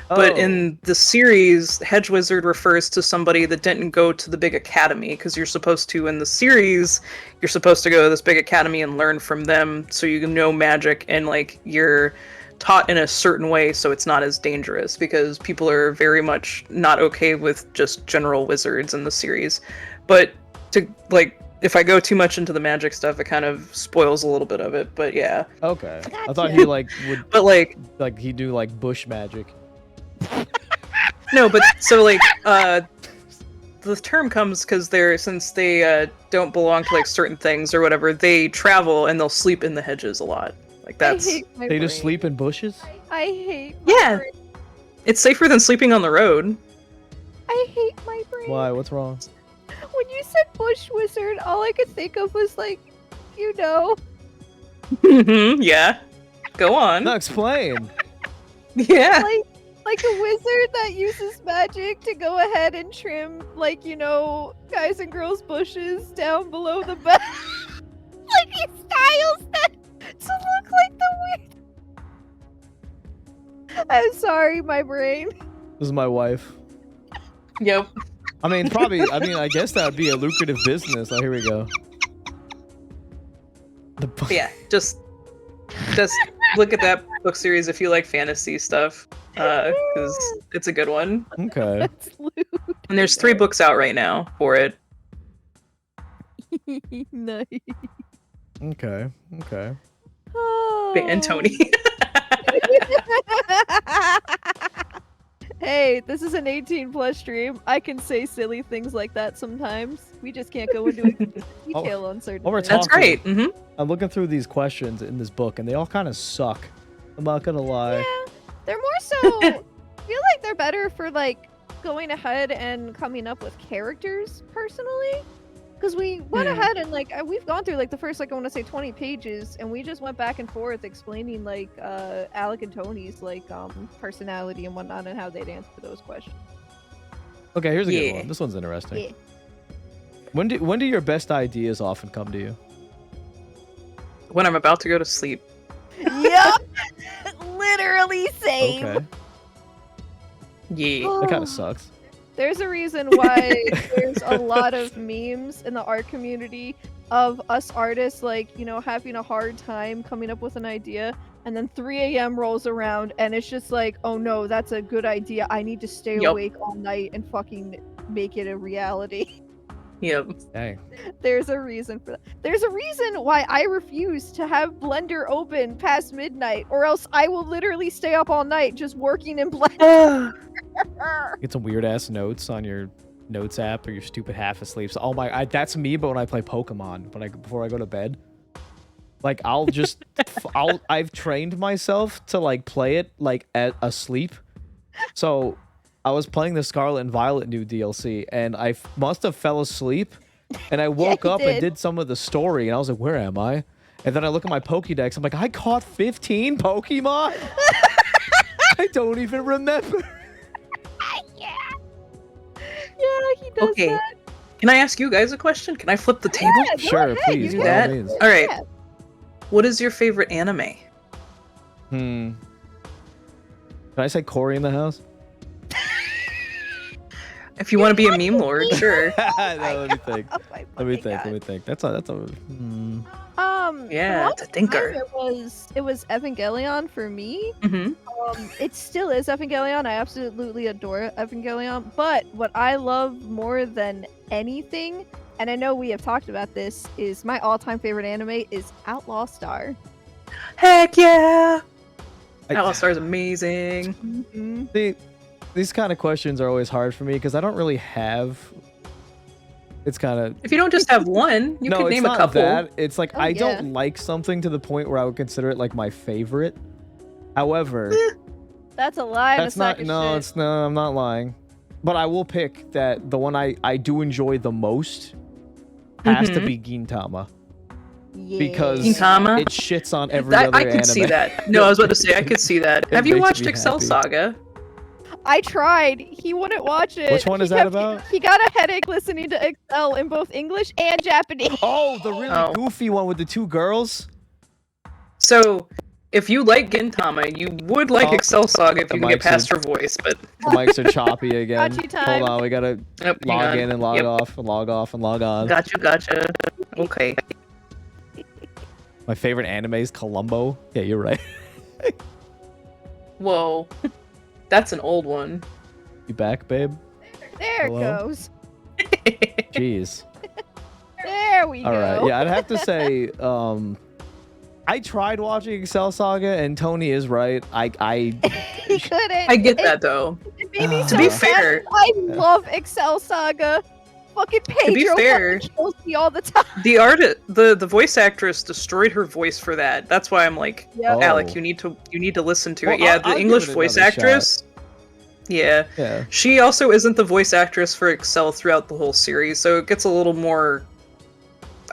But Oh. in the series, hedge wizard refers to somebody that didn't go to the big academy, because you're supposed to, in the series, you're supposed to go to this big academy and learn from them so you can know magic, and like you're taught in a certain way so it's not as dangerous, because people are very much not okay with just general wizards in the series. But to like, if I go too much into the magic stuff, it kind of spoils a little bit of it. But yeah. Okay. I Gotcha. thought he would But like, he do like bush magic. no, but so like the term comes because since they don't belong to like certain things or whatever, they travel and they'll sleep in the hedges a lot. Like that's I hate my They just brain. sleep in bushes? I hate my Yeah. brain. it's safer than sleeping on the road. I hate my brain. Why? What's wrong? When you said bush wizard, all I could think of was like, Yeah. Go on. No, explain. Yeah. like a wizard that uses magic to go ahead and trim, like, guys and girls bushes down below the bed. tiles to look like the weird. I'm sorry, my brain. This is my wife. Yep. I mean, I guess that would be a lucrative business. Oh, here we go. But yeah, just look at that book series if you like fantasy stuff, because it's a good one. Okay. That's lewd. And there's 3 books out right now for it. Nice. Okay. And Tony. Hey, this is an 18+ stream. I can say silly things like that sometimes. We just can't go into detail on certain Over things. That's great. I'm looking through these questions in this book, and they all kind of suck. I'm not gonna lie. Yeah, they're more so. I feel like they're better for like going ahead and coming up with characters personally, because we went ahead and like we've gone through like the first, like, I want to say 20 pages, and we just went back and forth explaining like Alec and Tony's like personality and whatnot and how they'd answer those questions. Okay, here's a good one. This one's interesting. Yeah. When do your best ideas often come to you? When I'm about to go to sleep. Yep. Literally same. Okay, Yeah. that kind of sucks. There's a reason why there's a lot of memes in the art community of us artists, like, you know, having a hard time coming up with an idea, and then 3 a.m. rolls around, and it's just like, oh no, that's a good idea. I need to stay awake all night and fucking make it a reality. Yep. Dang. There's a reason for that. There's a reason why I refuse to have Blender open past midnight, or else I will literally stay up all night just working in Blender. Get some weird ass notes on your notes app or your stupid half asleep. So, that's me, but when I play Pokemon, before I go to bed, like I'll just I've trained myself to like play it like at asleep. So I was playing the Scarlet and Violet new DLC, and I must have fell asleep, and I woke up and did some of the story, and I was like, where am I? And then I look at my Pokédex, I'm like, I caught 15 Pokemon? I don't even remember. Yeah, he does that. Can I ask you guys a question? Can I flip the table? Yeah, Sure, ahead, please. you By can. all means. All right. Yeah. What is your favorite anime? Can I say Corey in the house? If you want to be a meme lord, sure. Let me think. Oh my Let me fucking think. God. Let me think. That's a. Yeah, for it's a thinker. It was Evangelion for me. Mm-hmm. It still is Evangelion. I absolutely adore Evangelion. But what I love more than anything, and I know we have talked about this, is my all-time favorite anime is Outlaw Star. Heck yeah! I- Outlaw Star is amazing. Mm-hmm. These kind of questions are always hard for me because I don't really have. It's kind of. If you don't just have one, you No, could it's name not a couple. that. It's like Oh, I yeah. don't like something to the point where I would consider it like my favorite. However, That's a lie. that's not. No, it's no. I'm not lying. But I will pick that the one I do enjoy the most has to Mhm. be Gintama Yeah. because Gintama? it shits on every That, other I could anime. see that. No, I was about to say I could see that. It Have you makes watched me Excel happy. Saga? I tried. He wouldn't watch it. Which one is He that kept- about? He got a headache listening to Excel in both English and Japanese. Oh, the really Oh. goofy one with the 2 girls. So, if you like Gintama, you would like Oh, Excel Saga if the you can get mics past are- her voice, but The mics are choppy again. Gotcha time. Hold on, we gotta hang log on. in and log Yep. off and log off and log on. Gotcha. Okay. My favorite anime is Columbo. Yeah, you're right. Whoa. That's an old one. You back, babe? There Hello? it goes. Jeez. There we All go. right. Yeah, I'd have to say, I tried watching Excel Saga, and Tony is right. I He couldn't. I get It- that though. It made me To so be sad. fair- I love Excel Saga. Fucking Pedro fair- fucking kills me all the time. The voice actress destroyed her voice for that. That's why I'm like, Yep. Oh. Alec, you need to listen to Well, it. Yeah, I'll the give English it voice another actress. Yeah. yeah. She also isn't the voice actress for Excel throughout the whole series, so it gets a little more,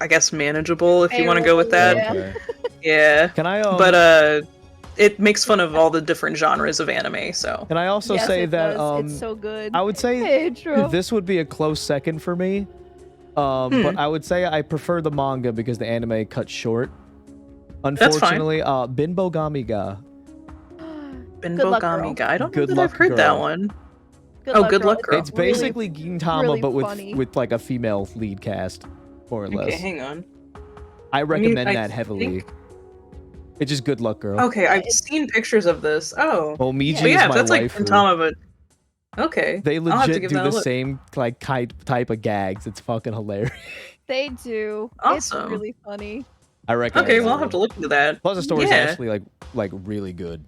I guess, manageable if you want to go with that. Yeah. Okay. Yeah. Can I? But it makes fun of all the different genres of anime, so. Can I also Yes, say it that does. It's so good. I would say Pedro. this would be a close second for me. But I would say I prefer the manga because the anime cut short. Unfortunately, Binbogamiga. Good luck, girl. Binbogamiga. I don't know Good that luck, I've heard that girl. one. Good Oh, luck, good girl. luck, girl. It's basically Gintama, really but funny. with like a female lead cast, more or Okay, less. hang on. I recommend I that heavily. think- It's just good luck, girl. Okay, I've It's- seen pictures of this. Oh. Momiji But yeah, is my that's like waifu. Gintama, but okay. They I'll have to legit give do that a the look. same like type of gags. It's fucking hilarious. They do. Awesome. It's really funny. I recommend. Okay, that well I'll one. have to look into that. Plus the story's Yeah. actually like really good.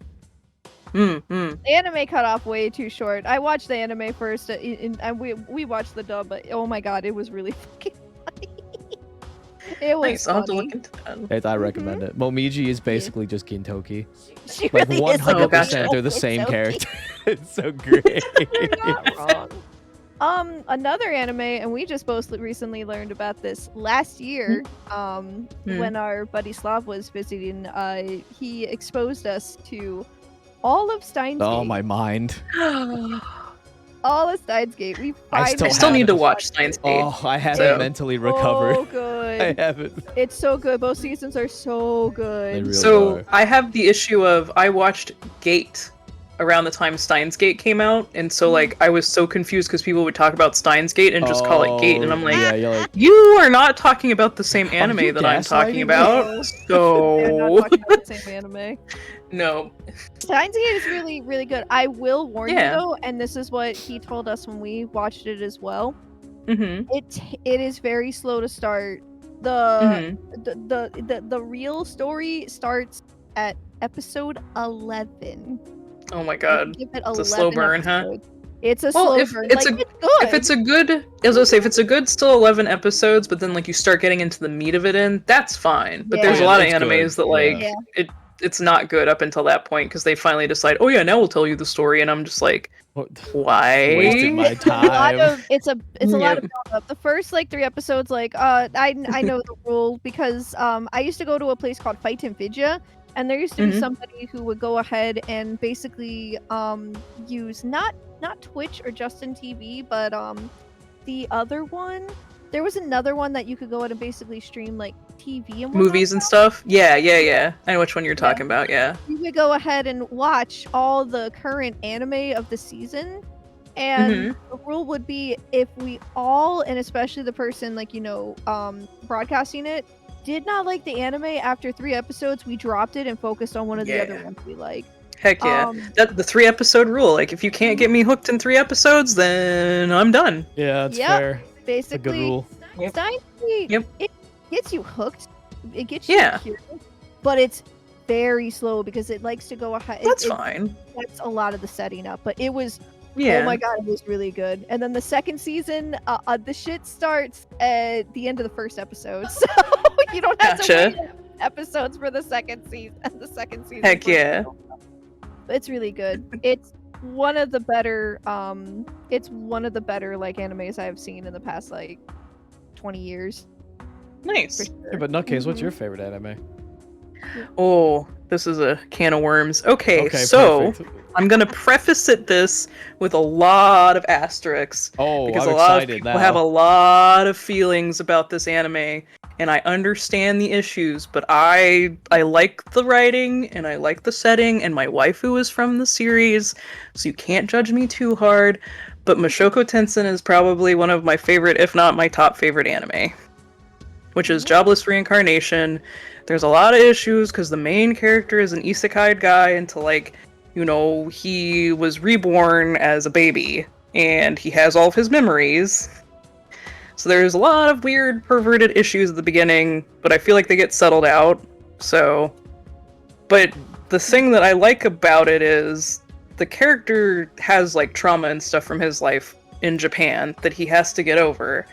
The anime cut off way too short. I watched the anime first, and we watched the dub, but oh my god, it was really fucking funny. It was Nice, I'll have to funny. look into that. I recommend it. Momiji is basically just Gintoki. She Like really is like a 100%, they're the real same Gintoki. character. It's so great. You're not wrong. Another anime, and we just both recently learned about this last year. When our buddy Slav was visiting, he exposed us to all of Steins Gate. Oh my mind. All of Steins Gate. We I finally I still need to haven't. watch Steins Gate. Oh, I haven't So- mentally recovered. So good. I haven't. It's so good. Both seasons are so good. They really So are. I have the issue of I watched Gate around the time Steins Gate came out, and so like I was so confused because people would talk about Steins Gate and just call it Gate, and I'm like, yeah, you're like, you are not talking about the same you anime that I'm talking gaslighting about. They're So not talking about the same anime. no, Steins Gate is really, really good. I will warn you Yeah. though, and this is what he told us when we watched it as well. mm-hmm. It is very slow to start. The real story starts at episode 11. Oh my god, Give it it's a slow 11 burn, huh? episodes. It's a Well, slow if burn. it's Like, a- it's good. If it's a good, as I was say, if it's a good still 11 episodes, but then like you start getting into the meat of it in, that's fine. But there's a Yeah. lot of It's animes good, that like yeah. it's not good up until that point because they finally decide, oh yeah, now we'll tell you the story, and I'm just like, what? why? Wasted my It's a lot time. of it's a lot of Yep. build up. The first like 3 episodes, like I know the rule because I used to go to a place called Fight and Vidya, and there used to be Mhm. somebody who would go ahead and basically use not Twitch or Justin TV, but the other one. There was another one that you could go ahead and basically stream like TV and whatnot. Movies and stuff. Yeah. I know which one you're talking about. Yeah. You would go ahead and watch all the current anime of the season, and the rule would be if we all, and especially the person like broadcasting it, did not like the anime after 3 episodes, we dropped it and focused on one of the other Yeah. ones we like. Heck yeah. That the 3 episode rule. Like if you can't get me hooked in 3 episodes, then I'm done. Yeah, that's Yep. fair. It's a Basically, good rule. Yep. Steins Gate, Yep. it gets you hooked. It gets you Yeah. curious, but it's very slow because it likes to go ahead. That's it, fine. That's a lot of the setting up, but it was Yeah. oh my god, it was really good. And then the second season, the shit starts at the end of the first episode, so you don't have to Gotcha. wait episodes for the second season. The second season. Heck yeah. It's really good. It's one of the better. It's one of the better like animes I've seen in the past like 20 years. Nice. For sure. Yeah, but Nutcase, what's Mhm. your favorite anime? Oh, this is a can of worms. Okay, so perfect. I'm gonna preface this with a lot of asterisks. Oh, Because I'm a lot of excited people now. have a lot of feelings about this anime, and I understand the issues, but I like the writing and I like the setting, and my waifu is from the series, so you can't judge me too hard. But Mushoku Tensei is probably one of my favorite, if not my top favorite anime, which is Jobless Reincarnation. There's a lot of issues because the main character is an isekai guy until like, he was reborn as a baby and he has all of his memories. So there's a lot of weird perverted issues at the beginning, but I feel like they get settled out. But the thing that I like about it is the character has like trauma and stuff from his life in Japan that he has to get over.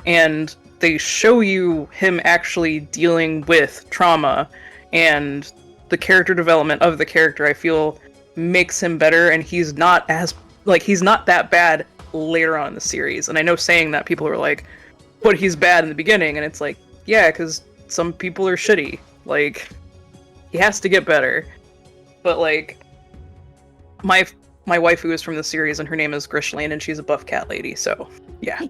And they show you him actually dealing with trauma, and the character development of the character I feel makes him better, and he's not that bad later on in the series. And I know saying that people are like, but he's bad in the beginning, and it's like, yeah, because some people are shitty. Like, he has to get better. But like, my waifu is from the series, and her name is Grishlane, and she's a buff cat lady, so yeah.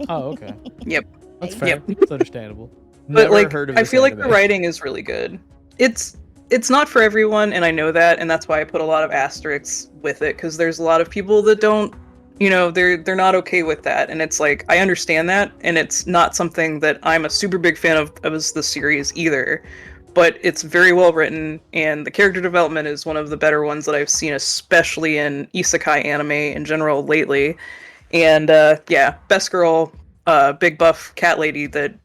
Oh, okay. Yep. That's fair. Yep. It's understandable. But Never like, heard of I this feel like anime. the writing is really good. it's not for everyone, and I know that, and that's why I put a lot of asterisks with it, because there's a lot of people that don't, they're not okay with that, and it's like, I understand that, and it's not something that I'm a super big fan of as the series either, but it's very well written, and the character development is one of the better ones that I've seen, especially in isekai anime in general lately. And yeah, best girl, big buff cat lady that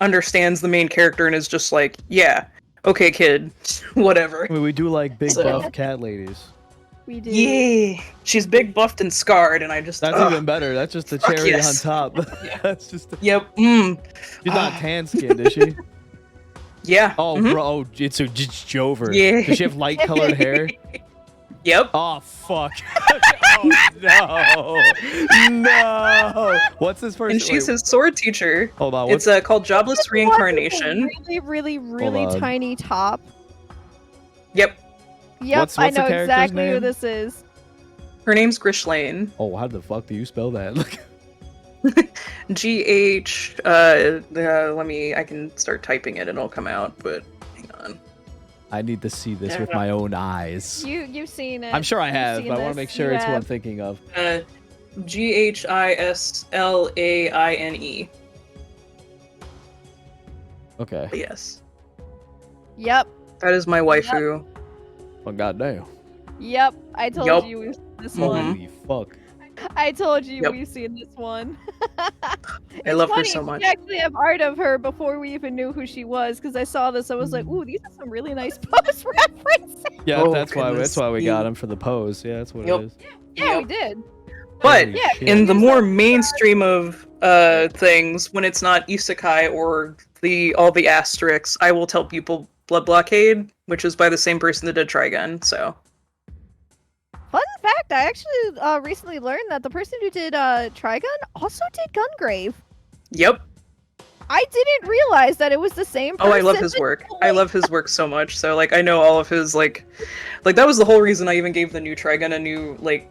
understands the main character and is just like, yeah, okay, kid, whatever. I mean, we do like big So- buff cat ladies. We do. Yeah, she's big, buffed, and scarred, and I just That's even better. That's just the Fuck cherry yes. on top. That's just. Yep. She's not tan skinned, is she? Yeah. Oh, mhm. bro, oh, it's Jover. Yeah. Does she have light colored hair? Yep. Oh, fuck. Oh, no. No. What's his first And she's wait, his sword teacher. Hold on. It's called Jobless Reincarnation. Really, really, really on. tiny top. Yep. Yep, What's I the know character's exactly who name? this is. Her name's Grishlane. Oh, how the fuck do you spell that? GH. I can start typing it and it'll come out, but hang on. I need to see this with my own eyes. You've seen it. I'm sure I You've have, seen but I want to this. make sure You it's what I'm have. thinking of. GHISLAINE. Okay. Yes. Yep, That is my waifu. Oh, goddamn. yep. I told Yup. you we've seen this Mhm. one. Holy fuck. I told you Yep. we've seen this one. I love her Funny, so much. We actually have art of her before we even knew who she was, because I saw this. I was like, "Ooh, these are some really nice post references." Yeah, Oh, that's goodness why we got me. him for the pose. Yeah, that's what Yep. it is. Yeah, we Yep. did. But Holy yeah, shit. in the Use more that- mainstream of things, when it's not isekai or all the asterisks, I will tell people Blood Blockade, which is by the same person that did Trigun. So Fun fact: I actually recently learned that the person who did Trigun also did Gungrave. yep. I didn't realize that it was the same person. Oh, I love his work. I love his work so much. So like I know all of his like that was the whole reason I even gave the new Trigun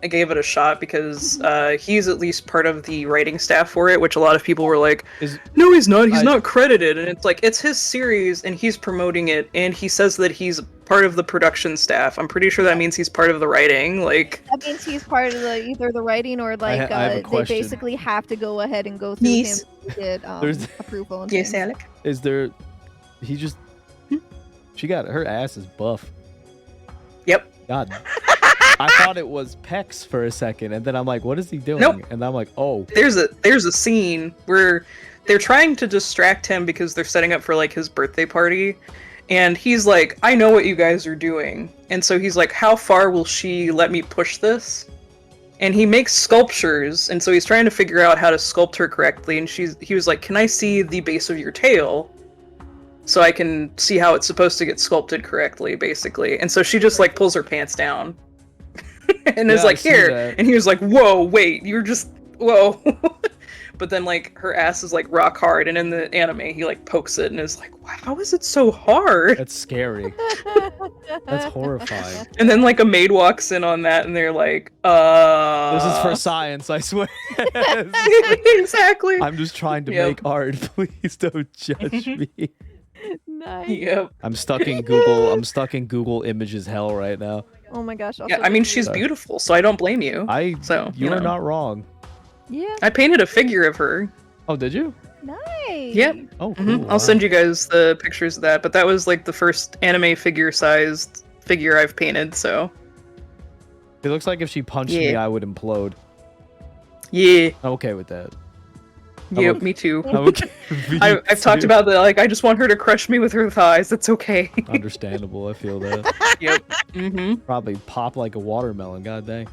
I gave it a shot, because he's at least part of the writing staff for it, which a lot of people were like, Is no, he's not. He's I- not credited. And it's like, it's his series and he's promoting it, and he says that he's part of the production staff. I'm pretty sure that means he's part of the writing. Like, That means he's part of either the writing or like I have a they question. basically have to go ahead and go through Yes. him to get There's- approval. And yes, things. Alec. is there? He just. She got her ass is buff. Yep. God. I thought it was pecs for a second, and then I'm like, what is he doing? Nope. And I'm like, oh. There's a scene where they're trying to distract him because they're setting up for like his birthday party, and he's like, I know what you guys are doing. And so he's like, how far will she let me push this? And he makes sculptures, and so he's trying to figure out how to sculpt her correctly, and he was like, can I see the base of your tail so I can see how it's supposed to get sculpted correctly, basically. And so she just like pulls her pants down and is Yeah, I like, see here. that. And he was like, whoa, wait, you're just, whoa. But then like her ass is like rock hard, and in the anime he like pokes it and is like, wow, how is it so hard? That's scary. That's horrifying. And then like a maid walks in on that, and they're like, This is for science, I swear. exactly. I'm just trying to Yep. make art. Please don't judge me. Nice. Yep. I'm stuck in Google. I'm stuck in Google Images hell right now. Oh my gosh. Yeah, I mean, she's Sorry. beautiful, so I don't blame you. You you are know. not wrong. Yeah. I painted a figure of her. Oh, did you? Nice. Yep. Oh, cool. Mhm. I'll send you guys the pictures of that, but that was like the first anime figure-sized figure I've painted, so It looks like if she punched me, Yeah. I would implode. yeah. I'm okay with that. Yep, okay. me too. I'm okay. with me I've talked too. about that, like, I just want her to crush me with her thighs. That's okay. Understandable. I feel that. Yep. Mm-hmm. Probably pop like a watermelon. God dang.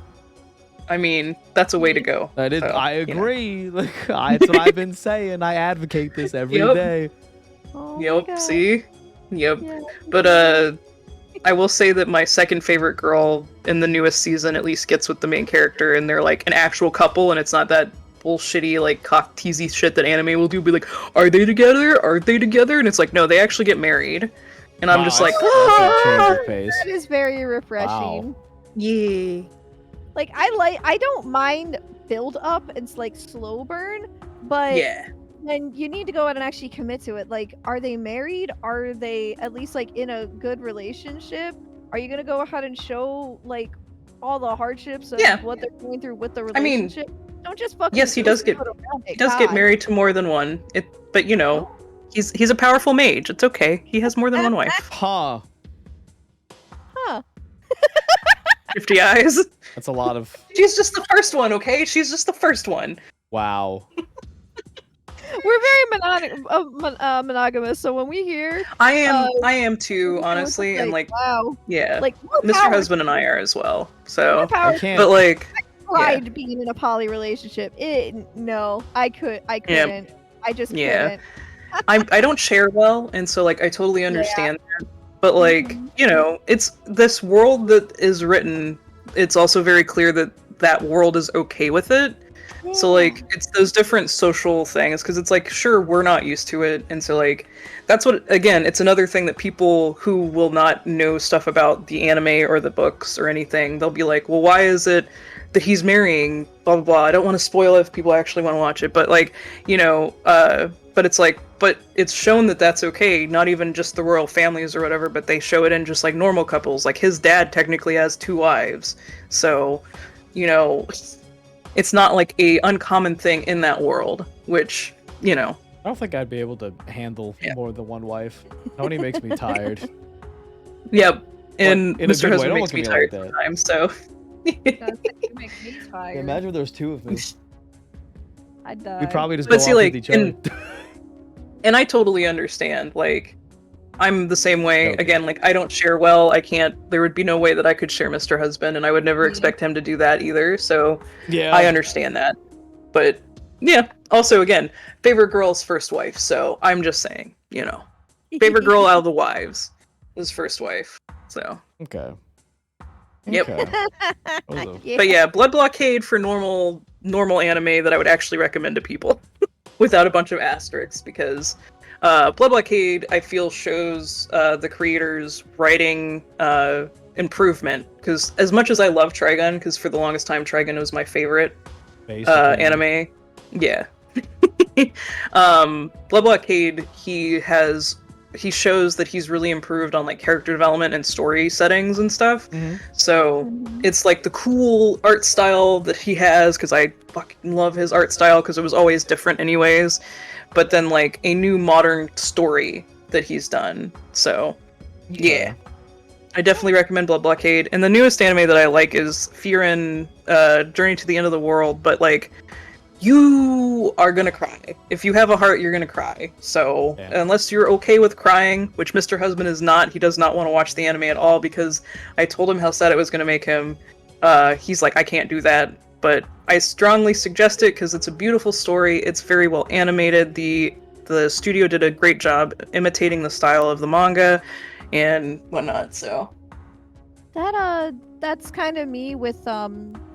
I mean, that's a way to go. I did. So, I you know. agree. Like, that's what I've been saying. I advocate this every day. Yep. Oh my Yep, God. see? Yep. Yeah. But I will say that my second favorite girl in the newest season at least gets with the main character, and they're like an actual couple, and it's not that bullshitty like cock teasy shit that anime will do. Be like, are they together? Are they together? And it's like, no, they actually get married. And I'm Wow, just like, that's a change of pace. That is very refreshing. yeah. Like I don't mind build up. It's like slow burn, but Yeah. then you need to go out and actually commit to it. Like, are they married? Are they at least like in a good relationship? Are you gonna go ahead and show like all the hardships of Yeah. what they're going through with the I mean, relationship? Don't just fucking yes, he does get God. married to more than one. But you know, he's a powerful mage. It's okay. He has more than one wife. Huh. Huh. 50 eyes. That's a lot of. She's just the first one, okay? She's just the first one. Wow. We're very monogamous, so when we hear I am too, honestly, and like, wow, yeah, like Mr. Husband and I are as well. So, I can't. but like, tried being in a poly relationship. No, I couldn't. I just couldn't. I don't share well, and so like I totally understand that. But like, you know, it's this world that is written. It's also very clear that that world is okay with it. Yeah. So like, it's those different social things, because it's like, sure, we're not used to it, and so like, that's what, again, it's another thing that people who will not know stuff about the anime or the books or anything, they'll be like, well, why is it that he's marrying blah blah blah. I don't want to spoil it if people actually want to watch it, but like, you know, but it's like, but it's shown that that's okay, not even just the royal families or whatever, but they show it in just like normal couples. Like his dad technically has 2 wives, so, you know, it's not like a uncommon thing in that world, which, you know. I don't think I'd be able to handle more than one wife. Tony makes me tired. Yep, and in Mr. Husband makes me tired like sometimes, so. You make me tired. Yeah, imagine if there's 2 of me. I'd die. We probably just But go see, off like, with each other. And I totally understand, like, I'm the same way. Okay. Again, like, I don't share well. I can't. There would be no way that I could share Mr. Husband, and I would never expect him to do that either. So, Yeah, I understand that. But yeah, also again, favorite girl's first wife. So I'm just saying, you know, favorite girl out of the wives is first wife. So Okay. Yep. Okay. But yeah, Blood Blockade for normal anime that I would actually recommend to people, without a bunch of asterisks, because Blood Blockade, I feel, shows the creators' writing improvement. Because as much as I love Trigun, because for the longest time Trigun was my favorite anime, yeah. Blood Blockade, he shows that he's really improved on like character development and story settings and stuff. So it's like the cool art style that he has, because I fucking love his art style because it was always different anyways. But then like a new modern story that he's done. So yeah. I definitely recommend Blood Blockade. And the newest anime that I like is Frieren Journey to the End of the World, but like, you are gonna cry. If you have a heart, you're gonna cry. So, unless you're okay with crying, which Mr. Husband is not, he does not want to watch the anime at all, because I told him how sad it was gonna make him. He's like, I can't do that. But I strongly suggest it, because it's a beautiful story, it's very well animated, the studio did a great job imitating the style of the manga, and whatnot, so. That's kind of me with a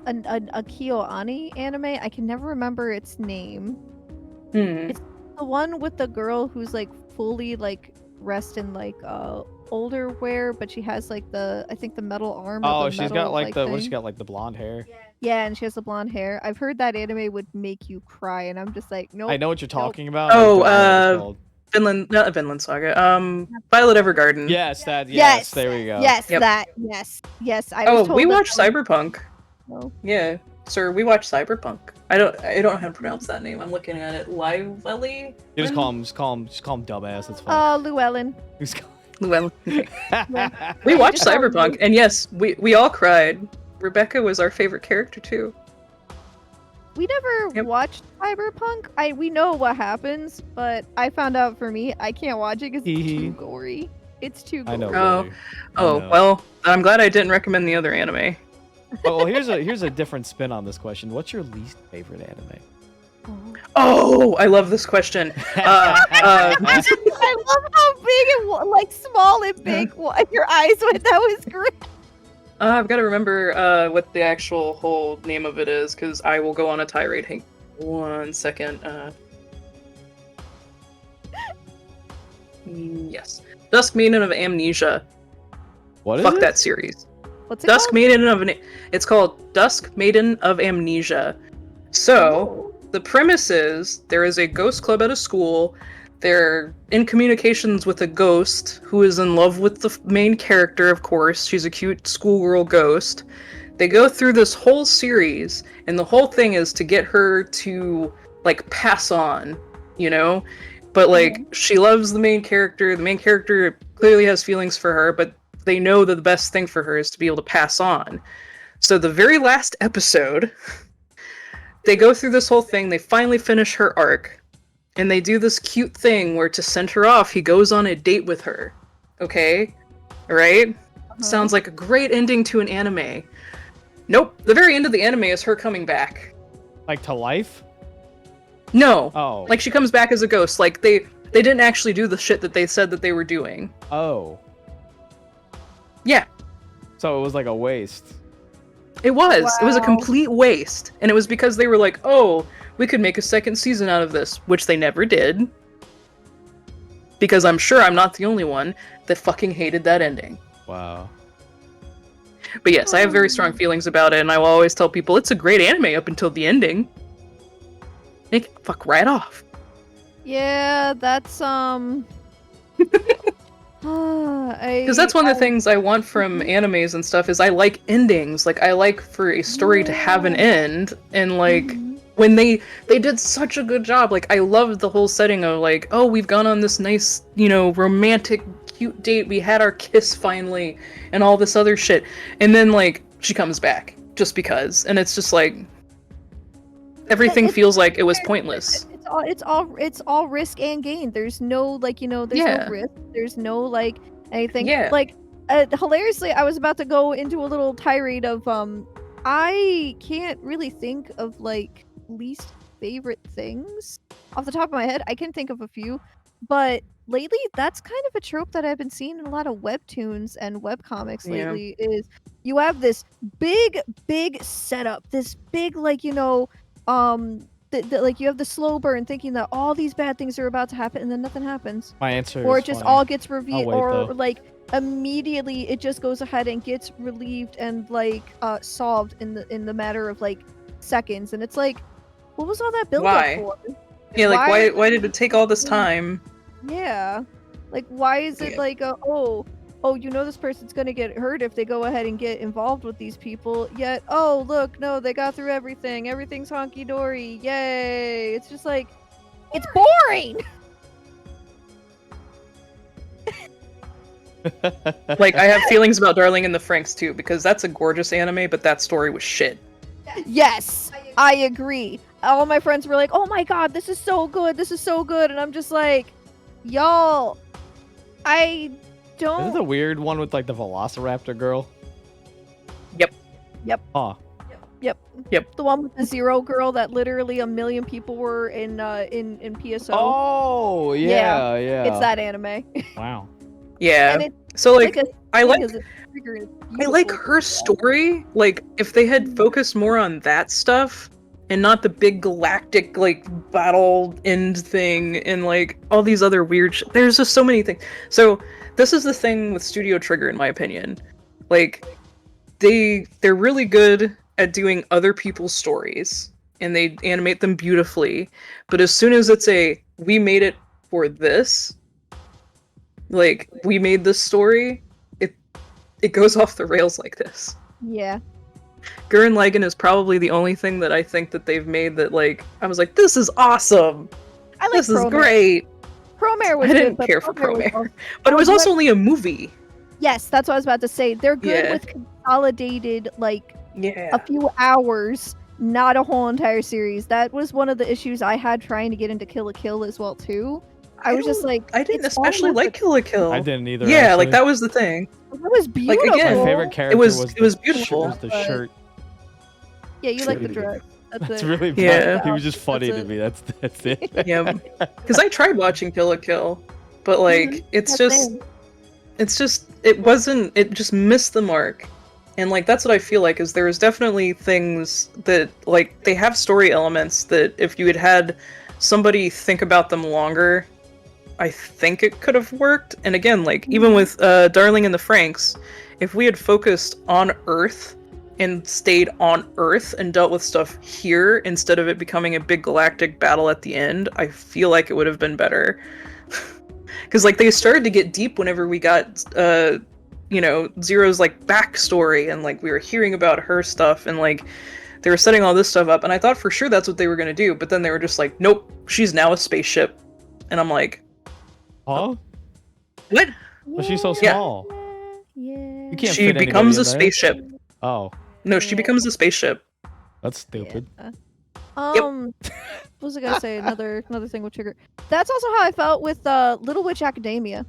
Kyoani anime. I can never remember its name. It's the one with the girl who's like fully like dressed in like older wear, but she has like I think the metal arm. Oh, she's got like she got like the blonde hair. Yeah, and she has the blonde hair. I've heard that anime would make you cry, and I'm just like, nope. I know what you're talking about. Oh, not Vinland Saga. Violet Evergarden. Yes, that. Yes, there we go. Yes, yep. that. Yes. I was told we watched Cyberpunk. No. Yeah, sir, we watched Cyberpunk. I don't know how to pronounce that name. I'm looking at it. Lively. You just call him dumbass. It's fine. Llewellyn. Llewellyn. We watched Cyberpunk, and yes, we all cried. Rebecca was our favorite character too. We never watched Cyberpunk. We know what happens, but I found out for me, I can't watch it because it's too gory. It's too gory. I know. Well, I'm glad I didn't recommend the other anime. Well, here's a different spin on this question. What's your least favorite anime? Oh, I love this question. I love how big and like small and big your eyes went. That was great. I've got to remember what the actual whole name of it is, because I will go on a tirade. Hang 1 second. Yes. Dusk Maiden of Amnesia. What is Fuck it? that series. What's it It's called Dusk Maiden of Amnesia. So, the premise is there is a ghost club at a school. They're in communications with a ghost who is in love with the main character, of course. She's a cute schoolgirl ghost. They go through this whole series, and the whole thing is to get her to, like, pass on, you know? But, like, she loves the main character. The main character clearly has feelings for her, but they know that the best thing for her is to be able to pass on. So the very last episode, they go through this whole thing, they finally finish her arc, and they do this cute thing where to send her off, he goes on a date with her. Okay? Right? Sounds like a great ending to an anime. Nope. The very end of the anime is her coming back. Like to life? No. Oh. Like she comes back as a ghost. Like they didn't actually do the shit that they said that they were doing. Oh. Yeah. So it was like a waste. It was. Wow. It was a complete waste. And it was because they were like, oh, we could make a second season out of this, which they never did. Because I'm sure I'm not the only one that fucking hated that ending. Wow. But yes, I have very strong feelings about it, and I will always tell people it's a great anime up until the ending. They can fuck right off. Yeah, that's Because that's one of the things I want from animes and stuff is I like endings. Like I like for a story to have an end, and like when they did such a good job. Like I loved the whole setting of like, oh, we've gone on this nice, you know, romantic, cute date. We had our kiss finally, and all this other shit. And then like she comes back just because, and it's just like everything feels like it was pointless. It's all risk and gain. There's no like, you know, there's no risk. There's no like anything. Yeah. Like hilariously, I was about to go into a little tirade of I can't really think of like least favorite things off the top of my head. I can think of a few, but lately that's kind of a trope that I've been seeing in a lot of webtoons and webcomics lately. Is you have this big setup, this big like, you know, like you have the slow burn thinking that all these bad things are about to happen and then nothing happens, My answer or is it just funny. all gets revealed, wait, or though. like immediately it just goes ahead and gets relieved and like solved in the matter of like seconds, and it's like, what was all that build Why? up for? Yeah, like why did it take all this time? Yeah, like why is it like oh, you know this person's gonna get hurt if they go ahead and get involved with these people, yet oh look, no, they got through everything's honky-dory, yay. It's just like, it's boring. Like I have feelings about Darling in the Franxx too, because that's a gorgeous anime, but that story was shit. Yes, I agree. All my friends were like, oh my god, this is so good, and I'm just like, y'all, I don't. Is it the weird one with like the Velociraptor girl? Yep. Huh. The one with the Zero girl that literally a million people were in PSO. Oh yeah. It's that anime. Wow. Yeah. And it's So like I like because it's trigger is I like beautiful. her story. Like if they had focused more on that stuff and not the big galactic like battle end thing and like all these other weird there's just so many things. So this is the thing with Studio Trigger in my opinion. Like they're really good at doing other people's stories and they animate them beautifully, but as soon as it's we made it for this, like we made this story, it goes off the rails like this. Yeah. Gurren Lagann is probably the only thing that I think that they've made that like I was like, this is awesome. I like This is Promare. great. Promare was I good, didn't but care for Promare was Promare, also- but it was Oh, also only a movie. Yes, that's what I was about to say. They're good Yeah. with consolidated like Yeah. a few hours, not a whole entire series. That was one of the issues I had trying to get into Kill la Kill as well too. I was just like, I didn't it's especially almost like Kill la Kill. I didn't either. Yeah, actually. like that was the thing. It was beautiful. again, My favorite character was the beautiful, was the but- shirt. Yeah, you like the dress. That's It's it. really Yeah. He was just funny That's to it. me. That's it. Yeah, because I tried watching Kill la Kill, but like it's That's just it just missed the mark. And like that's what I feel like is there's definitely things that like they have story elements that if you had somebody think about them longer, I think it could have worked. And again, like even with Darling in the Franxx, if we had focused on Earth and stayed on Earth and dealt with stuff here instead of it becoming a big galactic battle at the end, I feel like it would have been better. Because like they started to get deep whenever we got Zero's like backstory, and like we were hearing about her stuff, and like they were setting all this stuff up, and I thought for sure that's what they were gonna do, but then they were just like, nope, she's now a spaceship. And I'm like, Huh? what? Well, she's so Yeah. small. Yeah. You can't She fit anybody becomes in a there. spaceship. Oh, No, she Yeah. becomes a spaceship. that's stupid. Yeah. What was I gonna say? Another thing with Trigger. That's also how I felt with Little Witch Academia.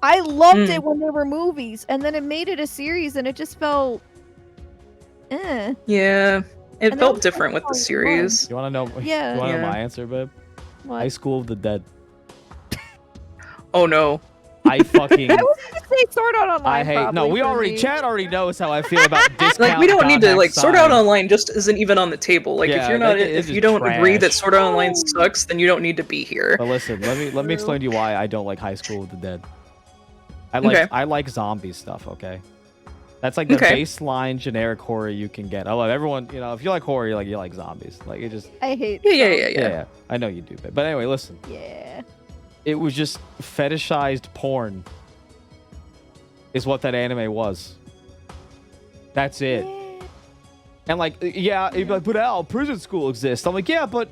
I loved it when they were movies, and then it made it a series, and it just felt, eh. Yeah, it And felt then- different with the series. You want to know? Yeah. You want to know Yeah. my answer, babe? What? High School of the Dead. Oh no. I fucking. I was gonna say Sword Art Online. I hate. No, probably we for already. me. Chat already knows how I feel about discount. Like we don't need to like Sword Art on. Online just isn't even on the table. Like Yeah, if you're not like, if it's you don't agree that trash. Sword Art Online sucks, then you don't need to be here. But listen, let me True. explain to you why I don't like High School of the Dead. Okay. I like zombie stuff. Okay, that's like the Okay. baseline generic horror you can get. I love everyone. You know, if you like horror, you like zombies. Like it just. I hate. Yeah. I know you do, but anyway, listen. Yeah. It was just fetishized porn. Is what that anime was. That's it. Yeah. And like, yeah, you'd be like, but Al, prison school exists. I'm like, yeah, but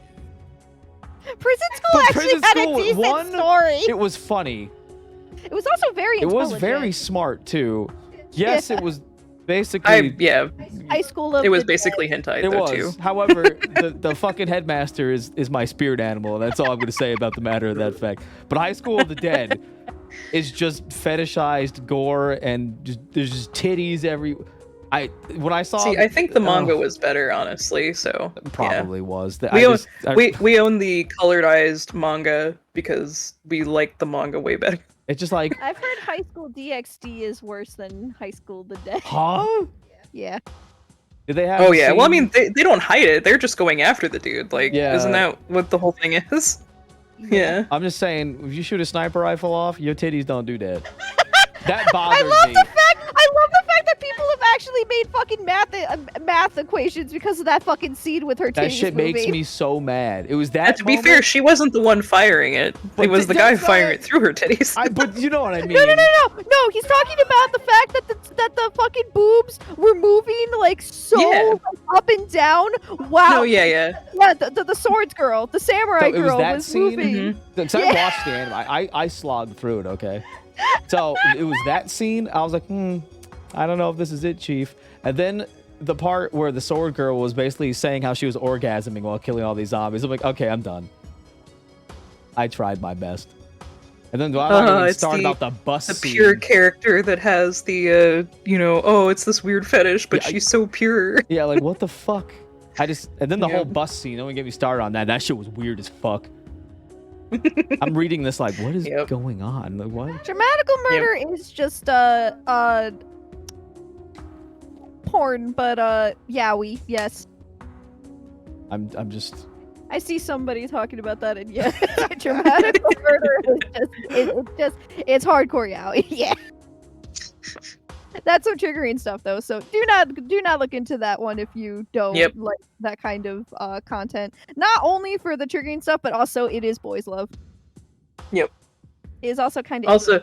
Prison School But actually Prison had School, a decent one, story. it was funny. It was also very It was intelligent. very smart too. Yes, Yeah. it was basically. High School of It was the basically hentai It though was. too. However, the fucking headmaster is my spirit animal. That's all I'm going to say about the matter of that fact. But High School of the Dead is just fetishized gore and there's just titties every. When I saw. See, I think the manga oh, was better, honestly. So probably was. we own we own the coloredized manga because we like the manga way better. It's just like, I've heard High School DxD is worse than High School the Dead. huh? Yeah. Did they have? Oh a yeah, well I scene- mean they don't hide it. They're just going after the dude. Like, Yeah. isn't that what the whole thing is? Yeah. I'm just saying, if you shoot a sniper rifle off, your titties don't do that. That I bothers love me. the fact. I love the fact that people have actually made fucking math equations because of that fucking scene with her titties That shit makes moving. me so mad. It was And that. to be moment- fair, she wasn't the one firing it. But It was the guy that's firing not- it through her titties. But you know what I mean. No. He's talking about the fact that the fucking boobs were moving like so Yeah. like, up and down. Wow. No, yeah. Yeah, the swords girl, the samurai So it was girl that was scene? moving. Mhm. Because I Yeah. watched the anime. I slogged through it, okay? So it was that scene. I was like, I don't know if this is it, Chief. And then the part where the sword girl was basically saying how she was orgasming while killing all these zombies. I'm like, okay, I'm done. I tried my best. And then I'm not even It's starting the- about the bus The scene. pure character that has the oh, it's this weird fetish, but Yeah, she's so pure. Yeah, like what the fuck? And then the Yeah. whole bus scene. Don't even get me started on that. That shit was weird as fuck. I'm reading this like, what is Yep. going on? Like what? Dramatical murder is just porn, but yaoi, yes. I'm just. I see somebody talking about that, and yeah, dramatical murder is it's hardcore yaoi, yeah. That's some triggering stuff though, so do not look into that one if you don't Yep. like that kind of content. Not only for the triggering stuff, but also it is boys love. Yep. It is also kind of Also,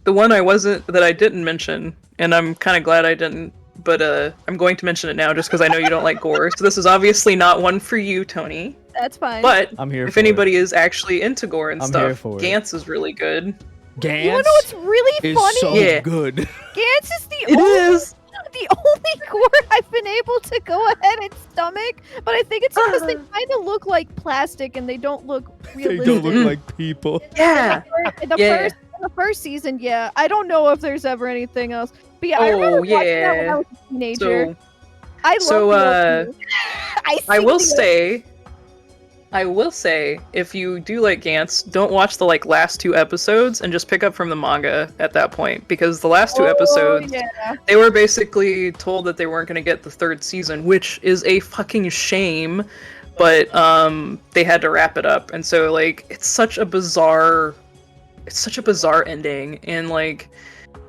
the one that I didn't mention, and I'm kind of glad I didn't, but I'm going to mention it now just because I know you don't like gore. So this is obviously not one for you, Tony. that's fine. But I'm here. if for anybody is actually into gore and I'm here stuff, for it. Gantz is really good. it. you Gantz wanna know what's really is funny? so Yeah. good. Gantz is the It only is. the only gore I've been able to go ahead and stomach, but I think it's because they kind of look like plastic and they don't look They realistic. don't look like people. Yeah. In the Yeah. first in the first season, yeah. I don't know if there's ever anything else, but yeah, I Oh, remember watching that when yeah. I was a teenager. So I love so, the OP. I sing will the say, if you do like Gantz, don't watch the last 2 episodes and just pick up from the manga at that point, because the last 2 Oh, episodes yeah. they were basically told that they weren't going to get the 3rd season, which is a fucking shame, but they had to wrap it up, and so it's such a bizarre ending, and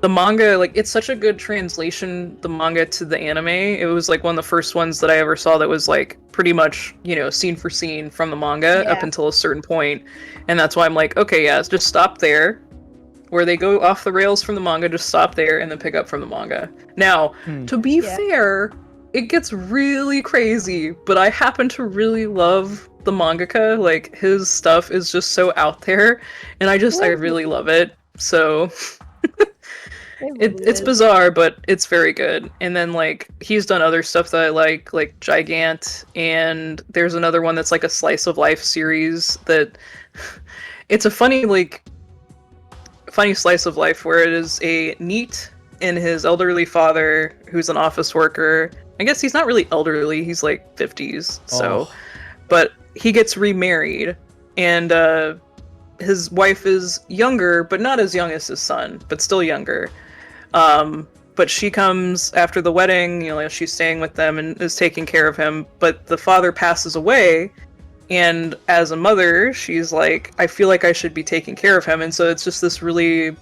the manga, like, it's such a good translation, the manga to the anime. It was like one of the first ones that I ever saw that was like pretty much, scene for scene from the manga up Yeah. until a certain point. And that's why I'm like, okay, yeah, just stop there. Where they go off the rails from the manga, just stop there and then pick up from the manga. Now, to be Yeah. fair, it gets really crazy, but I happen to really love the mangaka. Like, his stuff is just so out there, and I really love it. So it's bizarre, but it's very good. And then, like, he's done other stuff that I like Gigant, and there's another one that's like a slice of life series that it's a funny slice of life where it is a NEET and his elderly father who's an office worker. I guess he's not really elderly, he's like 50s, so but he gets remarried, and his wife is younger, but not as young as his son, but still younger. But she comes after the wedding, she's staying with them and is taking care of him, but the father passes away, and as a mother, she's like, I feel like I should be taking care of him, and so it's just this really,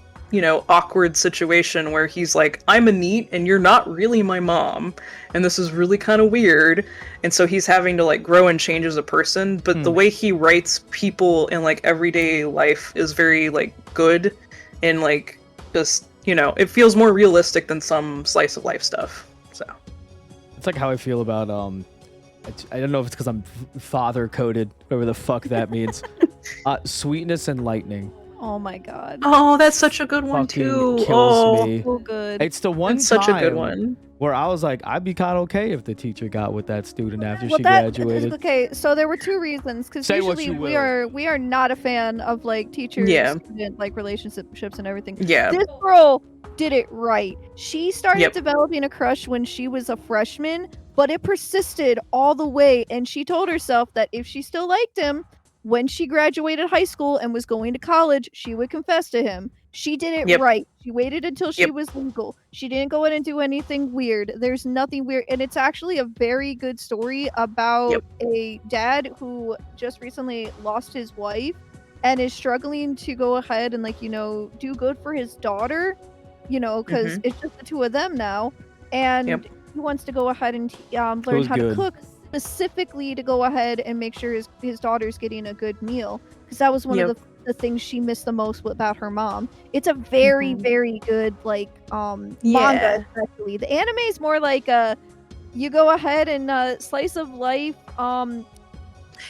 awkward situation where he's like, I'm a NEET, and you're not really my mom, and this is really kind of weird, and so he's having to, like, grow and change as a person, but the way he writes people in, like, everyday life is very, like, good, and, like, just, it feels more realistic than some slice of life stuff, so. It's like how I feel about, I don't know if it's because I'm father coded, whatever the fuck that means. Sweetness and Lightning. Oh my god. Oh, that's such a good one Fucking too. kills me. So good. It's the one It's time such a good one. where I was like, I'd be kind of okay if the teacher got with that student after she graduated. Okay, so there were two reasons, because Say what usually you we are not a fan of like teacher student like relationships and everything. Yeah. This girl did it right. She started Yep. developing a crush when she was a freshman, but it persisted all the way, and she told herself that if she still liked him, when she graduated high school and was going to college, she would confess to him. She did it Yep. right. She waited until she Yep. was legal. She didn't go in and do anything weird. There's nothing weird. And it's actually a very good story about a dad who just recently lost his wife and is struggling to go ahead and, like, do good for his daughter, because it's just the two of them now. And he wants to go ahead and learn how to cook, specifically to go ahead and make sure his daughter's getting a good meal, because that was one of the things she missed the most about her mom. It's a very very good manga. Especially the anime is more like you go ahead and slice of life. And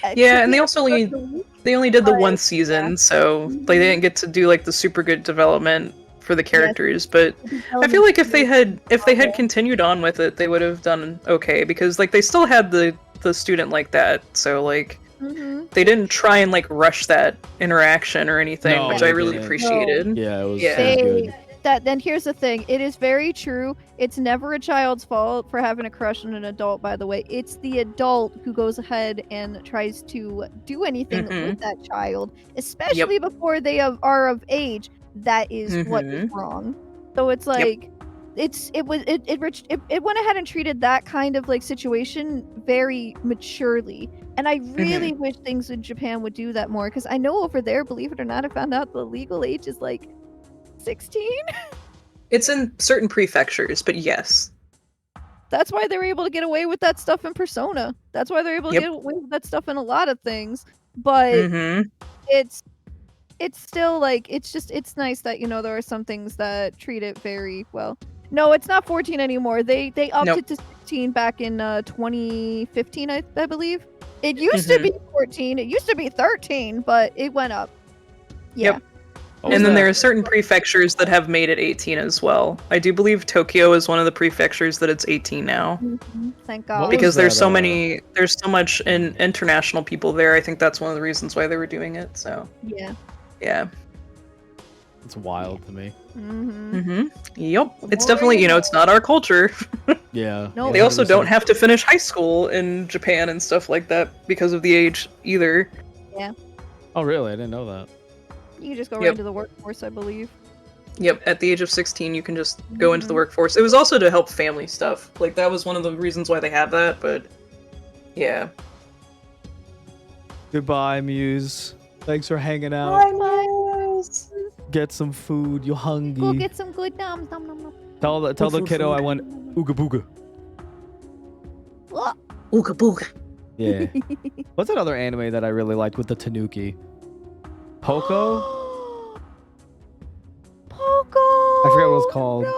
they only did the one season, so they didn't get to do like the super good development for the characters, but I feel like if they had continued on with it, they would have done okay, because like they still had the student like that, so like they didn't try and like rush that interaction or anything, which I really appreciated. Yeah, it was good. Then here's the thing, it is very true, it's never a child's fault for having a crush on an adult, by the way. It's the adult who goes ahead and tries to do anything with that child, especially before they are of age. That is what is wrong. So it's like it went ahead and treated that kind of like situation very maturely, and I really wish things in Japan would do that more, because I know over there, believe it or not, I found out the legal age is like 16. It's in certain prefectures, but yes. That's why they're able to get away with that stuff in Persona. That's why they're able to get away with that stuff in a lot of things. But it's still like, it's nice that, there are some things that treat it very well. No, it's not 14 anymore. They upped it to 16 back in 2015, I believe. It used to be 14. It used to be 13, but it went up. Yeah. And then there are certain prefectures that have made it 18 as well. I do believe Tokyo is one of the prefectures that it's 18 now. Thank God. Because there's so much international people there. I think that's one of the reasons why they were doing it. So yeah, it's wild to me. Yep, it's definitely, it's not our culture. Yeah. No, they also don't have to finish high school in Japan and stuff like that because of the age either. Yeah. Oh really? I didn't know that. You can just go right into the workforce, I believe. Yep, at the age of 16, you can just go into the workforce. It was also to help family stuff. Like, that was one of the reasons why they have that, but yeah. Goodbye, Muse. Thanks for hanging out. Bye, Muse. get some food. You hungry? Go get some good nom nom nom nom. Tell the Food, kiddo food. I went ooga booga. Oh. Ooga booga. Yeah. What's another anime that I really liked with the Tanuki? Poco? Poco. I forget what it's called. No.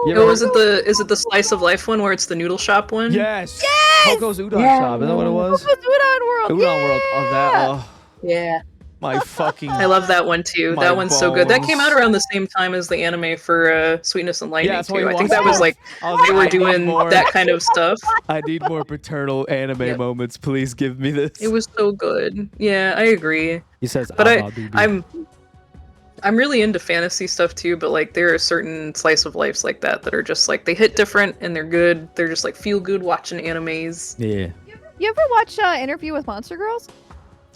You Oh, ever- is it the slice of life one where it's the noodle shop one? Yes. Yes! Poco's Udon Yeah. Shop. Isn't that what it was? Poco's Udon World. Udon World. Oh, that. Oh, Yeah. my fucking. I love that one too. My That one's so good. That came out bones. around the same time as the anime for Sweetness and Lightning that's what too. we I think watched that was both. like I was they like, were I need doing more. that kind of stuff. I need more paternal anime Yep. moments. Please give me this. It was so good. Yeah, I agree. He says, But I'm. I'm really into fantasy stuff too, but like there are certain slice of lives like that are just like they hit different and they're good. They're just like feel good watching animes. Yeah. You ever watch Interview with Monster Girls?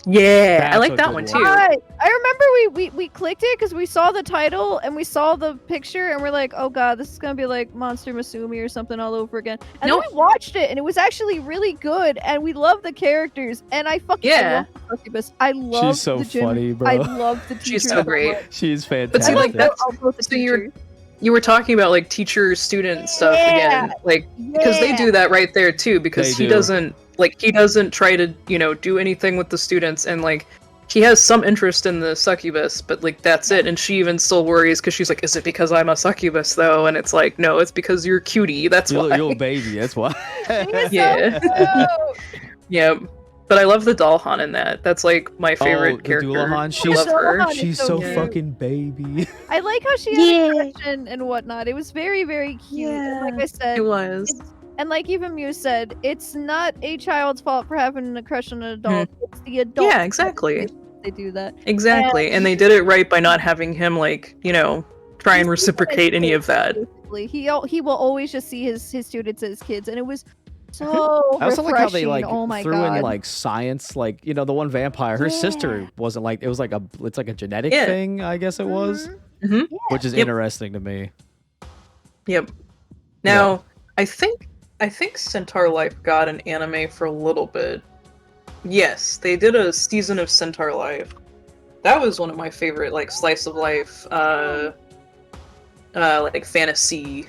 Yeah, That's I like a that good one one. too. I remember we clicked it because we saw the title and we saw the picture and we're like, oh god, this is gonna be like Monster Masumi or something all over again. And Nope. then we watched it and it was actually really good and we love the characters and I fucking Yeah. I love Succubus. I love She's so the gym. funny, bro. I love the teacher. She's so great. much. She's But fantastic. see, like, that's- the so you're- teachers. You were talking about like teacher student stuff again, like because they Yeah. do that right there too. Because They he do. doesn't try to do anything with the students, and like he has some interest in the succubus, but like that's it. And she even still worries because she's like, "Is it because I'm a succubus though?" And it's like, "No, it's because you're cutie. That's you're, why." you're a baby. That's why. Yeah. Yeah, but I love the Dollhan in that. That's like my favorite the character. Doulahan, I she's- love her. Dollahan is She's so so cute. fucking baby. I like how she had a question and whatnot. It was very, very cute. And like I said, It was. it's- and like even Muse said, it's not a child's fault for having a crush on an adult. It's the adult. Yeah, exactly. They do that. Exactly, and they did it right by not having him like try and reciprocate any of that. Basically. He will always just see his students as kids, and it was so I also like how they refreshing. like Oh my threw god. in like science, like the one vampire. Her sister Yeah. wasn't like it's like a genetic Yeah. thing, I guess it was, Mhm. which is Yep. interesting to me. Yep. Now, I think Centaur Life got an anime for a little bit. Yes, they did a season of Centaur Life. That was one of my favorite like slice of life like fantasy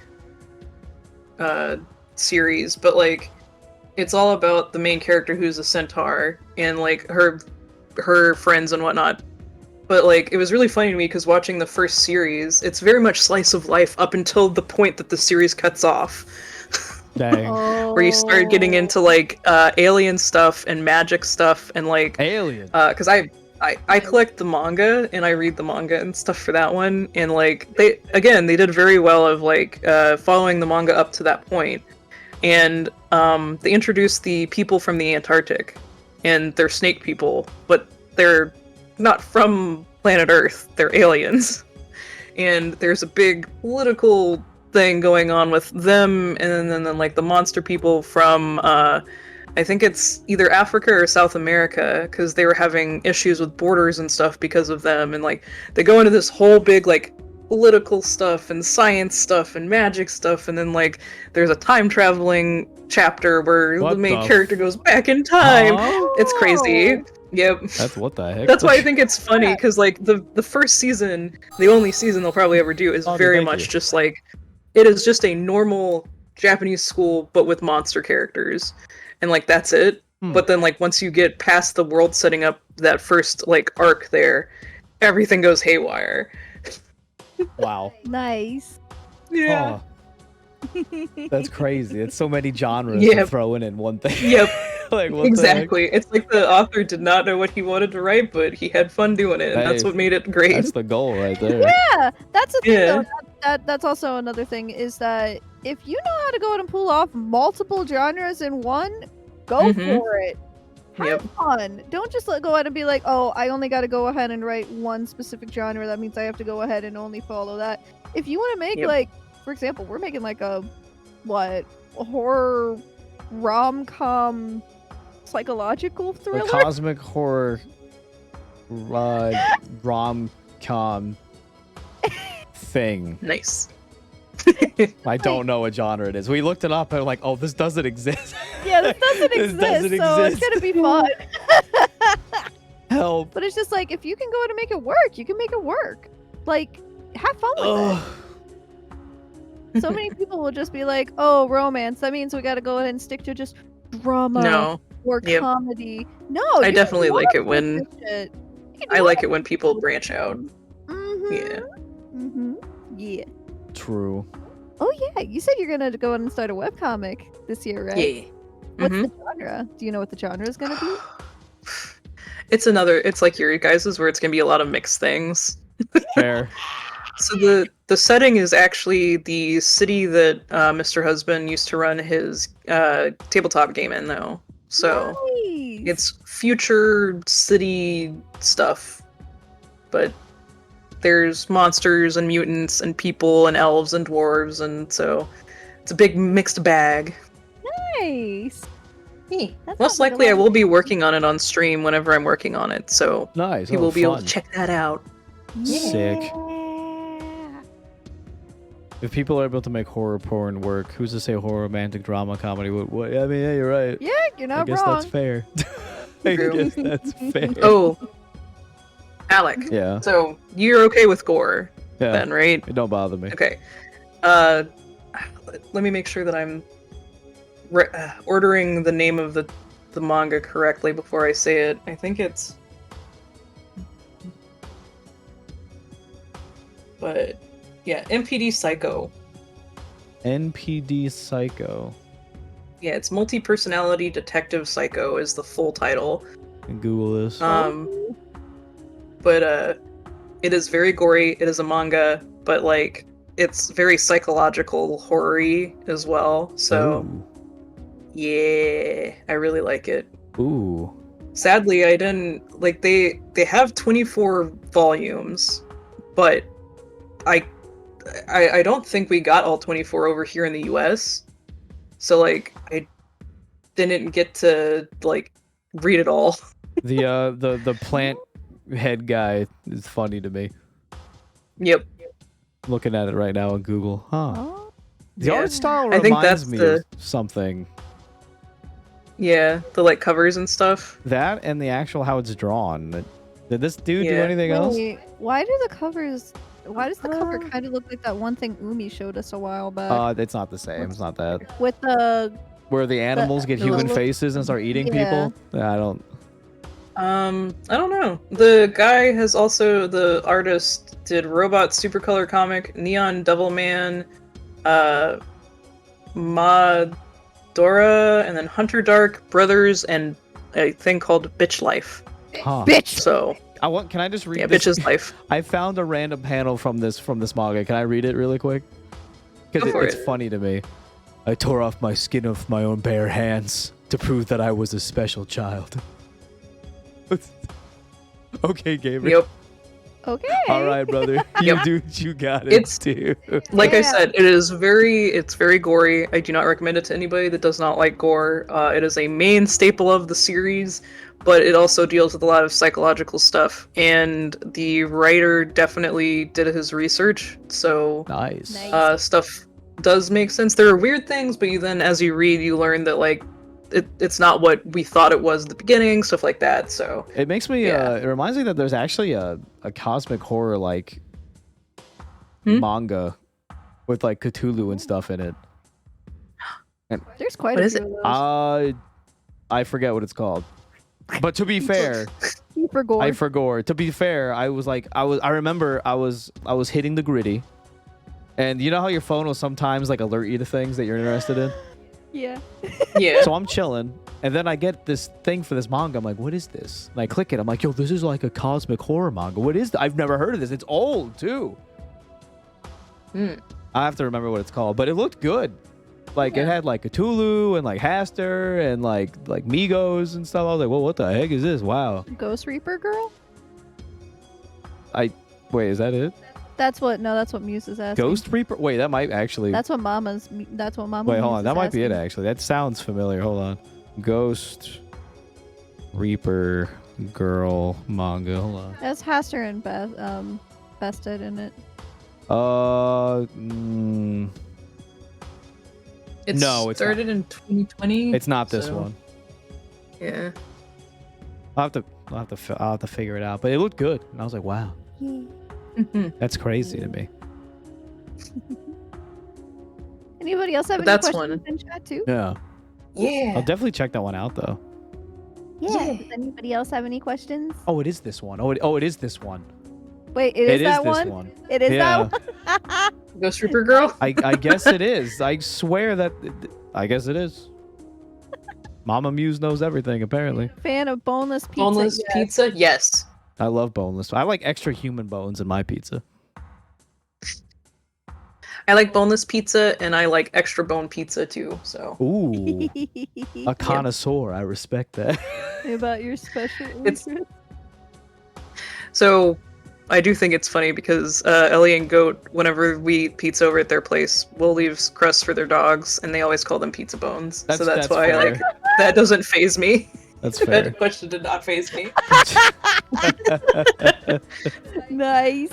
series, but like it's all about the main character who's a centaur and like her friends and whatnot. But like it was really funny to me because watching the first series, it's very much slice of life up until the point that the series cuts off. Dang. Where you start getting Oh. into like alien stuff and magic stuff and like Alien. because I collect the manga and I read the manga and stuff for that one, and like they did very well of like following the manga up to that point, and they introduced the people from the Antarctic, and they're snake people, but they're not from planet Earth, they're aliens, and there's a big political thing going on with them, and then like the monster people from I think it's either Africa or South America, because they were having issues with borders and stuff because of them, and like they go into this whole big like political stuff and science stuff and magic stuff, and then like there's a time traveling chapter where What the main the character goes back in time. Huh? It's crazy. Yep. That's what the heck. That's why I think it's funny, because like the first season, the only season they'll probably ever do, is Oh, very thank much you. just like it is just a normal Japanese school but with monster characters, and like that's it. But then like once you get past the world setting up that first like arc there, everything goes haywire. Wow. Nice. Yeah. Huh. That's crazy. It's so many genres Yep. to throw in one thing. Yep. Like what Exactly. It's like the author did not know what he wanted to write, but he had fun doing it, and that's Hey, what made it The great. heck? That's the goal right there. Yeah, that's the thing Yeah. though. That's also another thing is that if you know how to go and pull off multiple genres in one, go Mhm. for it. Have Yep. fun. Don't just go ahead and be like, oh, I only got to go ahead and write one specific genre. That means I have to go ahead and only follow that. If you want to make Yep. like, for example, we're making like a horror rom-com psychological The thriller. cosmic horror rom-com thing. Nice. I don't know what genre it is. We looked it up and we're like, oh, this doesn't exist. Yeah, this doesn't This exist, doesn't so exist. it's gonna be fun. Help. But it's just like if you can go ahead and make it work, you can make it work. Like, have fun with Ugh. it. So many people will just be like, "Oh, romance. That means we got to go ahead and stick to just drama No. or Yep. comedy." No, I you definitely like it when shit. I like it when people branch out. Mm-hmm. Yeah. Mm-hmm. Yeah. True. Oh yeah, you said you're gonna go and start a webcomic this year, right? Yeah. What's Mhm. the genre? Do you know what the genre is gonna be? It's like your guys's where it's gonna be a lot of mixed things. Fair. So the setting is actually the city that Mr. Husband used to run his tabletop game in, though. So Nice. it's future city stuff, but there's monsters and mutants and people and elves and dwarves, and so it's a big mixed bag. Nice. That Most sounds like a likely, I lot of will be fun. working on it on stream whenever I'm working on it, so Nice. people Oh, will be able to fun. check that out. Sick. Yeah. If people are able to make horror porn work, who's to say horror, romantic, drama, comedy? What? I mean, yeah, you're right. Yeah, you're I not guess wrong. that's fair. I True. guess that's fair. Oh, Alec. Yeah. So you're okay with gore, Yeah. then, right? It don't bother me. Okay. Let me make sure that I'm ordering the name of the manga correctly before I say it. I think it's. But yeah, MPD Psycho. NPD Psycho. Yeah, it's multi-personality detective psycho is the full title. And Google this. But it is very gory. It is a manga, but like it's very psychological horror-y as well. So yeah, I really like it. Ooh. Sadly, I didn't like they have 24 volumes, but I don't think we got all 24 over here in the US. So like I didn't get to like read it all. The plant head guy is funny to me. Yep. Looking at it right now on Google. Huh. Oh. The Yeah. art style I think reminds that's me the- of something. Yeah, the like covers and stuff. That and the actual how it's drawn. Did this dude do Yeah. anything else? Wait, why does the cover kind of look like that one thing Umi showed us a while back? It's not the same. It's not that. With the Where the animals get the human little- faces and start eating Yeah. people? I don't. I don't know. The guy has also the artist did Robot Supercolor Comic, Neon Devilman, Madora, and then Hunter Dark Brothers, and a thing called Bitch Life. Huh. bitch. So Can I just read yeah, this? Bitch's Life. I found a random panel from this manga. Can I read it really quick? Go Because for it's it. funny to me. I tore off my skin with my own bare hands to prove that I was a special child. Okay, gamer. Yep. Okay. All right, brother. You Yep. do what you got it, It's- too. Like I Yeah. said, it's very gory. I do not recommend it to anybody that does not like gore. It is a main staple of the series, but it also deals with a lot of psychological stuff. And the writer definitely did his research, so Nice. Nice. stuff does make sense. There are weird things, but you then, as you read, you learn that like it's not what we thought it was at the beginning, stuff like that. So It makes me. Yeah. It reminds me that there's actually a cosmic horror like manga with like Cthulhu and stuff in it. There's quite What a is few it? of those. I forget what it's called. But to be fair, Super gore. I forgot. To be fair, I remember I was hitting the gritty. And you know how your phone will sometimes like alert you to things that you're interested in? Yeah. yeah, So I'm chilling, and then I get this thing for this manga. I'm like, what is this? And I click it. I'm like, yo, this is like a cosmic horror manga. What is that? I've never heard of this. It's old too. I have to remember what it's called, but it looked good. Like it had like Cthulhu and like Haster and like Migos and stuff. I was like, well, what the heck is this? Wow. Ghost Reaper girl? Wait, is that it? That's what Muse is asking. Ghost Reaper? Wait, that might actually. That's what Mama Wait, hold on. That might be it actually. That sounds familiar. Hold on. Ghost Reaper girl manga. Hold on. That's Haster and Bested in it. it No, it's started in 2020. It's not this so, one. Yeah. I'll have to figure it out. But it looked good, and I was like, wow. That's crazy to me. Anybody else have But any that's questions one. in chat too? Yeah. Yeah. I'll definitely check that one out though. Yeah. Yeah. Does anybody else have any questions? Oh, it is this one. It is this one. Wait, it is that this one? one. It is Yeah. that one? Ghost Reaper girl. I guess it is. I swear that. I guess it is. Mama Muse knows everything, apparently. Fan of boneless pizza. Boneless yes. pizza. Yes. I love boneless. I like extra human bones in my pizza. I like boneless pizza and I like extra bone pizza too. So Ooh, a connoisseur. I respect that. About your special It's- interest. So I do think it's funny because Ellie and Goat, whenever we eat pizza over at their place, will leave crusts for their dogs, and they always call them pizza bones. So that's why fair. like that doesn't phase me. That's fair. That question did not phase me. Nice.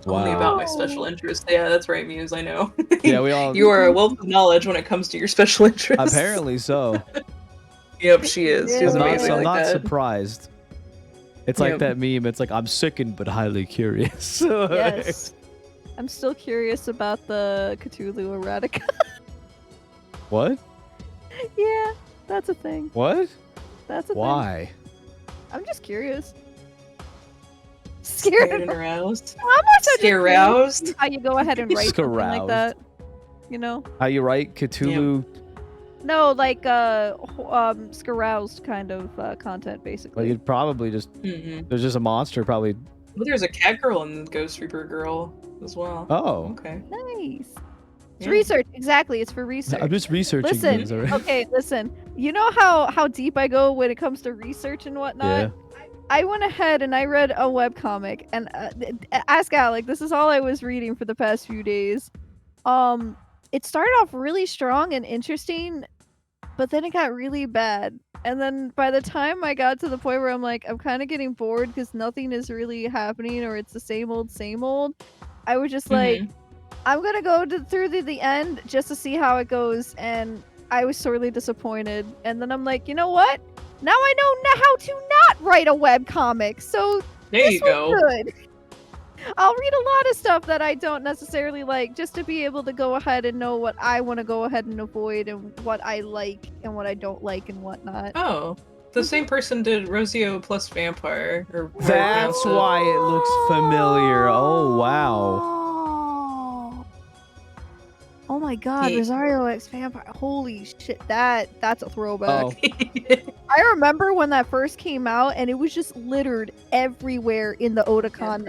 Only Wow. about my special interest. Yeah, that's right, Muse. I know. Yeah, we all. You are a wealth of knowledge when it comes to your special interests. Apparently so. Yep, she is. She's Yeah. I'm not, amazing so I'm like not that. surprised. It's like Yep. that meme. It's like I'm sickened but highly curious. Yes. I'm still curious about the Cthulhu erotica. What? Yeah, that's a thing. What? That's a thing. Why? I'm just curious. Scared Scared. and aroused. I'm also just Scare curious roused. how you go ahead and write something like Scaroused. that. You know? How you write Cthulhu? No, like scaroused kind of content, basically. Well, you'd probably just. Mm-hmm. There's just a monster. Probably. Well, there's a cat girl in Ghost Reaper Girl as well. Oh. Okay. Nice. It's Yeah. research. Exactly. It's for research. I'm just researching Listen. things. Already. Okay, listen. You know how deep I go when it comes to research and whatnot? Yeah. I went ahead and I read a webcomic, and ask Alec, this is all I was reading for the past few days. It started off really strong and interesting, but then it got really bad. And then by the time I got to the point where I'm like, I'm kind of getting bored because nothing is really happening, or it's the same old, I was just like, I'm gonna go through the end just to see how it goes, and I was sorely disappointed. And then I'm like, you know what? Now I know how to not write a webcomic, so There this you was go. good. I'll read a lot of stuff that I don't necessarily like, just to be able to go ahead and know what I want to go ahead and avoid, and what I like and what I don't like and whatnot. Oh, the same person did Rosio plus Vampire. Or That's why it looks familiar. Oh wow. Oh my god, Yeah. Rosario X Vampire. Holy shit, that's a throwback. Oh. I remember when that first came out, and it was just littered everywhere in the Otakon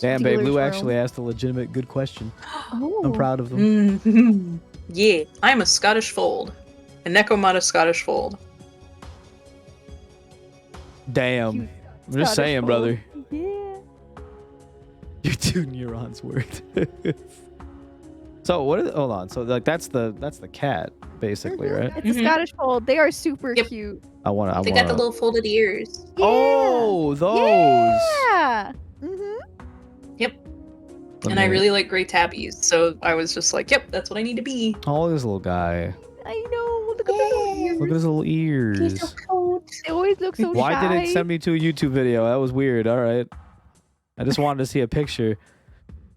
Damn, babe, dealer's Lou room. actually asked a legitimate good question. Oh. I'm proud of him. Mhm. Yeah, I'm a Scottish fold. A Necomata Scottish fold. Damn. Cute I'm just Scottish saying, fold. brother. Yeah. Your 2 neurons worked. So what is hold on. So like that's the cat, basically, Mhm. right? It's a Mhm. Scottish fold. They are super Yep. cute. I wanna little folded ears. Yeah. Oh, those. Yeah. Mhm. Let And I me- really like gray tabbies, so I was just like, yep, that's what I need to be. Oh, this little guy. I know. Look at the little ears. Look at his little ears. They always look so Why shy. did it send me to a YouTube video? That was weird. All right. I just wanted to see a picture.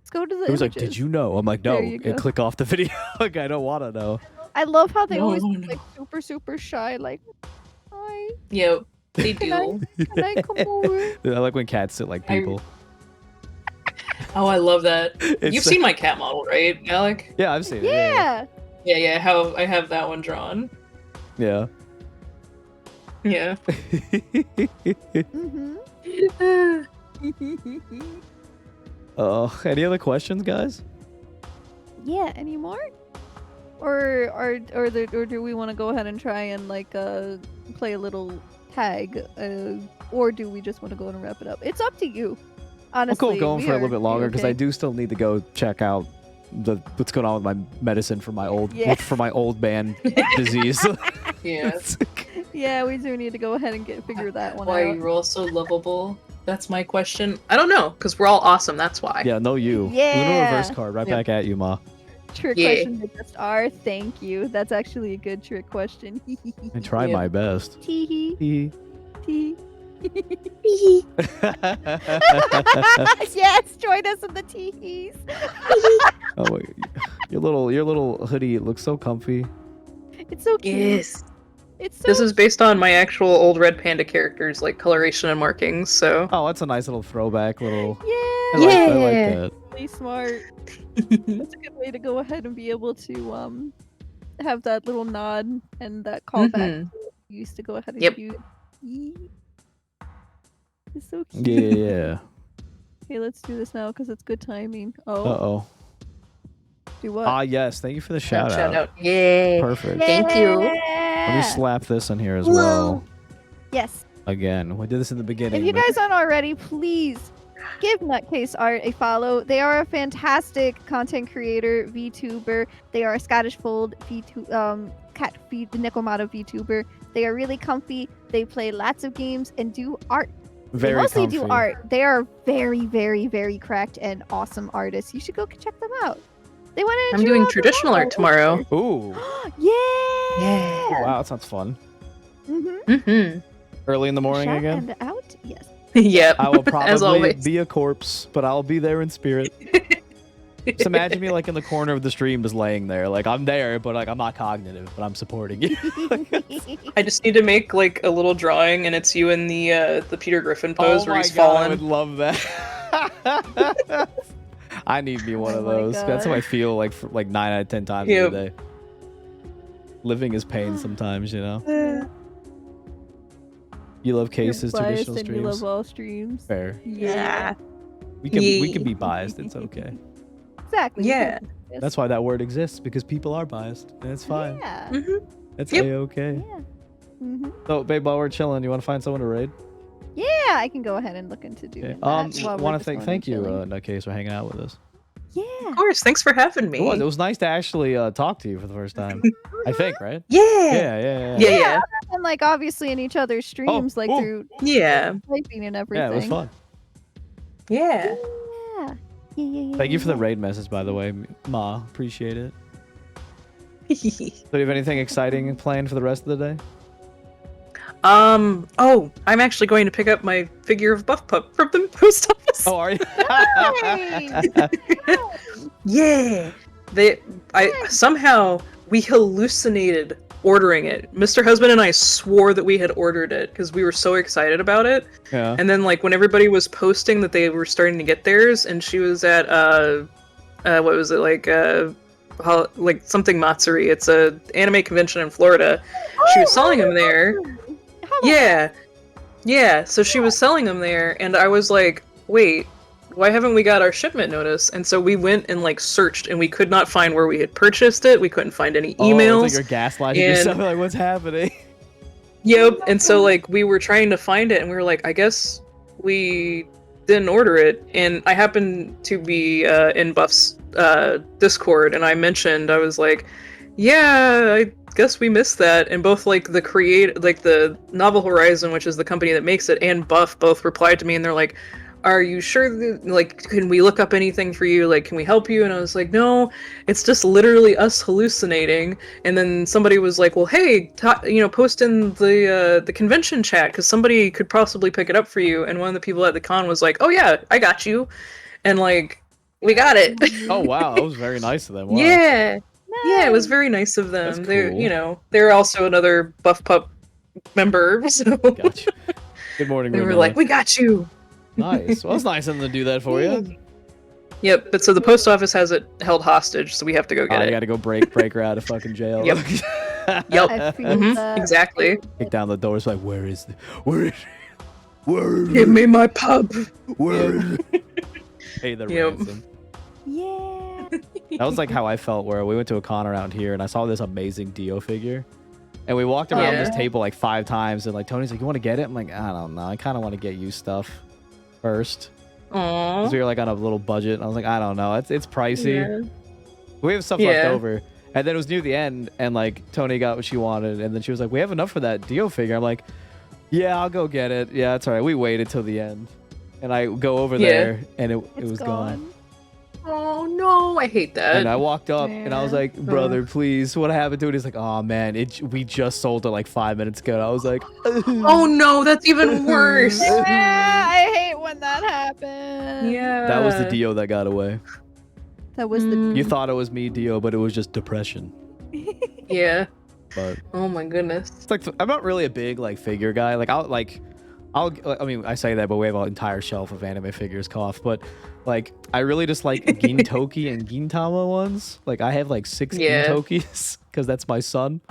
Let's go to the It was like, images. did you know? I'm like, no. There you And go. click off the video. Like, I don't want to know. I love how they No, always no, look no. like super, super shy. Like, hi, Yep, they Can I- do. can I come over? I like when cats sit like people. Oh, I love that. It's You've like- seen my cat model, right, Alec? Yeah, I've seen it. Yeah. Yeah, how I have that one drawn. Yeah. Yeah. Mm-hmm. Any other questions, guys? Yeah. Any more? Or do we want to go ahead and try and like play a little tag? Or do we just want to go and wrap it up? It's up to you. I'll Honestly, go going we for a are- little bit longer because okay. I do still need to go check out what's going on with my medicine for my old Yeah. for my old man disease. Yeah. Yeah, we do need to go ahead and figure that one Why out. you're all so lovable? That's my question. I don't know, because we're all awesome, that's why. Yeah, no you. Yeah. Little reverse card right Yep. back at you, Ma. Trick Yeah. question to just are. Thank you. That's actually a good trick question. I tried Yep. my best. Tee hee. Hee. Tee. Yes, join us in the teehees. Oh, wait. Your little hoodie looks so comfy. It's so cute. Yes. It's so This is based on my actual old Red Panda characters, like coloration and markings. So Oh, that's a nice little throwback. Little. Yeah. I like that. Really smart. That's a good way to go ahead and be able to have that little nod and that callback you used to go ahead and Yep. use. Yee. It's so cute. Yeah. Okay, let's do this now because it's good timing. Uh Oh, oh. do what? Ah, yes. Thank you for the shout out. Yay. Perfect. Thank you. Let me slap this on here as well. Yes. Again, we did this in the beginning. If you but- guys aren't already, please give nutcaseart a follow. They are a fantastic content creator, VTuber. They are a Scottish fold cat feed Nekomata VTuber. They are really comfy. They play lots of games and do art. Very They mostly comfy. do art. They are very, very, very cracked and awesome artists. You should go check them out. They went in. I'm doing traditional art tomorrow. Ooh. Yeah. Yeah. Wow, that sounds fun. Mm-hmm. Early in the morning Shout again. and out. Yes. Yep. I will As probably always. be a corpse, but I'll be there in spirit. Just imagine me like in the corner of the stream, just laying there. Like I'm there, but like I'm not cognitive, but I'm supporting you. I just need to make like a little drawing, and it's you in the Peter Griffin pose where he's God, I fallen. would love that. I need to be one Oh of my those. That's how God. I feel like for like 9 out of 10 times Yep. a day. Living is pain sometimes, you know. You love cases, You're biased traditional and you streams. love all streams. Fair. Yeah. We can be biased. It's okay. Exactly. Yeah. That's why that word exists, because people are biased, and it's fine. Yeah. Mm-hmm. It's Yep. a-okay. Yeah. Mm-hmm. So, babe, while we're chilling, you want to find someone to raid? Yeah, I can go ahead and look into doing Okay. that. while we're Want to just thank going and you, chilling. Nutcase, for hanging out with us. Yeah. Of course. Thanks for having me. It was nice to actually talk to you for the first time. I think, right? Yeah. Yeah. Yeah. And like obviously in each other's streams, like oh. through Yeah. typing and everything. Yeah, it was fun. Yeah. Yeah. Yeah. Thank you for the raid message, by the way, Ma. Appreciate it. So, do you have anything exciting planned for the rest of the day? Oh, I'm actually going to pick up my figure of Buff Pup from the post office. Oh, are you? Yeah. Somehow we hallucinated ordering it. Mr. Husband and I swore that we had ordered it because we were so excited about it. Yeah. And then like when everybody was posting that they were starting to get theirs, and she was at what was it, like something Matsuri. It's a anime convention in Florida. She was selling them there. Yeah. So she was selling them there, and I was like, wait, why haven't we got our shipment notice? And so we went and like searched, and we could not find where we had purchased it. We couldn't find any emails. Oh, it's like you're gaslighting yourself. Like, what's happening? Yep. And so like we were trying to find it, and we were like, I guess we didn't order it. And I happened to be in Buff's Discord, and I was like, yeah, I guess we missed that. And both like the Novel Horizon, which is the company that makes it, and Buff both replied to me, and they're like, are you sure can we look up anything for you? Like, can we help you? And I was like, no, it's just literally us hallucinating. And then somebody was like, well, hey, post in the convention chat, because somebody could possibly pick it up for you. And one of the people at the con was like, oh yeah, I got you. And like, we got it. Oh, wow. That was very nice of them. Wow. Yeah. Yeah, it was very nice of them. That's They're, cool. they're also another Buff Pup member. So Gotcha. Good morning, they were Renee. like, we got you. Nice. Well, it's nice of them to do that for you. Yep, but so the post office has it held hostage, so we have to go get You it. gotta go break her out of fucking jail. Yep. Yep. I feel Mhm, that. exactly. Kick down the door. It's like, where is it? Give me my pub. Where is it? Hey, the Yep. ransom. Yeah. That was like how I felt where we went to a con around here and I saw this amazing Dio figure. And we walked around Yeah. this table like 5 times and like Tony's like, you want to get it? I'm like, I don't know. I kind of want to get you stuff first. Aww. Because we were like on a little budget. I was like, I don't know. It's pricey. Yeah. We have stuff left Yeah. over. And then it was near the end and like Tony got what she wanted. And then she was like, we have enough for that Dio figure. I'm like, yeah, I'll go get it. Yeah, it's all right. We waited till the end. And I go over Yeah. there and it It's was gone. Oh, Oh no, I hate that. And I walked up and I was Yeah. like, brother, please, what happened to it? He's like, oh man, we just sold it like 5 minutes ago. And I was like, Oh no, that's even worse. Yeah, I hate when that happens. Yeah. that was the Dio that got away. That was the. Mm. You thought it was me, Dio, but it was just depression. Yeah. But Oh my goodness. it's like, I'm not really a big like figure guy. I mean, I say that, but we have an entire shelf of anime figures, cough. But like, I really just like Gintoki and Gintama ones. Like, I have like 6 Yeah. Gintokis because that's my son.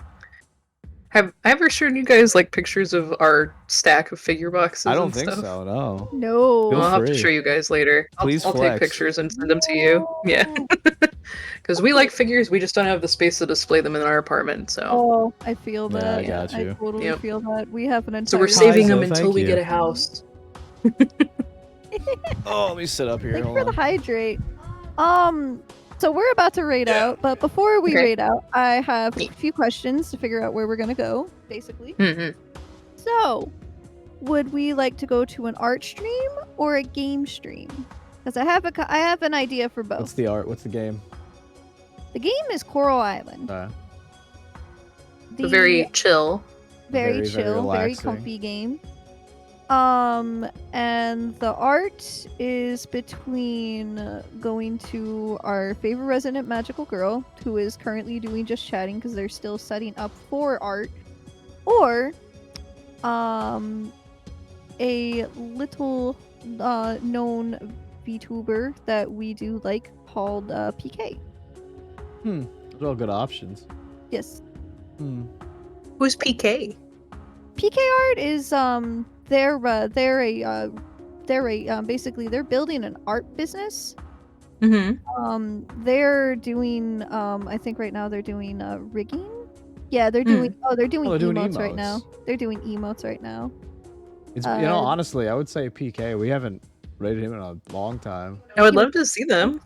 Have I ever shown you guys like pictures of our stack of figure boxes? I don't and think stuff? so. No. No. Feel I'll have to free. show you guys later. Please I'll take flex. pictures and send them to you. Yeah. Because we like figures, we just don't have the space to display them in our apartment. So, Oh, I feel Yeah, that. I got you. I totally Yep. feel that. We have an entire. so we're saving them Liza, until thank we you. get a house. Oh, let me sit up here. Thank you Hold for the on. hydrate. So we're about to raid out, but before we Okay. raid out, I have a few questions to figure out where we're gonna go, basically. Mhm. So, would we like to go to an art stream or a game stream? Because I have an idea for both. What's the art? What's the game? The game is Coral Island. So very chill. very very chill, very relaxing. comfy game. And the art is between going to our favorite resident magical girl, who is currently doing just chatting because they're still setting up for art, or a little known VTuber that we do like called PK. Those are all good options. Yes. Who's PK? PK Art is basically they're building an art business. Mm-hmm. They're doing I think right now they're doing rigging. Yeah, they're doing they're doing emotes right now. They're doing emotes right now. It's honestly, I would say PK. We haven't rated him in a long time. I would love to see them.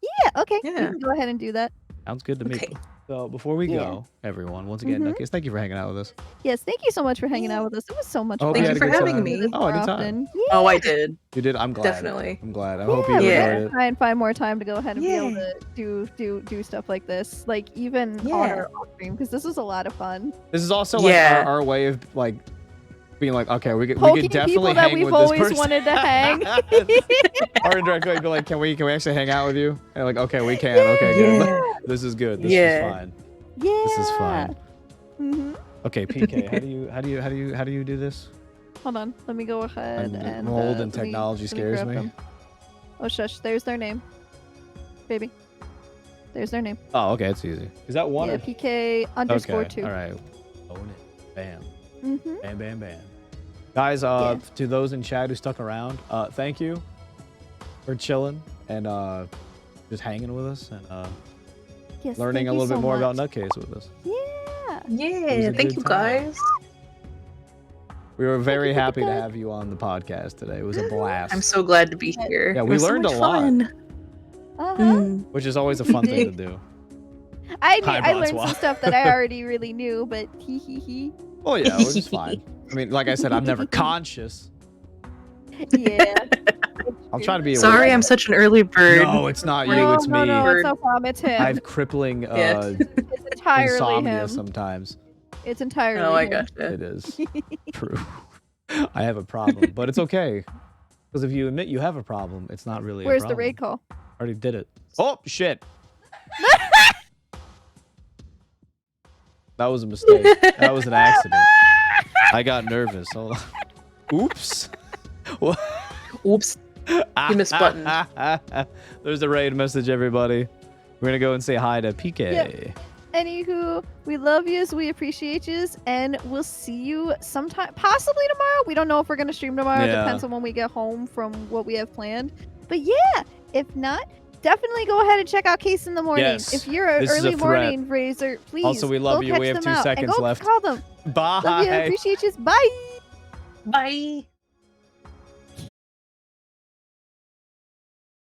Yeah, okay. You Yeah. can go ahead and do that. Sounds good to me. Okay. So before we Yeah. go, everyone, once again, Mhm. Nutcase, thank you for hanging out with us. Yes, thank you so much for hanging out with us. It was so much I hope fun. Thank you you had a for good having time. me. Oh, More anytime. often. Oh, I did. You did. I'm glad. Definitely. I'm glad. I hope you Yeah. enjoyed it. Try and find more time to go ahead and be able Yeah. to do stuff like this, like even on Yeah. our off stream, because this was a lot of fun. This is also like Yeah. our way of like being like, okay, we Poking could definitely people that hang we've with always this person. wanted to hang. Or indirectly be like, can we actually hang out with you? And like, okay, we can. Okay, good. Yeah. This is good. This Yeah. is fine. Yeah. This is fine. hmm Okay, PK, how do you do this? Hold on, let me go ahead I'm and old and let me- technology let scares grab me. them. Oh shush! There's their name, baby. There's their name. Oh, okay, it's easy. Is that one Yeah, or PK underscore okay? 2. All right. Own it. Bam. Mm-hmm. Bam, bam, bam. Guys, Yeah. to those in chat who stuck around, thank you for chilling and just hanging with us and Yes, learning thank a you little bit so more much. about Nutcase with us. Yeah. It was Yeah. a Thank good you, time. guys. We were very you for the happy to time. have you on the podcast today. It was a blast. I'm so glad to be here. Yeah, It we was so learned much a lot. fun. Uh-huh. Mm. Which is always a fun thing to do. I Hi, learned Bonsoir. some stuff that I already really knew, but hee hee hee. Oh yeah, which is fine. I mean, like I said, I'm never conscious. Yeah. I'm trying to be Sorry, awake. I'm such an early bird. No, it's not you. No, It's no, me. no, Bird. it's no problem. It's him. I have crippling Yeah. It's entirely insomnia him. sometimes. It's entirely Oh, I him. gotcha. It is true. I have a problem, but it's okay. Because if you admit you have a problem, it's not really Where's a the problem. raid call? Already did it. Oh, shit. That was a mistake. That was an accident. I got nervous. Hold on. Oops. What? Oops. You misbuttoned. There's a raid message, everybody. We're going to go and say hi to PK. Yep. Anywho, we love yous, we appreciate yous, and we'll see you sometime, possibly tomorrow. We don't know if we're gonna stream tomorrow. It Yeah. depends on when we get home from what we have planned. But yeah, if not, definitely go ahead and check out Case in the Morning. Yes, If you're an this is a early threat. morning raiser, please. Also, we love go you. catch We have them 2 out and seconds go left. Call them. Bye. Love you, appreciate yous. Bye. Bye.